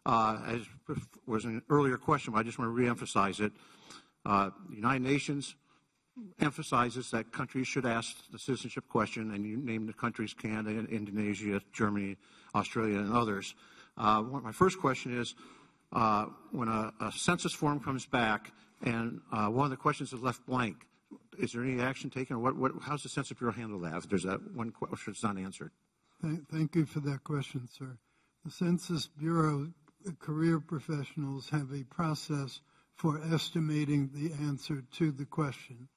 As was an earlier question, but I just want to reemphasize it. The United Nations emphasizes that countries should ask the citizenship question, and you name the countries: Canada, Indonesia, Germany, Australia, and others. My first question is, when a census form comes back and one of the questions is left blank, is there any action taken? How's the Census Bureau handle that if there's that one question that's not answered? Thank you for that question, sir. The Census Bureau career professionals have a process for estimating the answer to the question.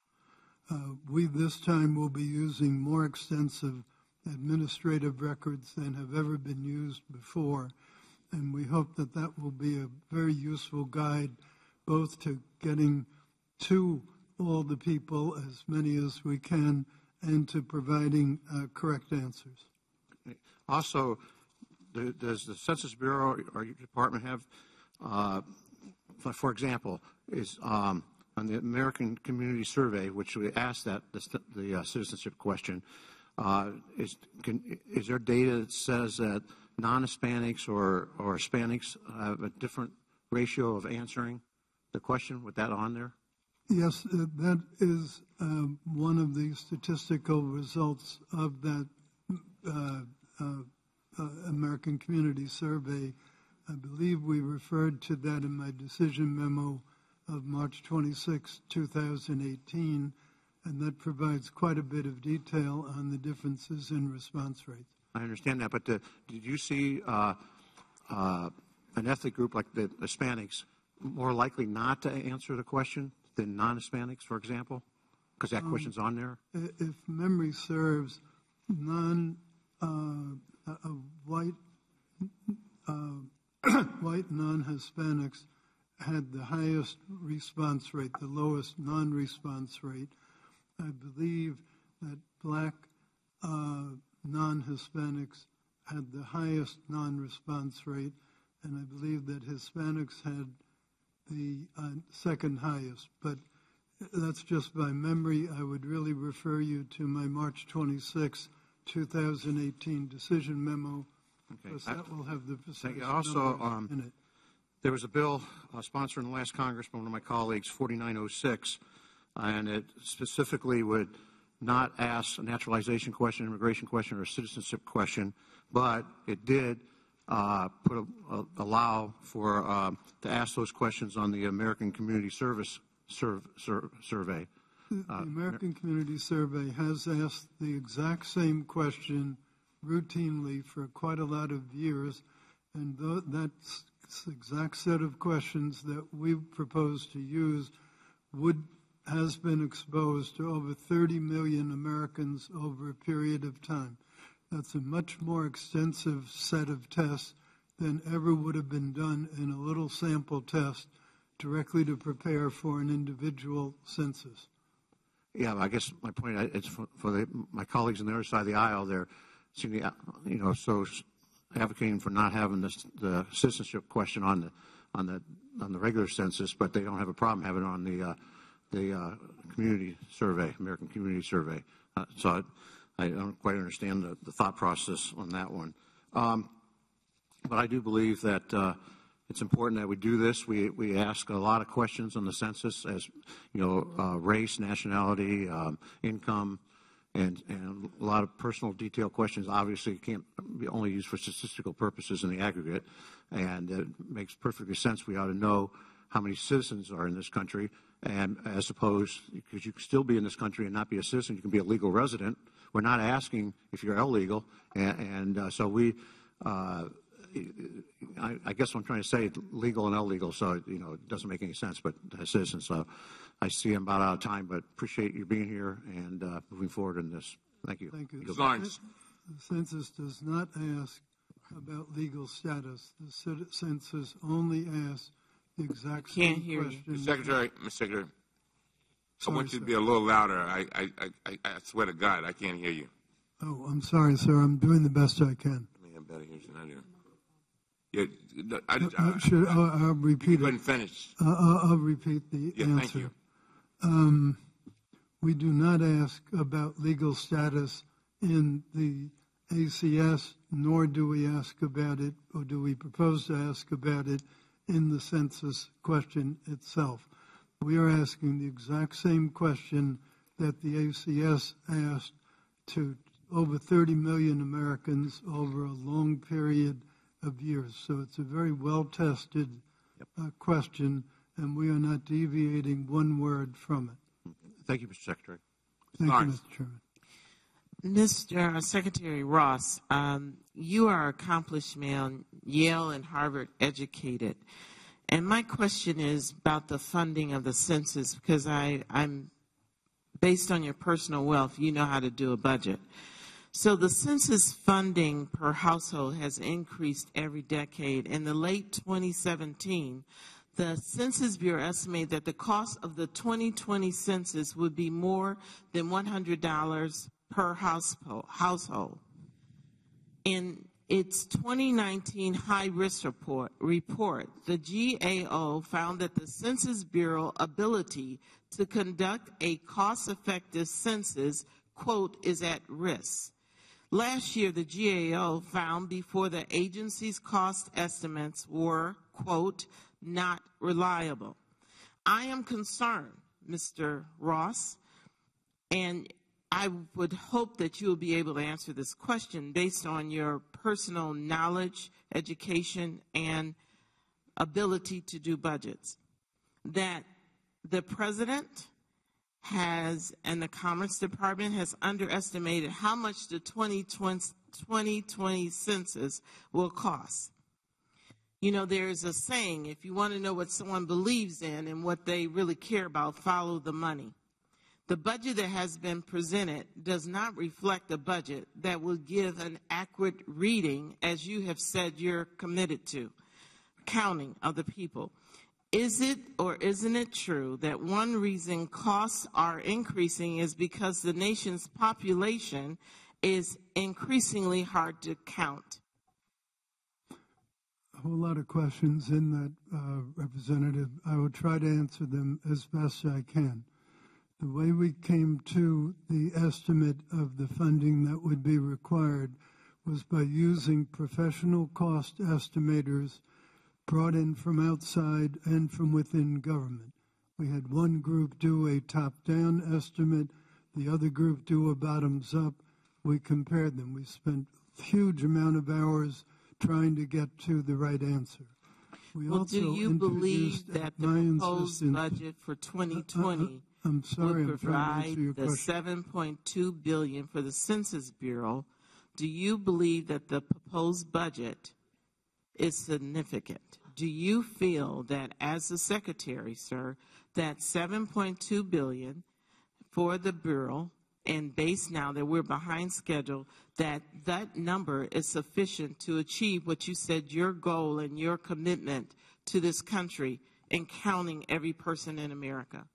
We this time will be using more extensive administrative records than have ever been used before, and we hope that that will be a very useful guide both to getting to all the people, as many as we can, and to providing correct answers. Also, does the Census Bureau or your department have, for example, is on the American Community Survey, which we asked that the citizenship question, is there data that says that non-Hispanics or Hispanics have a different ratio of answering the question? With that on there? Yes, that is one of the statistical results of that American Community Survey. I believe we referred to that in my decision memo of March 26, 2018, and that provides quite a bit of detail on the differences in response rates. I understand that, but did you see an ethnic group like the Hispanics more likely not to answer the question than non-Hispanics, for example? Because that question's on there? If memory serves, white non-Hispanics had the highest response rate, the lowest non-response rate. I believe that black non-Hispanics had the highest non-response rate, and I believe that Hispanics had the second highest. But that's just by memory. I would really refer you to my March 26, 2018 decision memo, because that will have the precise also, in it. There was a bill sponsored in the last Congress by one of my colleagues, 4906, and it specifically would not ask a naturalization question, immigration question, or a citizenship question, but it did allow for to ask those questions on the American Community Service Survey. The American Community Survey has asked the exact same question routinely for quite a lot of years, and that's the exact set of questions that we propose to use has been exposed to over 30 million Americans over a period of time. That's a much more extensive set of tests than ever would have been done in a little sample test directly to prepare for an individual census. Yeah, I guess my point is for my colleagues on the other side of the aisle, they're so advocating for not having the citizenship question on the regular census, but they don't have a problem having it on the community survey, American Community Survey. So I don't quite understand the thought process on that one. But I do believe that it's important that we do this. We ask a lot of questions on the census, as race, nationality, income, and a lot of personal detailed questions. Obviously, can't be only used for statistical purposes in the aggregate, and it makes perfectly sense. We ought to know how many citizens are in this country, and as opposed, because you can still be in this country and not be a citizen, you can be a legal resident. We're not asking if you're illegal, so we. I guess what I'm trying to say, legal and illegal, so it doesn't make any sense. But as citizens, so I see I'm about out of time, but appreciate you being here and moving forward in this. Thank you. Thank you. Lawrence. The census does not ask about legal status. The census only asks the exact same question. Mr. Secretary, I want you to be a little louder. I swear to God, I can't hear you. Oh, I'm sorry, sir. I'm doing the best I can. I better hear you than I do. I'll repeat it. Go ahead and finish. I'll repeat the answer. Thank you. We do not ask about legal status in the ACS, nor do we ask about it, or do we propose to ask about it in the census question itself. We are asking the exact same question that the ACS asked to over 30 million Americans over a long period of years. So it's a very well-tested question, and we are not deviating one word from it. Thank you, Mr. Secretary. Thank you, Mr. Chairman. Mr. Secretary Ross, you are an accomplished man, Yale and Harvard educated. And my question is about the funding of the census, because I'm based on your personal wealth, you know how to do a budget. So the census funding per household has increased every decade. In the late 2017, the Census Bureau estimated that the cost of the 2020 census would be more than $100 per household. In its 2019 high-risk report, the GAO found that the Census Bureau ability to conduct a cost-effective census, quote, is at risk. Last year, the GAO found before the agency's cost estimates were, quote, not reliable. I am concerned, Mr. Ross, and I would hope that you will be able to answer this question based on your personal knowledge, education, and ability to do budgets, that the President has and the Commerce Department has underestimated how much the 2020 census will cost. You know, there's a saying, if you want to know what someone believes in and what they really care about, follow the money. The budget that has been presented does not reflect a budget that will give an accurate reading, as you have said you're committed to, counting of the people. Is it or isn't it true that one reason costs are increasing is because the nation's population is increasingly hard to count? A whole lot of questions in that, Representative. I will try to answer them as best I can. The way we came to the estimate of the funding that would be required was by using professional cost estimators brought in from outside and from within government. We had one group do a top-down estimate, the other group do a bottoms-up. We compared them. We spent a huge amount of hours trying to get to the right answer. Well, do you believe that the proposed budget for 2020 I'm sorry, would I'm trying to answer your provide the $7.2 billion for the Census Bureau? Do you believe that the proposed budget is significant? Do you feel that, as the Secretary, sir, that $7.2 billion for the Bureau, and based now that we're behind schedule, that that number is sufficient to achieve what you said your goal and your commitment to this country in counting every person in America?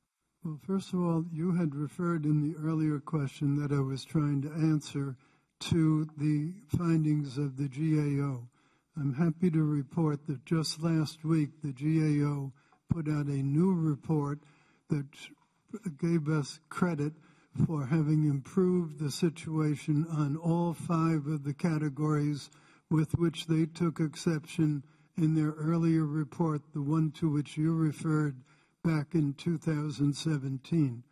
Well, first of all, you had referred in the earlier question that I was trying to answer to the findings of the GAO. I'm happy to report that just last week the GAO put out a new report that gave us credit for having improved the situation on all 5 of the categories with which they took exception in their earlier report, the one to which you referred back in 2017.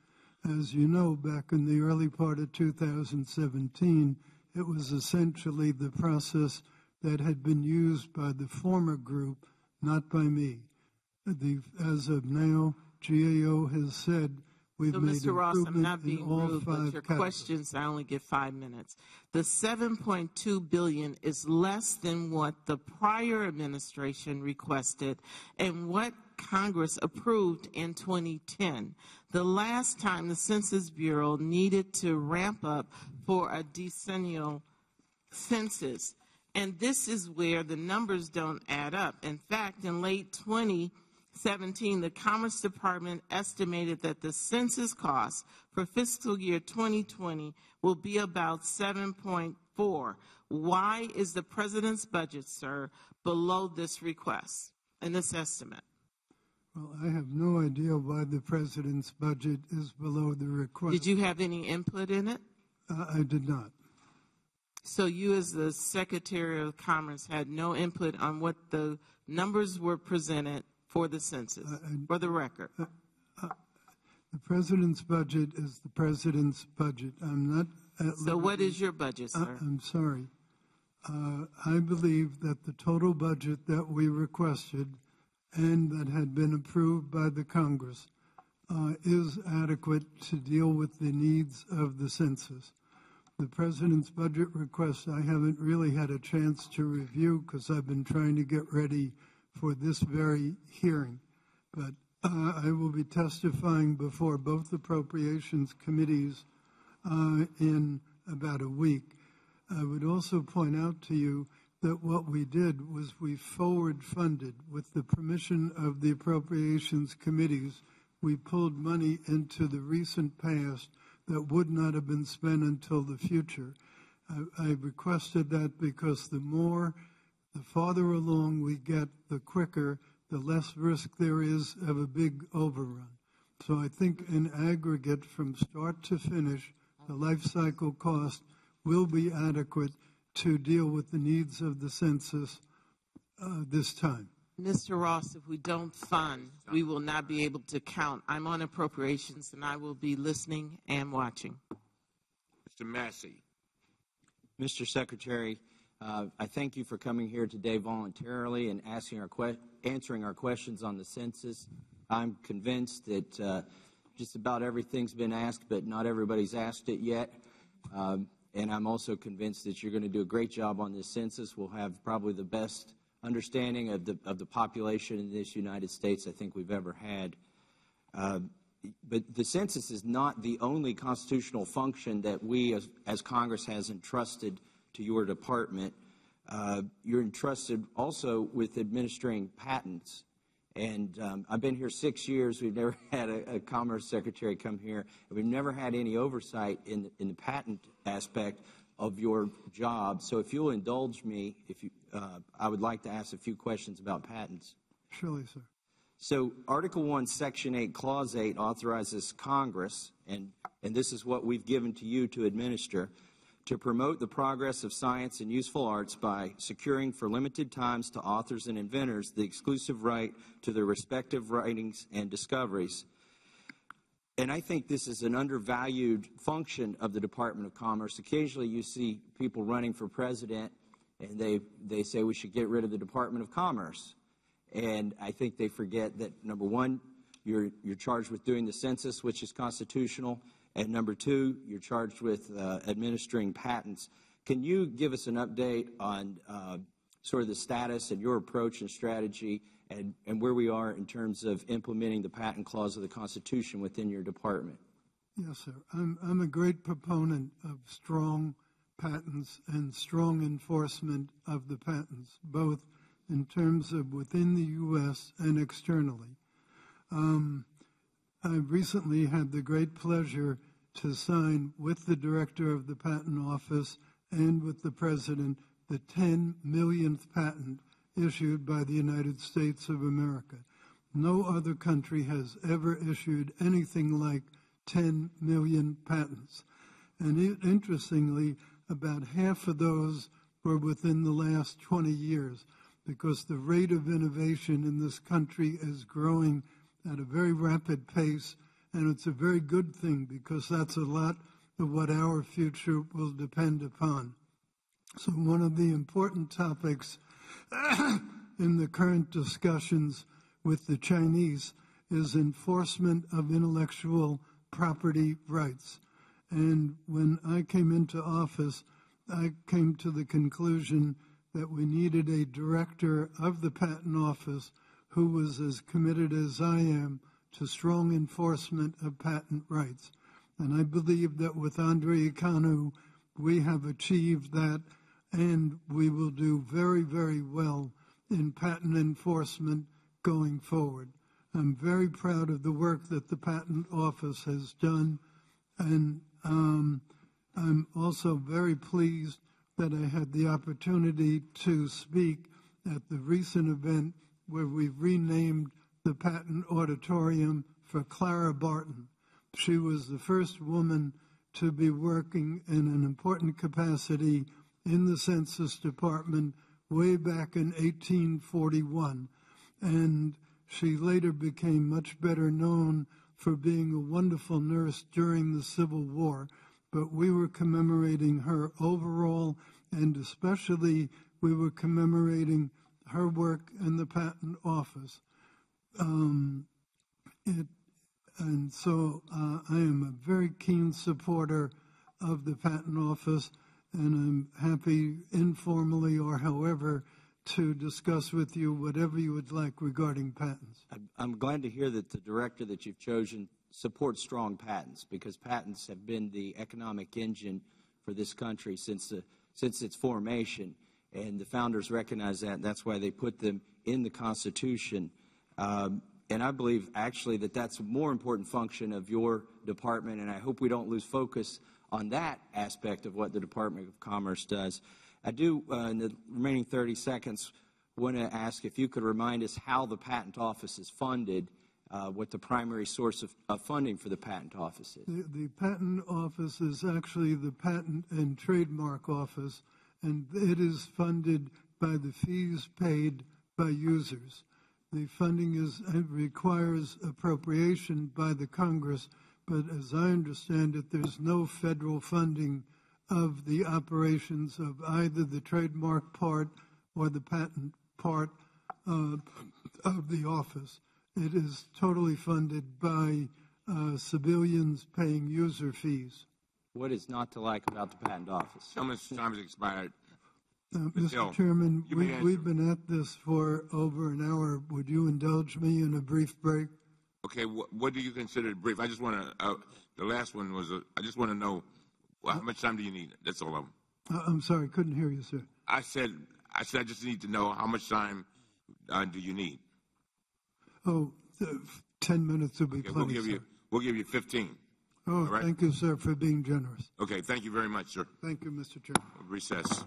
As you know, back in the early part of 2017, it was essentially the process that had been used by the former group, not by me. As of now, GAO has said we've made Mr. Ross, I'm not improvement being in all rude, 5 but your categories. questions, I only get 5 minutes. The $7.2 billion is less than what the prior administration requested and what Congress approved in 2010. The last time the Census Bureau needed to ramp up for a decennial census. And this is where the numbers don't add up. In fact, in late 2017, the Commerce Department estimated that the census cost for fiscal year 2020 will be about 7.4. Why is the President's budget, sir, below this request and this estimate? Well, I have no idea why the President's budget is below the request. Did you have any input in it? I did not. So you, as the Secretary of Commerce, had no input on what the numbers were presented for the census, for the record? The President's budget is the President's budget. I'm not at So what is your budget, sir? I'm sorry. I believe that the total budget that we requested and that had been approved by the Congress is adequate to deal with the needs of the census. The President's budget request I haven't really had a chance to review because I've been trying to get ready for this very hearing. But I will be testifying before both appropriations committees in about a week. I would also point out to you that what we did was we forward funded, with the permission of the appropriations committees, we pulled money into the recent past that would not have been spent until the future. I requested that because the farther along we get, the quicker, the less risk there is of a big overrun. So I think in aggregate, from start to finish, the life cycle cost will be adequate to deal with the needs of the census this time. Mr. Ross, if we don't fund, we will not be able to count. I'm on appropriations, and I will be listening and watching. Mr. Massey. Mr. Secretary, I thank you for coming here today voluntarily and answering our questions on the census. I'm convinced that just about everything's been asked, but not everybody's asked it yet. And I'm also convinced that you're going to do a great job on this census. We'll have probably the best understanding of the population in this United States I think we've ever had. But the census is not the only constitutional function that we as Congress has entrusted to your department. You're entrusted also with administering patents. And I've been here 6 years. We've never had a Commerce Secretary come here. And we've never had any oversight in the patent aspect of your job. So if you'll indulge me, I would like to ask a few questions about patents. Surely, sir. So Article 1, Section 8, Clause 8 authorizes Congress, and this is what we've given to you to administer, to promote the progress of science and useful arts by securing for limited times to authors and inventors the exclusive right to their respective writings and discoveries. And I think this is an undervalued function of the Department of Commerce. Occasionally you see people running for president and they say we should get rid of the Department of Commerce. And I think they forget that, number one, you're charged with doing the census, which is constitutional, and number two, you're charged with administering patents. Can you give us an update on sort of the status and your approach and strategy and where we are in terms of implementing the patent clause of the Constitution within your department? Yes, sir. I'm a great proponent of strong patents and strong enforcement of the patents, both in terms of within the U.S. and externally. I recently had the great pleasure to sign with the director of the Patent Office and with the President the 10 millionth patent issued by the United States of America. No other country has ever issued anything like 10 million patents. And interestingly, about half of those were within the last 20 years, because the rate of innovation in this country is growing at a very rapid pace, and it's a very good thing because that's a lot of what our future will depend upon. So one of the important topics in the current discussions with the Chinese is enforcement of intellectual property rights. And when I came into office, I came to the conclusion that we needed a director of the Patent Office who was as committed as I am to strong enforcement of patent rights. And I believe that with Andre Ikanu, we have achieved that, and we will do very, very well in patent enforcement going forward. I'm very proud of the work that the Patent Office has done, and I'm also very pleased that I had the opportunity to speak at the recent event where we renamed the Patent Auditorium for Clara Barton. She was the first woman to be working in an important capacity in the Census Department way back in 1841, and she later became much better known for being a wonderful nurse during the Civil War. But we were commemorating her overall, and especially we were commemorating her work in the Patent Office. And so I am a very keen supporter of the Patent Office, and I'm happy informally or however to discuss with you whatever you would like regarding patents. I'm glad to hear that the director that you've chosen supports strong patents, because patents have been the economic engine for this country since its formation, and the founders recognize that, and that's why they put them in the Constitution. And I believe actually that that's a more important function of your department, and I hope we don't lose focus on that aspect of what the Department of Commerce does. I do, in the remaining 30 seconds, want to ask if you could remind us how the Patent Office is funded, what the primary source of funding for the Patent Office is. The Patent Office is actually the Patent and Trademark Office, and it is funded by the fees paid by users. The funding requires appropriation by the Congress, but as I understand it, there's no federal funding of the operations of either the trademark part or the patent part of the office. It is totally funded by civilians paying user fees. What is not to like about the Patent Office? How much time has expired? Mr. Chairman, we've been at this for over an hour. Would you indulge me in a brief break? Okay, what do you consider brief? I just want to, the last one was, I just want to know, how much time do you need? That's all I'm sorry, couldn't hear you, sir. I said I just need to know how much time do you need? Oh, 10 minutes will be Okay, plenty, we'll give you 15. Oh, all right? Thank you, sir, for being generous. Okay, thank you very much, sir. Thank you, Mr. Chairman. Recess.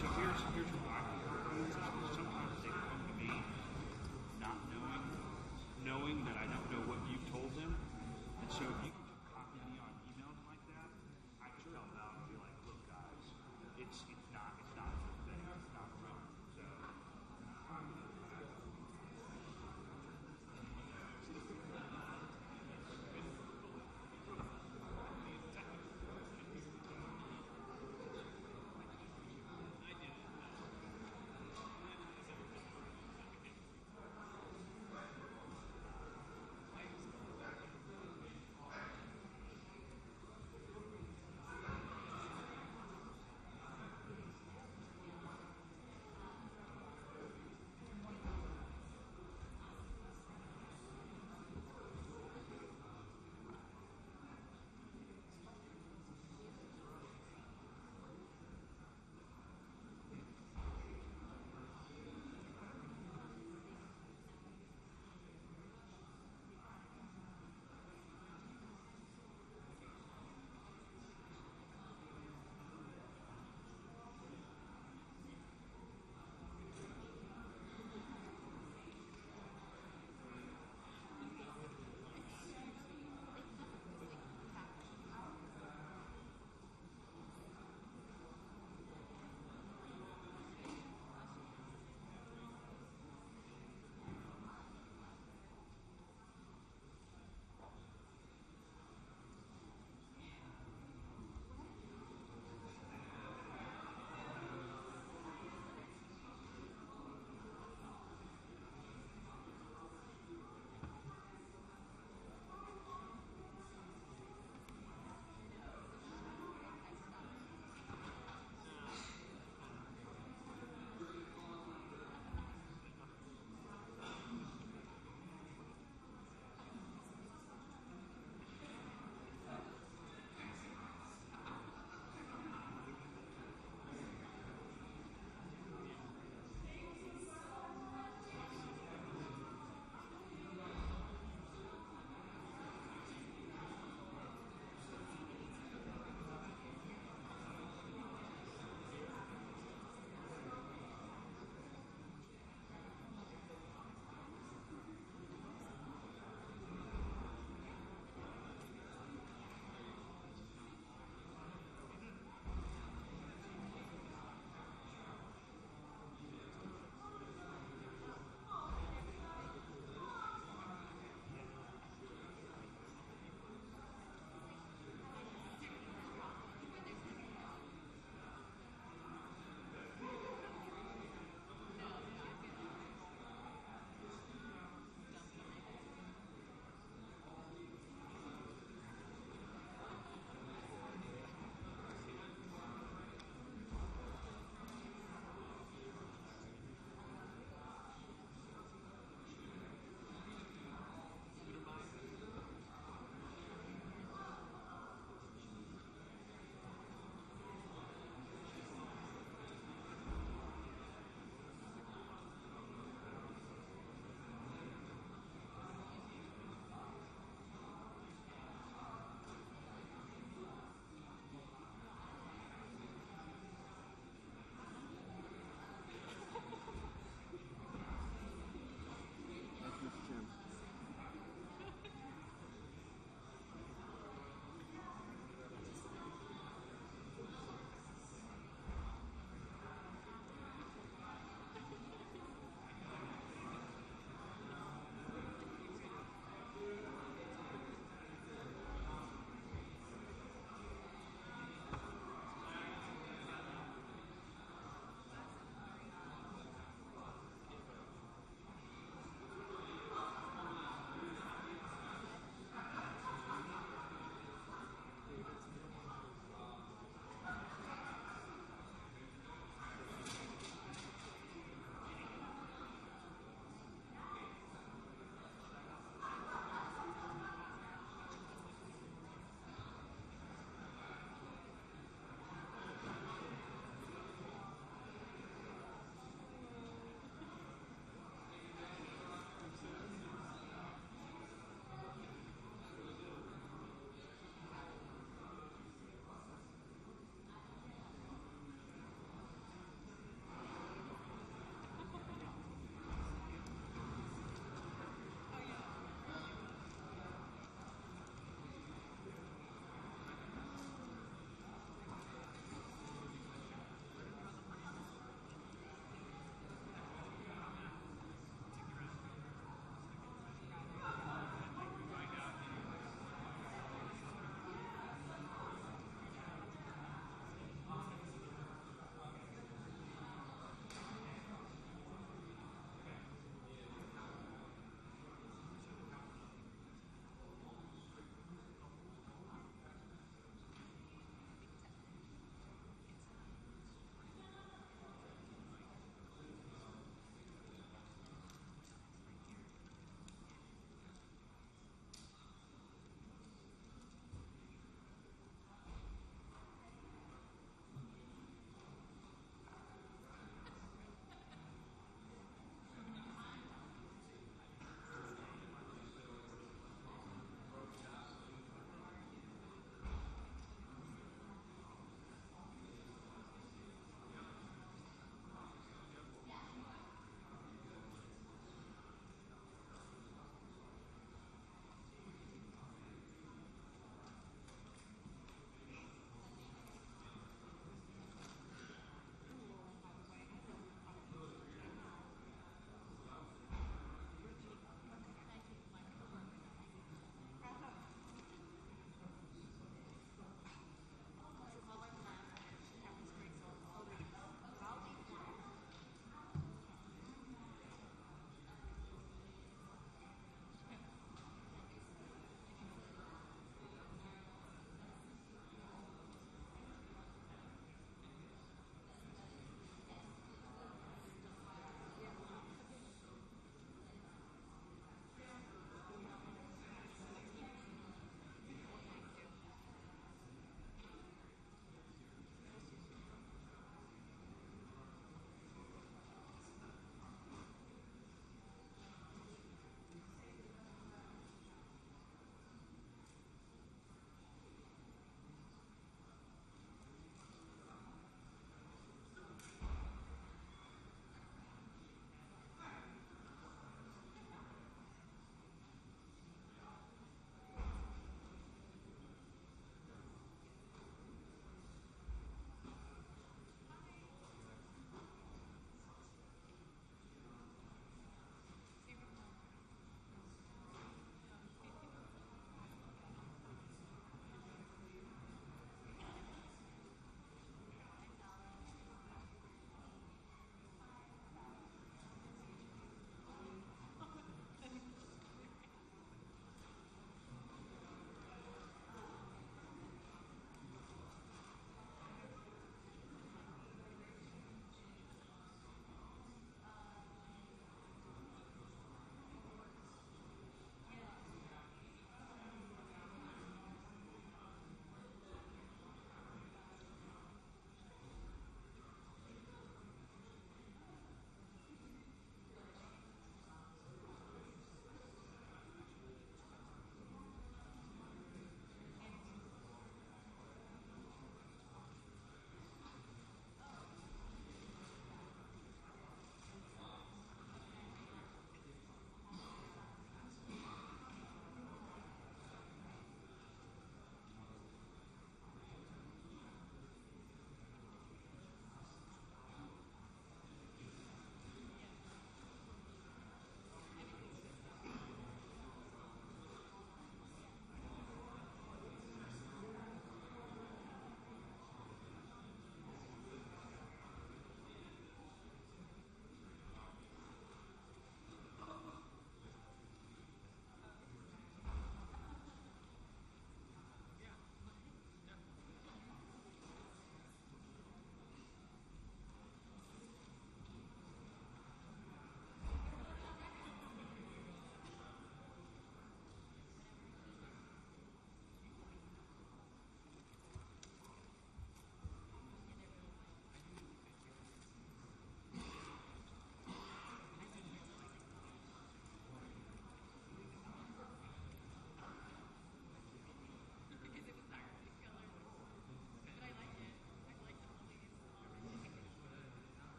So here's what I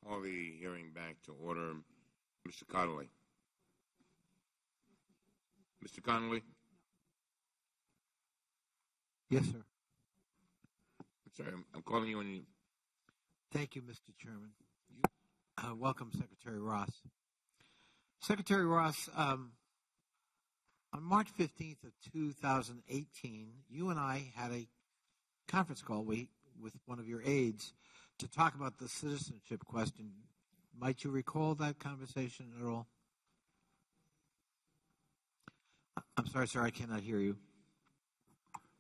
call the hearing back to order. Mr. Connolly. Mr. Connolly? Yes, sir. I'm sorry, I'm calling you on you. Thank you, Mr. Chairman. Welcome, Secretary Ross. Secretary Ross, on March 15th of 2018, you and I had a conference call with one of your aides to talk about the citizenship question. Might you recall that conversation at all? I'm sorry, sir, I cannot hear you.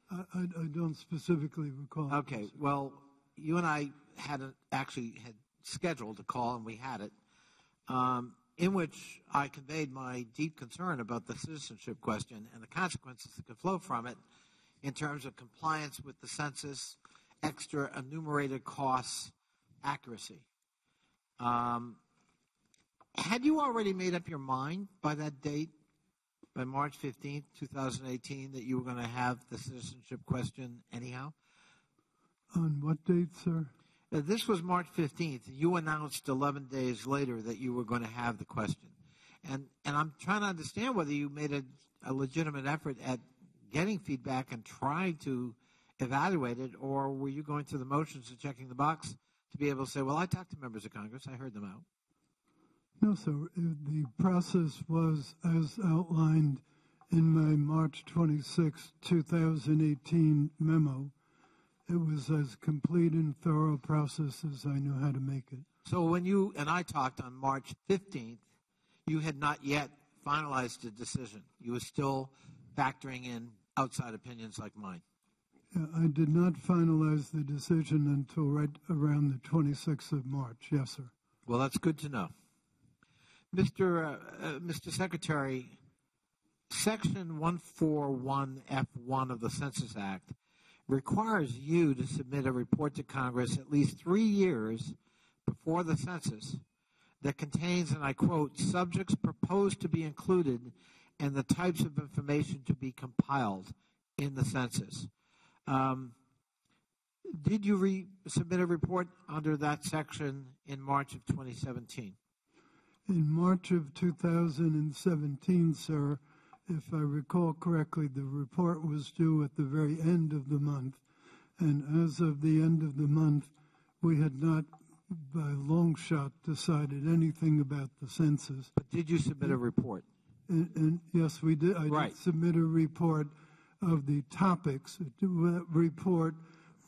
I don't specifically recall. Okay, well, you and I had scheduled a call, and we had it, in which I conveyed my deep concern about the citizenship question and the consequences that could flow from it in terms of compliance with the census, extra enumerated costs, accuracy. Had you already made up your mind by that date, by March 15th, 2018, that you were going to have the citizenship question anyhow? On what date, sir? This was March 15th. You announced 11 days later that you were going to have the question. And I'm trying to understand whether you made a legitimate effort at getting feedback and trying to evaluate it, or were you going through the motions of checking the box to be able to say, well, I talked to members of Congress, I heard them out? No, sir. The process was as outlined in my March 26, 2018 memo. It was as complete and thorough process as I knew how to make it. So when you and I talked on March 15th, you had not yet finalized a decision. You were still factoring in outside opinions like mine. I did not finalize the decision until right around the 26th of March. Yes, sir. Well, that's good to know. Mr. Secretary, Section 141F1 of the Census Act requires you to submit a report to Congress at least 3 years before the census that contains, and I quote, subjects proposed to be included and the types of information to be compiled in the census. Did you submit a report under that section in March of 2017? In March of 2017, sir, if I recall correctly, the report was due at the very end of the month. And as of the end of the month, we had not, by a long shot, decided anything about the census. But did you submit a report? And yes, we did. I did submit a report of the topics. That report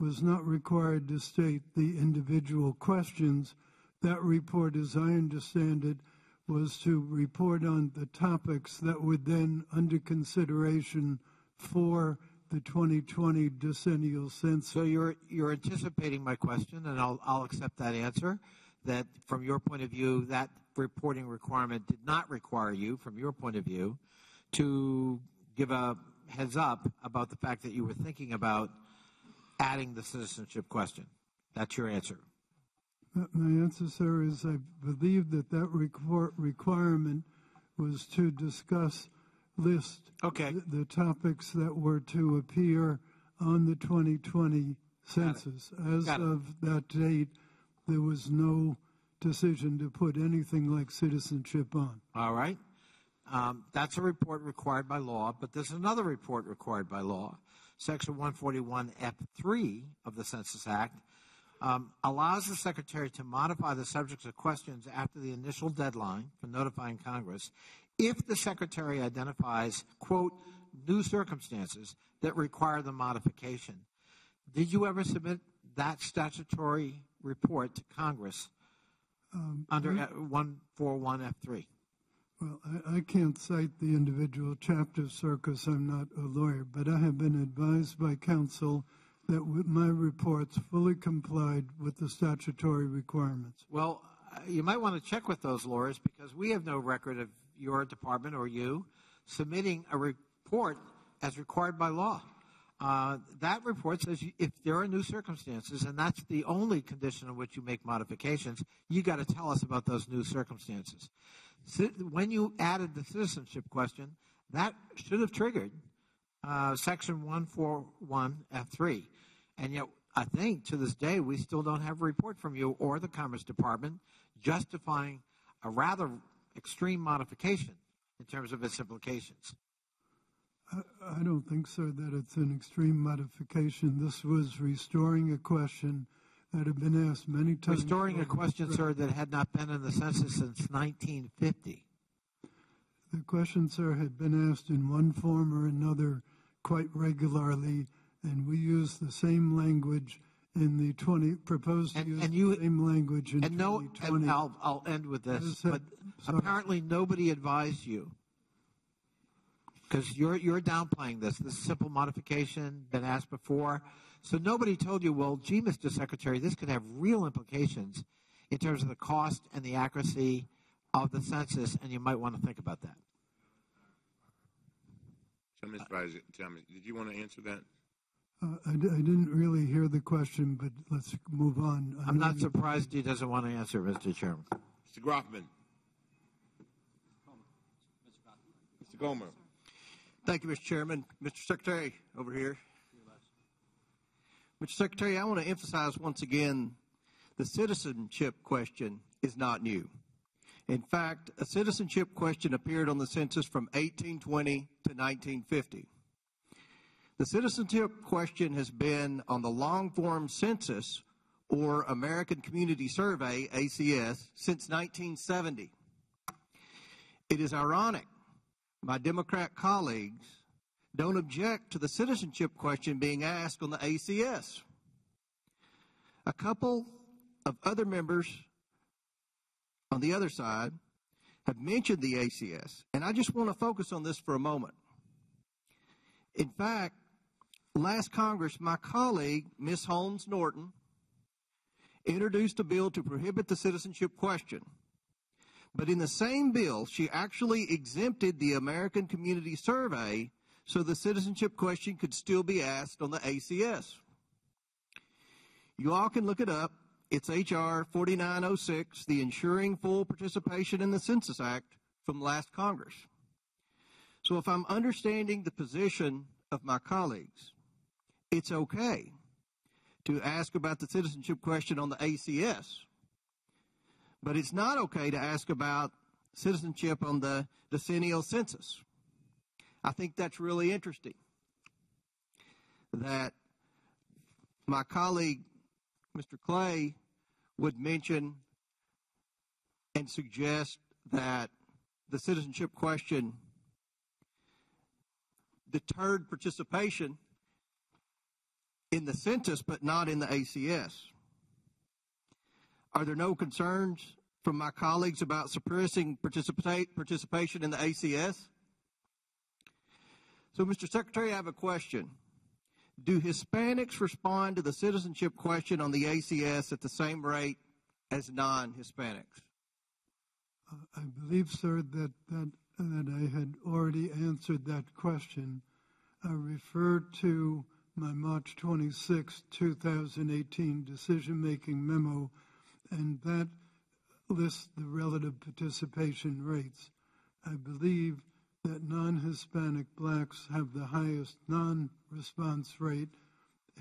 was not required to state the individual questions. That report, as I understand it, was to report on the topics that were then under consideration for the 2020 decennial census. So you're anticipating my question, and I'll accept that answer, that from your point of view, that reporting requirement did not require you, from your point of view, to give a heads up about the fact that you were thinking about adding the citizenship question. That's your answer. My answer, sir, is I believe that report requirement was to list the topics that were to appear on the 2020 census. As of that date, there was no decision to put anything like citizenship on. All right. That's a report required by law, but there's another report required by law. Section 141F3 of the Census Act allows the Secretary to modify the subjects of questions after the initial deadline for notifying Congress if the Secretary identifies, quote, new circumstances that require the modification. Did you ever submit that statutory report to Congress under 141F3? Well, I can't cite the individual chapters, sir, because I'm not a lawyer, but I have been advised by counsel that my reports fully complied with the statutory requirements. Well, you might want to check with those lawyers because we have no record of your department or you submitting a report as required by law. That report says if there are new circumstances, and that's the only condition in which you make modifications, you got to tell us about those new circumstances. When you added the citizenship question, that should have triggered Section 141F3. And yet, I think to this day we still don't have a report from you or the Commerce Department justifying a rather extreme modification in terms of its implications. I don't think, sir, that it's an extreme modification. This was restoring a question that had been asked many times. Restoring a question, sir, that had not been in the census since 1950. The question, sir, had been asked in one form or another quite regularly, and we used the same language in the proposed to use the same language in 2020. And I'll end with this, but apparently nobody advised you, because you're downplaying this simple modification been asked before. So nobody told you, well, gee, Mr. Secretary, this could have real implications in terms of the cost and the accuracy of the census, and you might want to think about that. So, Ms. Vice, tell me, did you want to answer that? I didn't really hear the question, but let's move on. I'm not surprised he doesn't want to answer, Mr. Chairman. Mr. Groffman. Mr. Gomer. Thank you, Mr. Chairman. Mr. Secretary, over here. Mr. Secretary, I want to emphasize once again the citizenship question is not new. In fact, a citizenship question appeared on the census from 1820 to 1950. The citizenship question has been on the long-form census, or American Community Survey, ACS, since 1970. It is ironic my Democrat colleagues don't object to the citizenship question being asked on the ACS. A couple of other members on the other side have mentioned the ACS, and I just want to focus on this for a moment. In fact, last Congress, my colleague, Ms. Holmes Norton, introduced a bill to prohibit the citizenship question. But in the same bill, she actually exempted the American Community Survey so the citizenship question could still be asked on the ACS. You all can look it up. It's H.R. 4906, the Ensuring Full Participation in the Census Act from last Congress. So if I'm understanding the position of my colleagues, it's okay to ask about the citizenship question on the ACS, but it's not okay to ask about citizenship on the decennial census. I think that's really interesting that my colleague, Mr. Clay, would mention and suggest that the citizenship question deterred participation in the census but not in the ACS. Are there no concerns from my colleagues about suppressing participation in the ACS? So, Mr. Secretary, I have a question. Do Hispanics respond to the citizenship question on the ACS at the same rate as non-Hispanics? I believe, sir, that I had already answered that question. I referred to my March 26, 2018 decision-making memo, and that lists the relative participation rates. I believe that non-Hispanic blacks have the highest non-response rate,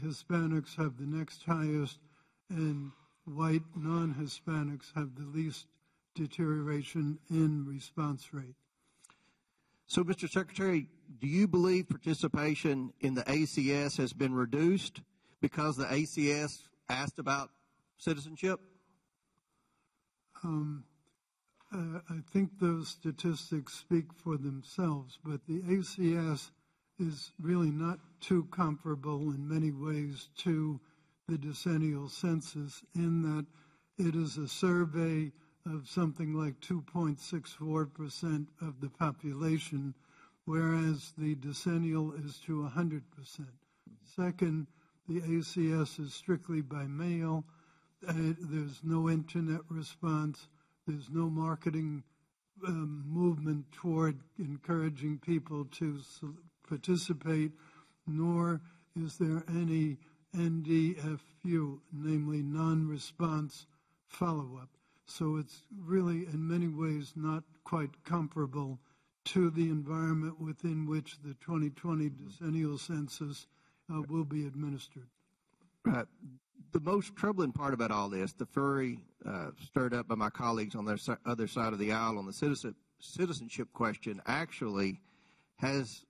Hispanics have the next highest, and white non-Hispanics have the least deterioration in response rate. So, Mr. Secretary, do you believe participation in the ACS has been reduced because the ACS asked about citizenship? I think those statistics speak for themselves, but the ACS is really not too comparable in many ways to the decennial census in that it is a survey of something like 2.64% of the population, whereas the decennial is to 100%. Second, the ACS is strictly by mail. There's no internet response. There's no marketing movement toward encouraging people to participate, nor is there any NDFU, namely non-response follow-up. So it's really, in many ways, not quite comparable to the environment within which the 2020 decennial census will be administered. The most troubling part about all this, the fury stirred up by my colleagues on the other side of the aisle on the citizenship question, actually has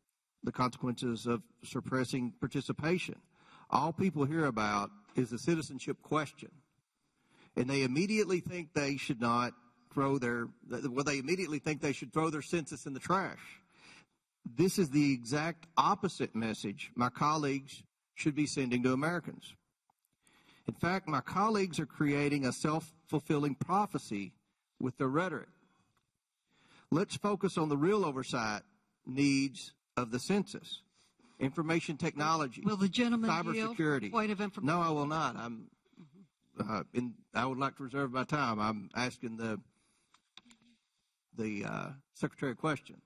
the consequences of suppressing participation. All people hear about is the citizenship question, and they immediately think they should not throw their, well, they immediately think they should throw their census in the trash. This is the exact opposite message my colleagues should be sending to Americans. In fact, my colleagues are creating a self-fulfilling prophecy with their rhetoric. Let's focus on the real oversight needs of the census. Information technology. Will the gentleman cybersecurity. yield? Point of information. No, I will not. I would like to reserve my time. I'm asking the Secretary a question.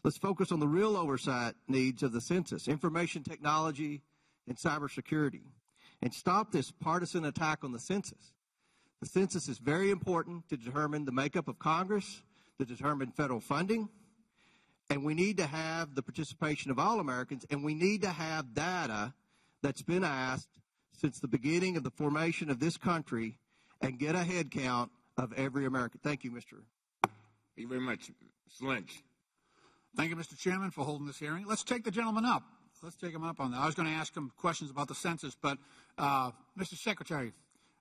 Let's focus on the real oversight needs of the census, information technology and cybersecurity, and stop this partisan attack on the census. The census is very important to determine the makeup of Congress, to determine federal funding, and we need to have the participation of all Americans, and we need to have data that's been asked since the beginning of the formation of this country and get a head count of every American. Thank you, Mr. Thank you very much. Mr. Lynch. Thank you, Mr. Chairman, for holding this hearing. Let's take the gentleman up. Let's take him up on that. I was going to ask him questions about the census, but Mr. Secretary,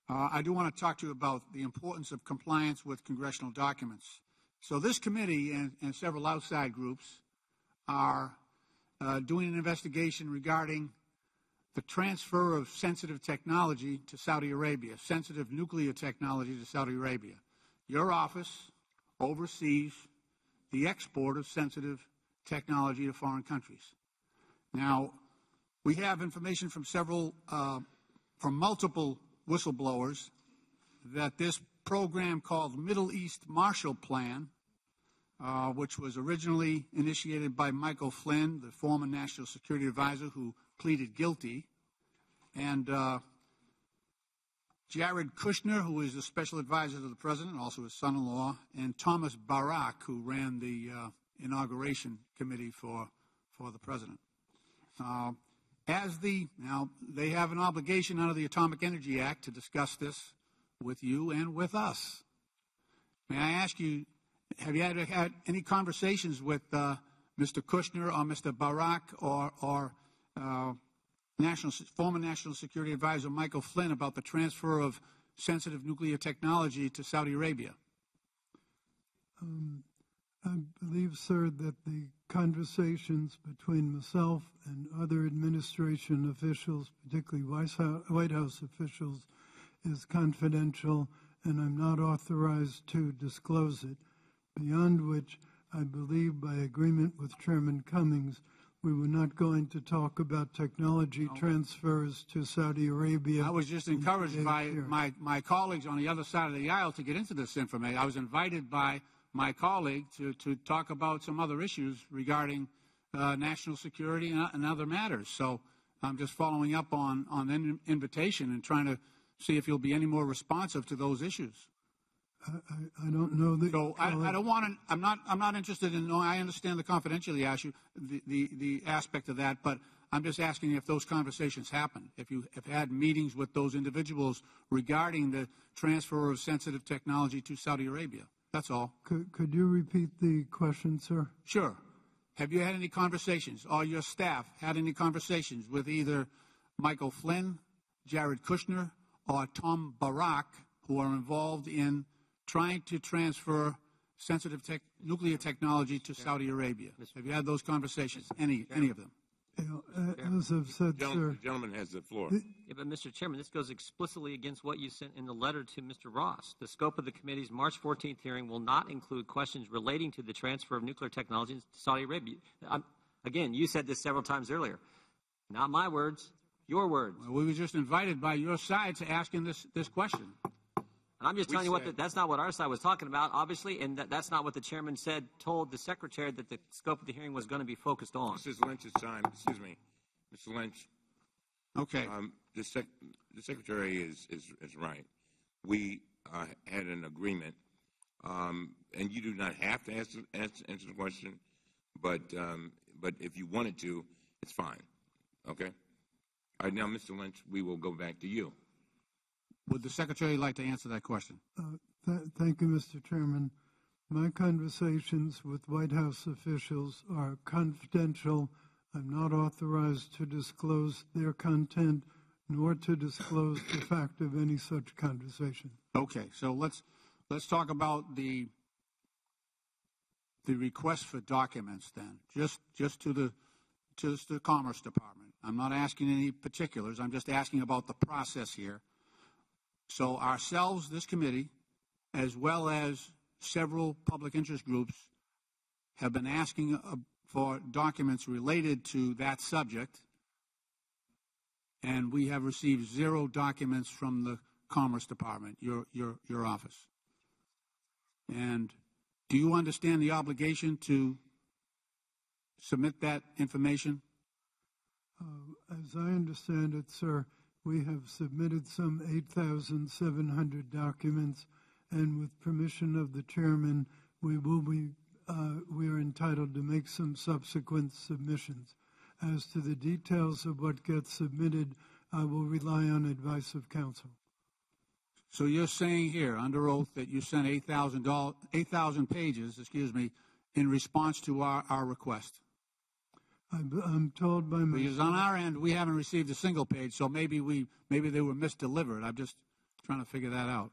I do want to talk to you about the importance of compliance with congressional documents. So this committee and several outside groups are doing an investigation regarding the transfer of sensitive technology to Saudi Arabia, sensitive nuclear technology to Saudi Arabia. Your office oversees the export of sensitive technology to foreign countries. Now, we have information from from multiple whistleblowers that this program called Middle East Marshall Plan, which was originally initiated by Michael Flynn, the former National Security Advisor who pleaded guilty, and Jared Kushner, who is the special advisor to the president, also his son-in-law, and Thomas Barak, who ran the inauguration committee for the president. Now, they have an obligation under the Atomic Energy Act to discuss this with you and with us. May I ask you, have you had any conversations with Mr. Kushner or Mr. Barak or former National Security Advisor Michael Flynn about the transfer of sensitive nuclear technology to Saudi Arabia? I believe, sir, that the conversations between myself and other administration officials, particularly White House officials, is confidential, and I'm not authorized to disclose it, beyond which I believe by agreement with Chairman Cummings, we were not going to talk about technology transfers to Saudi Arabia. I was just encouraged by my colleagues on the other side of the aisle to get into this information. I was invited by my colleague to talk about some other issues regarding national security and other matters. So I'm just following up on an invitation and trying to see if you'll be any more responsive to those issues. I don't know that. So I don't want to. I'm not interested in. I understand the confidentiality issue, the aspect of that, but I'm just asking if those conversations happen. If you have had meetings with those individuals regarding the transfer of sensitive technology to Saudi Arabia. That's all. Could you repeat the question, sir? Sure. Have you had any conversations, or your staff had any conversations with either Michael Flynn, Jared Kushner, or Tom Barak, who are involved in trying to transfer sensitive nuclear technology to Saudi Arabia? Have you had those conversations, any of them? As I've said, sir. The gentleman has the floor. Yeah, but Mr. Chairman, this goes explicitly against what you sent in the letter to Mr. Ross. The scope of the committee's March 14th hearing will not include questions relating to the transfer of nuclear technology to Saudi Arabia. Again, you said this several times earlier. Not my words, your words. Well, we were just invited by your side to ask him this question. I'm just telling you that's not what our side was talking about, obviously, and that's not what the chairman told the secretary that the scope of the hearing was going to be focused on. Mrs. Lynch's time. Excuse me, Mr. Lynch. Okay. The secretary is right. We had an agreement, and you do not have to answer the question, but if you wanted to, it's fine. Okay. All right, now, Mr. Lynch, we will go back to you. Would the Secretary like to answer that question? Thank you, Mr. Chairman. My conversations with White House officials are confidential. I'm not authorized to disclose their content nor to disclose the fact of any such conversation. Okay, so let's talk about the request for documents then, just to the Commerce Department. I'm not asking any particulars. I'm just asking about the process here. So ourselves, this committee, as well as several public interest groups, have been asking for documents related to that subject, and we have received 0 documents from the Commerce Department, your office. And do you understand the obligation to submit that information? As I understand it, sir, we have submitted some 8,700 documents, and with permission of the chairman, we are entitled to make some subsequent submissions. As to the details of what gets submitted, I will rely on advice of counsel. So you're saying here, under oath, that you sent 8,000 pages, in response to our request? I'm told by my... Because on our end, we haven't received a single page, so maybe they were misdelivered. I'm just trying to figure that out.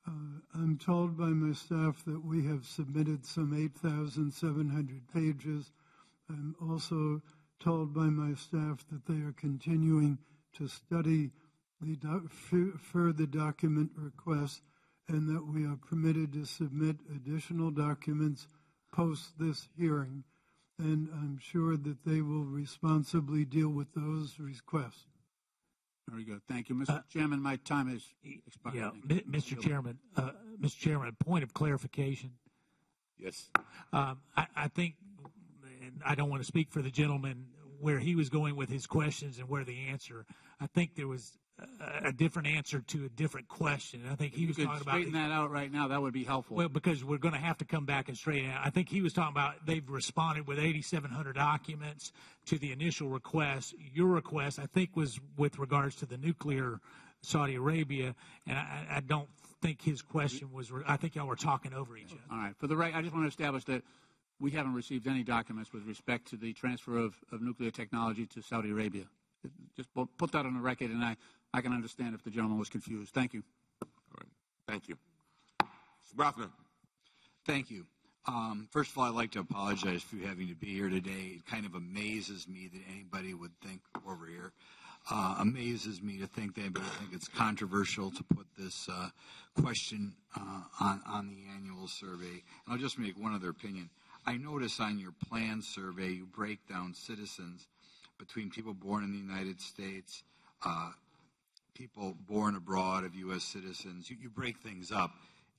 I'm told by my staff that we have submitted some 8,700 pages. I'm also told by my staff that they are continuing to study the further document requests and that we are permitted to submit additional documents post this hearing. And I'm sure that they will responsibly deal with those requests. Very good. Thank you. Mr. Chairman, my time has expired. Yeah, Mr. Chairman, point of clarification. Yes. I think, and I don't want to speak for the gentleman where he was going with his questions and where the answer. I think there was a different answer to a different question. I think he was talking about... Straighten that out right now. That would be helpful. Well, because we're going to have to come back and straighten it out. I think he was talking about they've responded with 8,700 documents to the initial request. Your request, I think, was with regards to the nuclear Saudi Arabia, and I don't think his question was... I think y'all were talking over each other. All right. For the right, I just want to establish that we haven't received any documents with respect to the transfer of nuclear technology to Saudi Arabia. Just put that on the record, and I can understand if the gentleman was confused. Thank you. All right. Thank you. Mr. Brosnan. Thank you. First of all, I'd like to apologize for you having to be here today. It kind of amazes me that anybody would think over here. Amazes me to think that anybody would think it's controversial to put this question on the annual survey. And I'll just make one other opinion. I notice on your plan survey you break down citizens between people born in the United States, people born abroad of U.S. citizens. You break things up,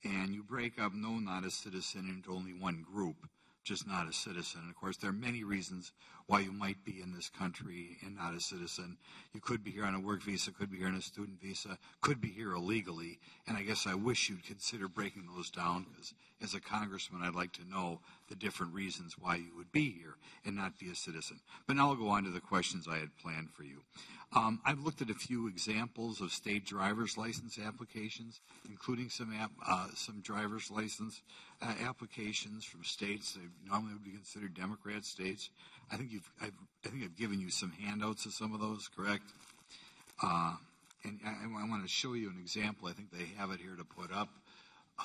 and you break up no, not a citizen into only one group, just not a citizen. And, of course, there are many reasons why you might be in this country and not a citizen. You could be here on a work visa, could be here on a student visa, could be here illegally. And I guess I wish you'd consider breaking those down, because as a congressman, I'd like to know the different reasons why you would be here and not be a citizen. But now I'll go on to the questions I had planned for you. I've looked at a few examples of state driver's license applications, including some driver's license applications from states that normally would be considered Democrat states. I think I've given you some handouts of some of those, correct? And I want to show you an example. I think they have it here to put up.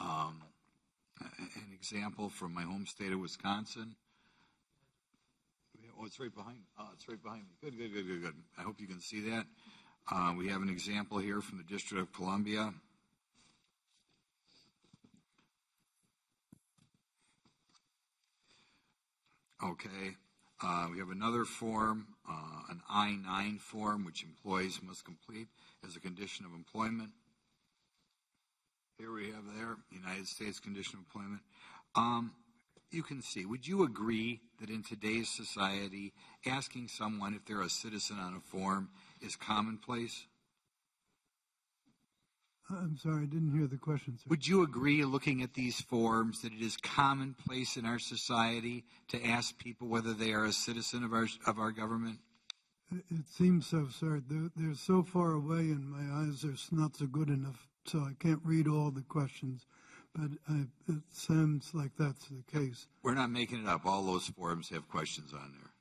An example from my home state of Wisconsin. Oh, it's right behind. It's right behind me. Good. I hope you can see that. We have an example here from the District of Columbia. Okay. We have another form, an I-9 form, which employees must complete as a condition of employment. Here we have there, United States condition of employment. You can see, would you agree that in today's society, asking someone if they're a citizen on a form is commonplace? I'm sorry, I didn't hear the question, sir. Would you agree, looking at these forms, that it is commonplace in our society to ask people whether they are a citizen of our government? it seems so absurd. They're so far away, and my eyes are not so good enough, so I can't read all the questions. But it sounds like that's the case. We're not making it up. All those forums have questions on there.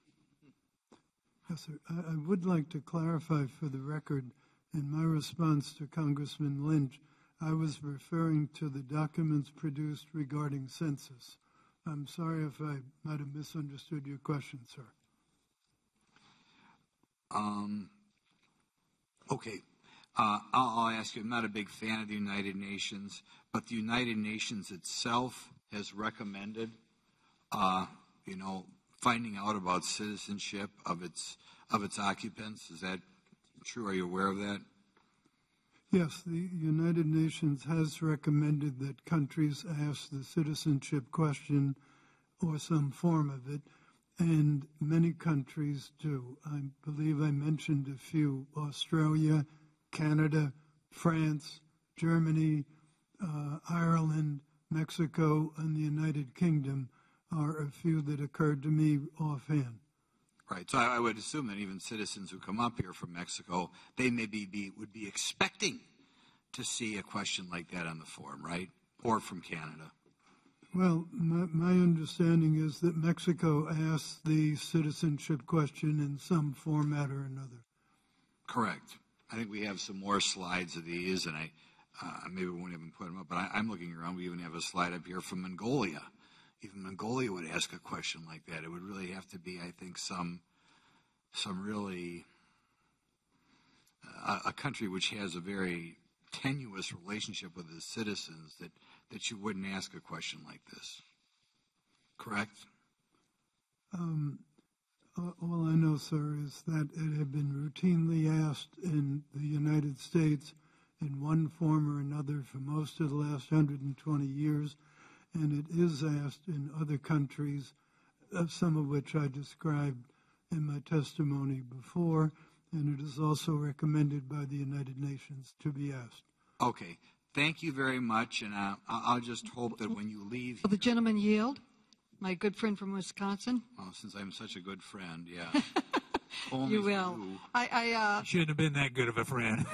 Yes, sir. I would like to clarify for the record, in my response to Congressman Lynch, I was referring to the documents produced regarding census. I'm sorry if I might have misunderstood your question, sir. Okay. I'll ask you, I'm not a big fan of the United Nations, but the United Nations itself has recommended, finding out about citizenship of its occupants. Is that true? Are you aware of that? Yes, the United Nations has recommended that countries ask the citizenship question or some form of it, and many countries do. I believe I mentioned a few: Australia, Canada, France, Germany, Ireland, Mexico, and the United Kingdom are a few that occurred to me offhand. Right. So I would assume that even citizens who come up here from Mexico, they maybe would be expecting to see a question like that on the form, right? Or from Canada. Well, my understanding is that Mexico asked the citizenship question in some format or another. Correct. I think we have some more slides of these, and maybe we won't even put them up, but I'm looking around. We even have a slide up here from Mongolia. Even Mongolia would ask a question like that. It would really have to be, I think, some really a country which has a very tenuous relationship with its citizens that you wouldn't ask a question like this. Correct? All I know, sir, is that it had been routinely asked in the United States in one form or another for most of the last 120 years, and it is asked in other countries, some of which I described in my testimony before, and it is also recommended by the United Nations to be asked. Okay. Thank you very much, and I'll just hope that when you leave... Will the gentleman yield? My good friend from Wisconsin? Well, since I'm such a good friend, yeah. You will. I shouldn't have been that good of a friend.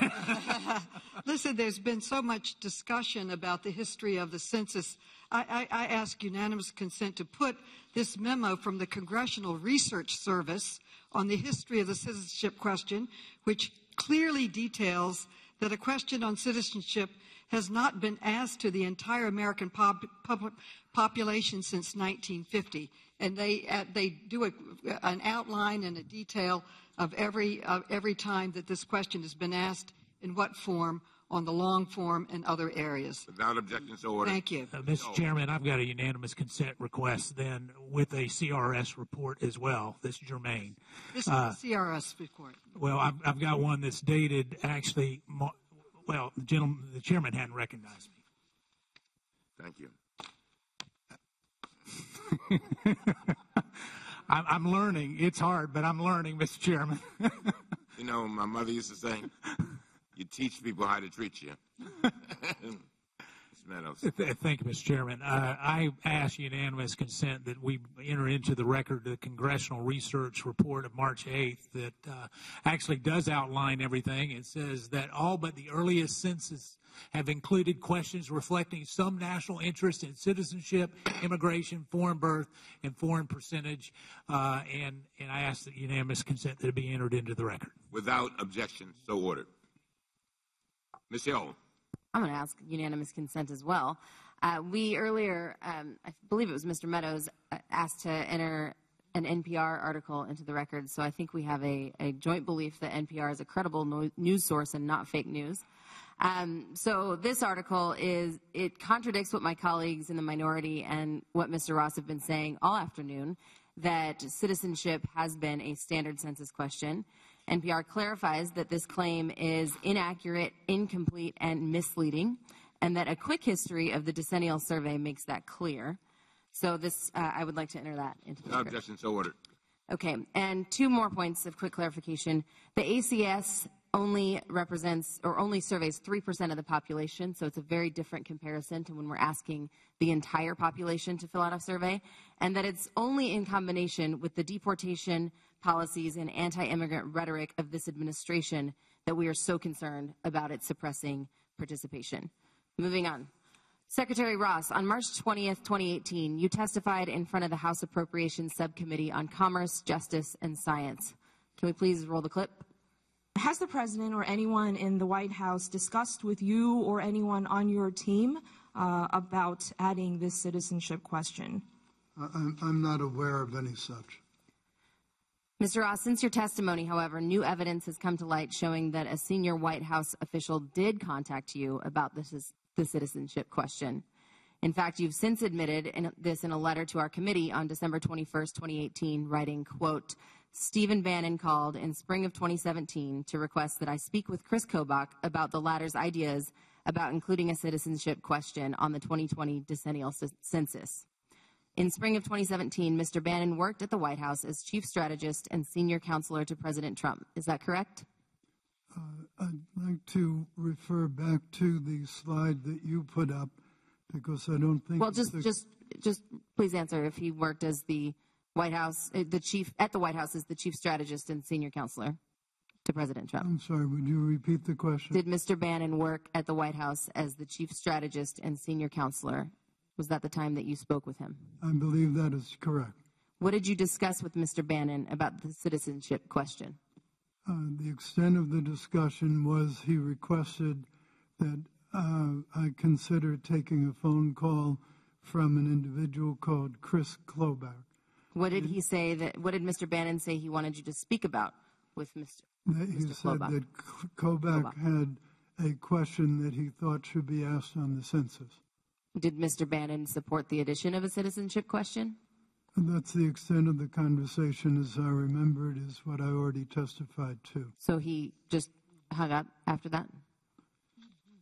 Listen, there's been so much discussion about the history of the census. I ask unanimous consent to put this memo from the Congressional Research Service on the history of the citizenship question, which clearly details that a question on citizenship has not been asked to the entire American population since 1950. And they do an outline and a detail of every time that this question has been asked, in what form, on the long form and other areas. Without objection, so ordered. Thank you. Mr. Chairman, I've got a unanimous consent request then with a CRS report as well that's germane. This is a CRS report. Well, I've got one that's dated actually, well, the chairman hadn't recognized me. Thank you. I'm learning. It's hard, but I'm learning, Mr. Chairman. You know, my mother used to say, you teach people how to treat you. Thank you, Mr. Chairman. I ask unanimous consent that we enter into the record the Congressional Research Report of March 8th that actually does outline everything. It says that all but the earliest census have included questions reflecting some national interest in citizenship, immigration, foreign birth, and foreign percentage. And I ask that unanimous consent that it be entered into the record. Without objection, so ordered. Ms. Hill. I'm going to ask unanimous consent as well. We earlier, I believe it was Mr. Meadows, asked to enter an NPR article into the record. So I think we have a joint belief that NPR is a credible news source and not fake news. So this article it contradicts what my colleagues in the minority and what Mr. Ross have been saying all afternoon, that citizenship has been a standard census question. NPR clarifies that this claim is inaccurate, incomplete, and misleading, and that a quick history of the decennial survey makes that clear. So this, I would like to enter that into the record. No objection, so ordered. Okay, and two more points of quick clarification. The ACS only represents or only surveys 3% of the population, so it's a very different comparison to when we're asking the entire population to fill out a survey, and that it's only in combination with the deportation, policies, and anti-immigrant rhetoric of this administration that we are so concerned about it suppressing participation. Moving on. Secretary Ross, on March 20th, 2018, you testified in front of the House Appropriations Subcommittee on Commerce, Justice, and Science. Can we please roll the clip? Has the President or anyone in the White House discussed with you or anyone on your team about adding this citizenship question? I'm not aware of any such. Mr. Ross, since your testimony, however, new evidence has come to light showing that a senior White House official did contact you about the citizenship question. In fact, you've since admitted this in a letter to our committee on December 21st, 2018, writing, quote, Stephen Bannon called in spring of 2017 to request that I speak with Chris Kobach about the latter's ideas about including a citizenship question on the 2020 decennial census. In spring of 2017, Mr. Bannon worked at the White House as chief strategist and senior counselor to President Trump. Is that correct? I'd like to refer back to the slide that you put up because I don't think. Well, just please answer if he worked as the White House, at the White House as the chief strategist and senior counselor to President Trump. I'm sorry, would you repeat the question? Did Mr. Bannon work at the White House as the chief strategist and senior counselor? Was that the time that you spoke with him? I believe that is correct. What did you discuss with Mr. Bannon about the citizenship question? The extent of the discussion was he requested that I consider taking a phone call from an individual called Chris Kobach. What did he say what did Mr. Bannon say he wanted you to speak about with Mr. He said that Kobach had a question that he thought should be asked on the census. Did Mr. Bannon support the addition of a citizenship question? And that's the extent of the conversation, as I remember it, is what I already testified to. So he just hung up after that?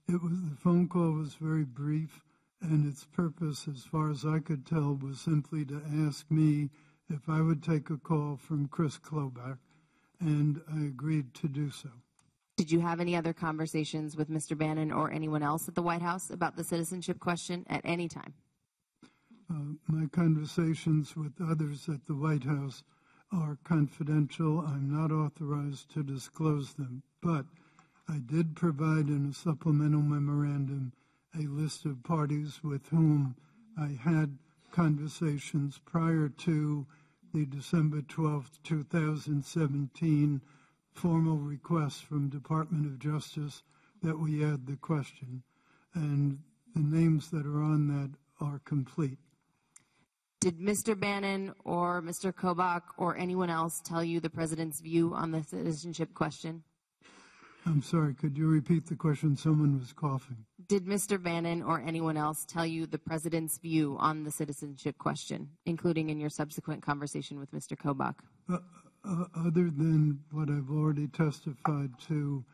The phone call was very brief, and its purpose, as far as I could tell, was simply to ask me if I would take a call from Chris Kobach, and I agreed to do so. Did you have any other conversations with Mr. Bannon or anyone else at the White House about the citizenship question at any time? My conversations with others at the White House are confidential. I'm not authorized to disclose them, but I did provide in a supplemental memorandum a list of parties with whom I had conversations prior to the December 12, 2017 formal request from Department of Justice that we add the question, and the names that are on that are complete. Did Mr. Bannon or Mr. Kobach or anyone else tell you the President's view on the citizenship question? I'm sorry, could you repeat the question? Someone was coughing. Did Mr. Bannon or anyone else tell you the President's view on the citizenship question, including in your subsequent conversation with Mr. Kobach? Other than what I've already testified to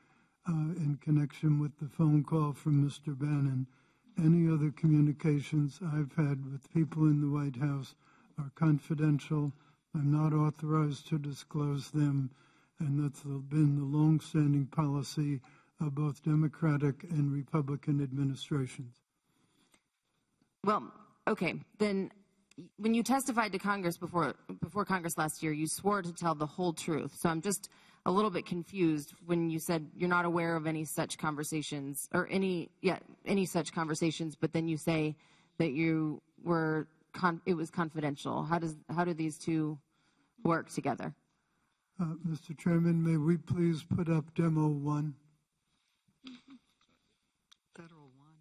in connection with the phone call from Mr. Bannon, any other communications I've had with people in the White House are confidential. I'm not authorized to disclose them, and that's been the longstanding policy of both Democratic and Republican administrations. Well, okay, then when you testified to Congress before Congress last year, you swore to tell the whole truth. So I'm just a little bit confused when you said you're not aware of any such conversations or any such conversations, but then you say that you were it was confidential. How do these two work together? Mr. Chairman, may we please put up Demo 1? Federal 1.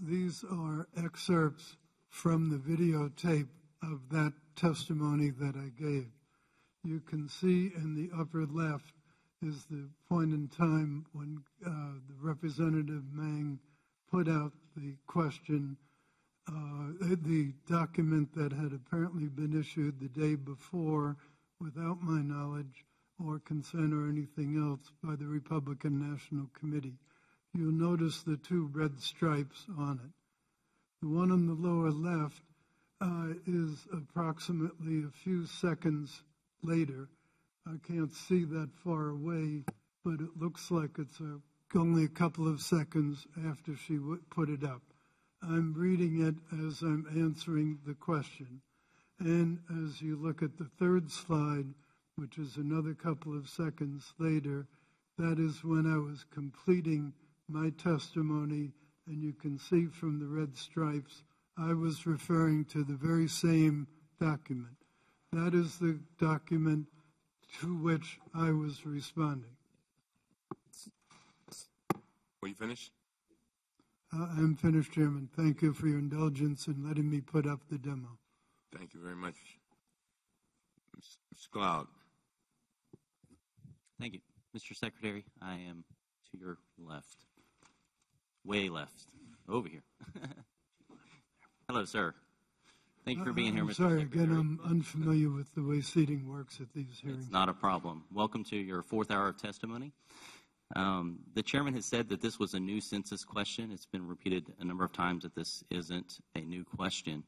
These are excerpts from the videotape of that testimony that I gave. You can see in the upper left is the point in time when the Representative Mang put out the question, the document that had apparently been issued the day before without my knowledge or consent or anything else by the Republican National Committee. You'll notice the two red stripes on it. The one on the lower left is approximately a few seconds later. I can't see that far away, but it looks like it's only a couple of seconds after she put it up. I'm reading it as I'm answering the question. And as you look at the third slide, which is another couple of seconds later, that is when I was completing my testimony, and you can see from the red stripes, I was referring to the very same document. That is the document to which I was responding. Were you finished? I'm finished, Chairman. Thank you for your indulgence in letting me put up the demo. Thank you very much. Mr. Cloud. Thank you. Mr. Secretary, I am to your left. Way left. Over here. Hello, sir. Thank you for being here, Mr. Sorry, Secretary. again, I'm unfamiliar with the way seating works at these hearings. It's not a problem. Welcome to your fourth hour of testimony. The chairman has said that this was a new census question. It's been repeated a number of times that this isn't a new question.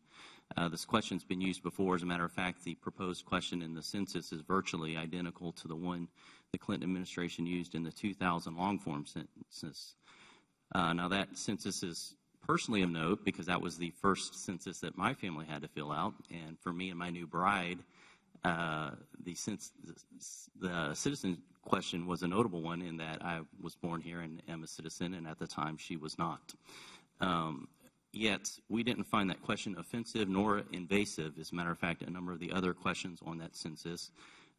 This question's been used before. As a matter of fact, the proposed question in the census is virtually identical to the one the Clinton administration used in the 2000 long-form census. Now, that census is personally of note because that was the first census that my family had to fill out. And for me and my new bride, the citizen question was a notable one in that I was born here and am a citizen, and at the time she was not. Yet, we didn't find that question offensive nor invasive. As a matter of fact, a number of the other questions on that census,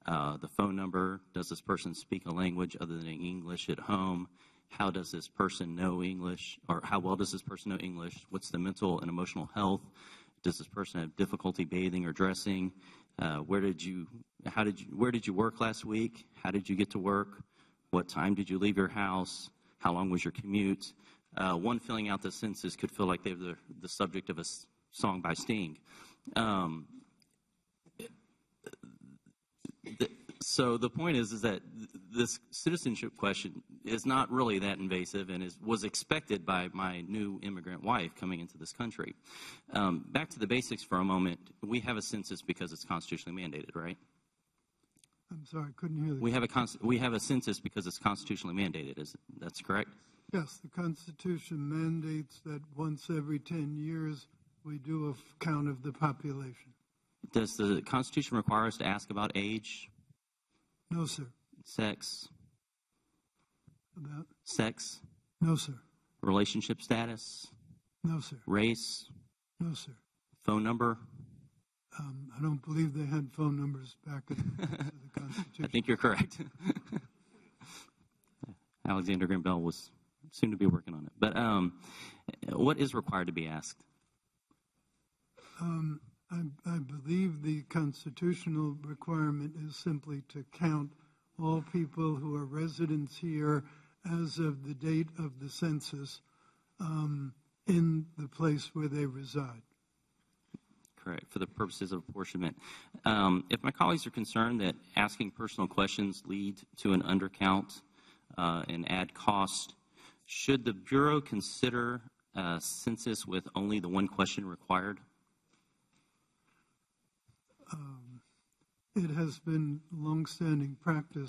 the phone number, does this person speak a language other than English at home? How does this person know English, or how well does this person know English? What's the mental and emotional health? Does this person have difficulty bathing or dressing? Where did you work last week? How did you get to work? What time did you leave your house? How long was your commute? One filling out the census could feel like they were the subject of a song by Sting. So the point is that this citizenship question is not really that invasive and was expected by my new immigrant wife coming into this country. Back to the basics for a moment. We have a census because it's constitutionally mandated, right? I'm sorry, I couldn't hear that. We have a census because it's constitutionally mandated. That's correct? Yes, the Constitution mandates that once every 10 years we do a count of the population. Does the Constitution require us to ask about age? No, sir. Sex? About? Sex? No, sir. Relationship status? No, sir. Race? No, sir. Phone number? I don't believe they had phone numbers back in the Constitution. I think you're correct. Alexander Graham Bell was soon to be working on it. But what is required to be asked? I believe the constitutional requirement is simply to count all people who are residents here as of the date of the census in the place where they reside. Correct, for the purposes of apportionment. If my colleagues are concerned that asking personal questions lead to an undercount and add cost, should the Bureau consider a census with only the one question required? It has been longstanding practice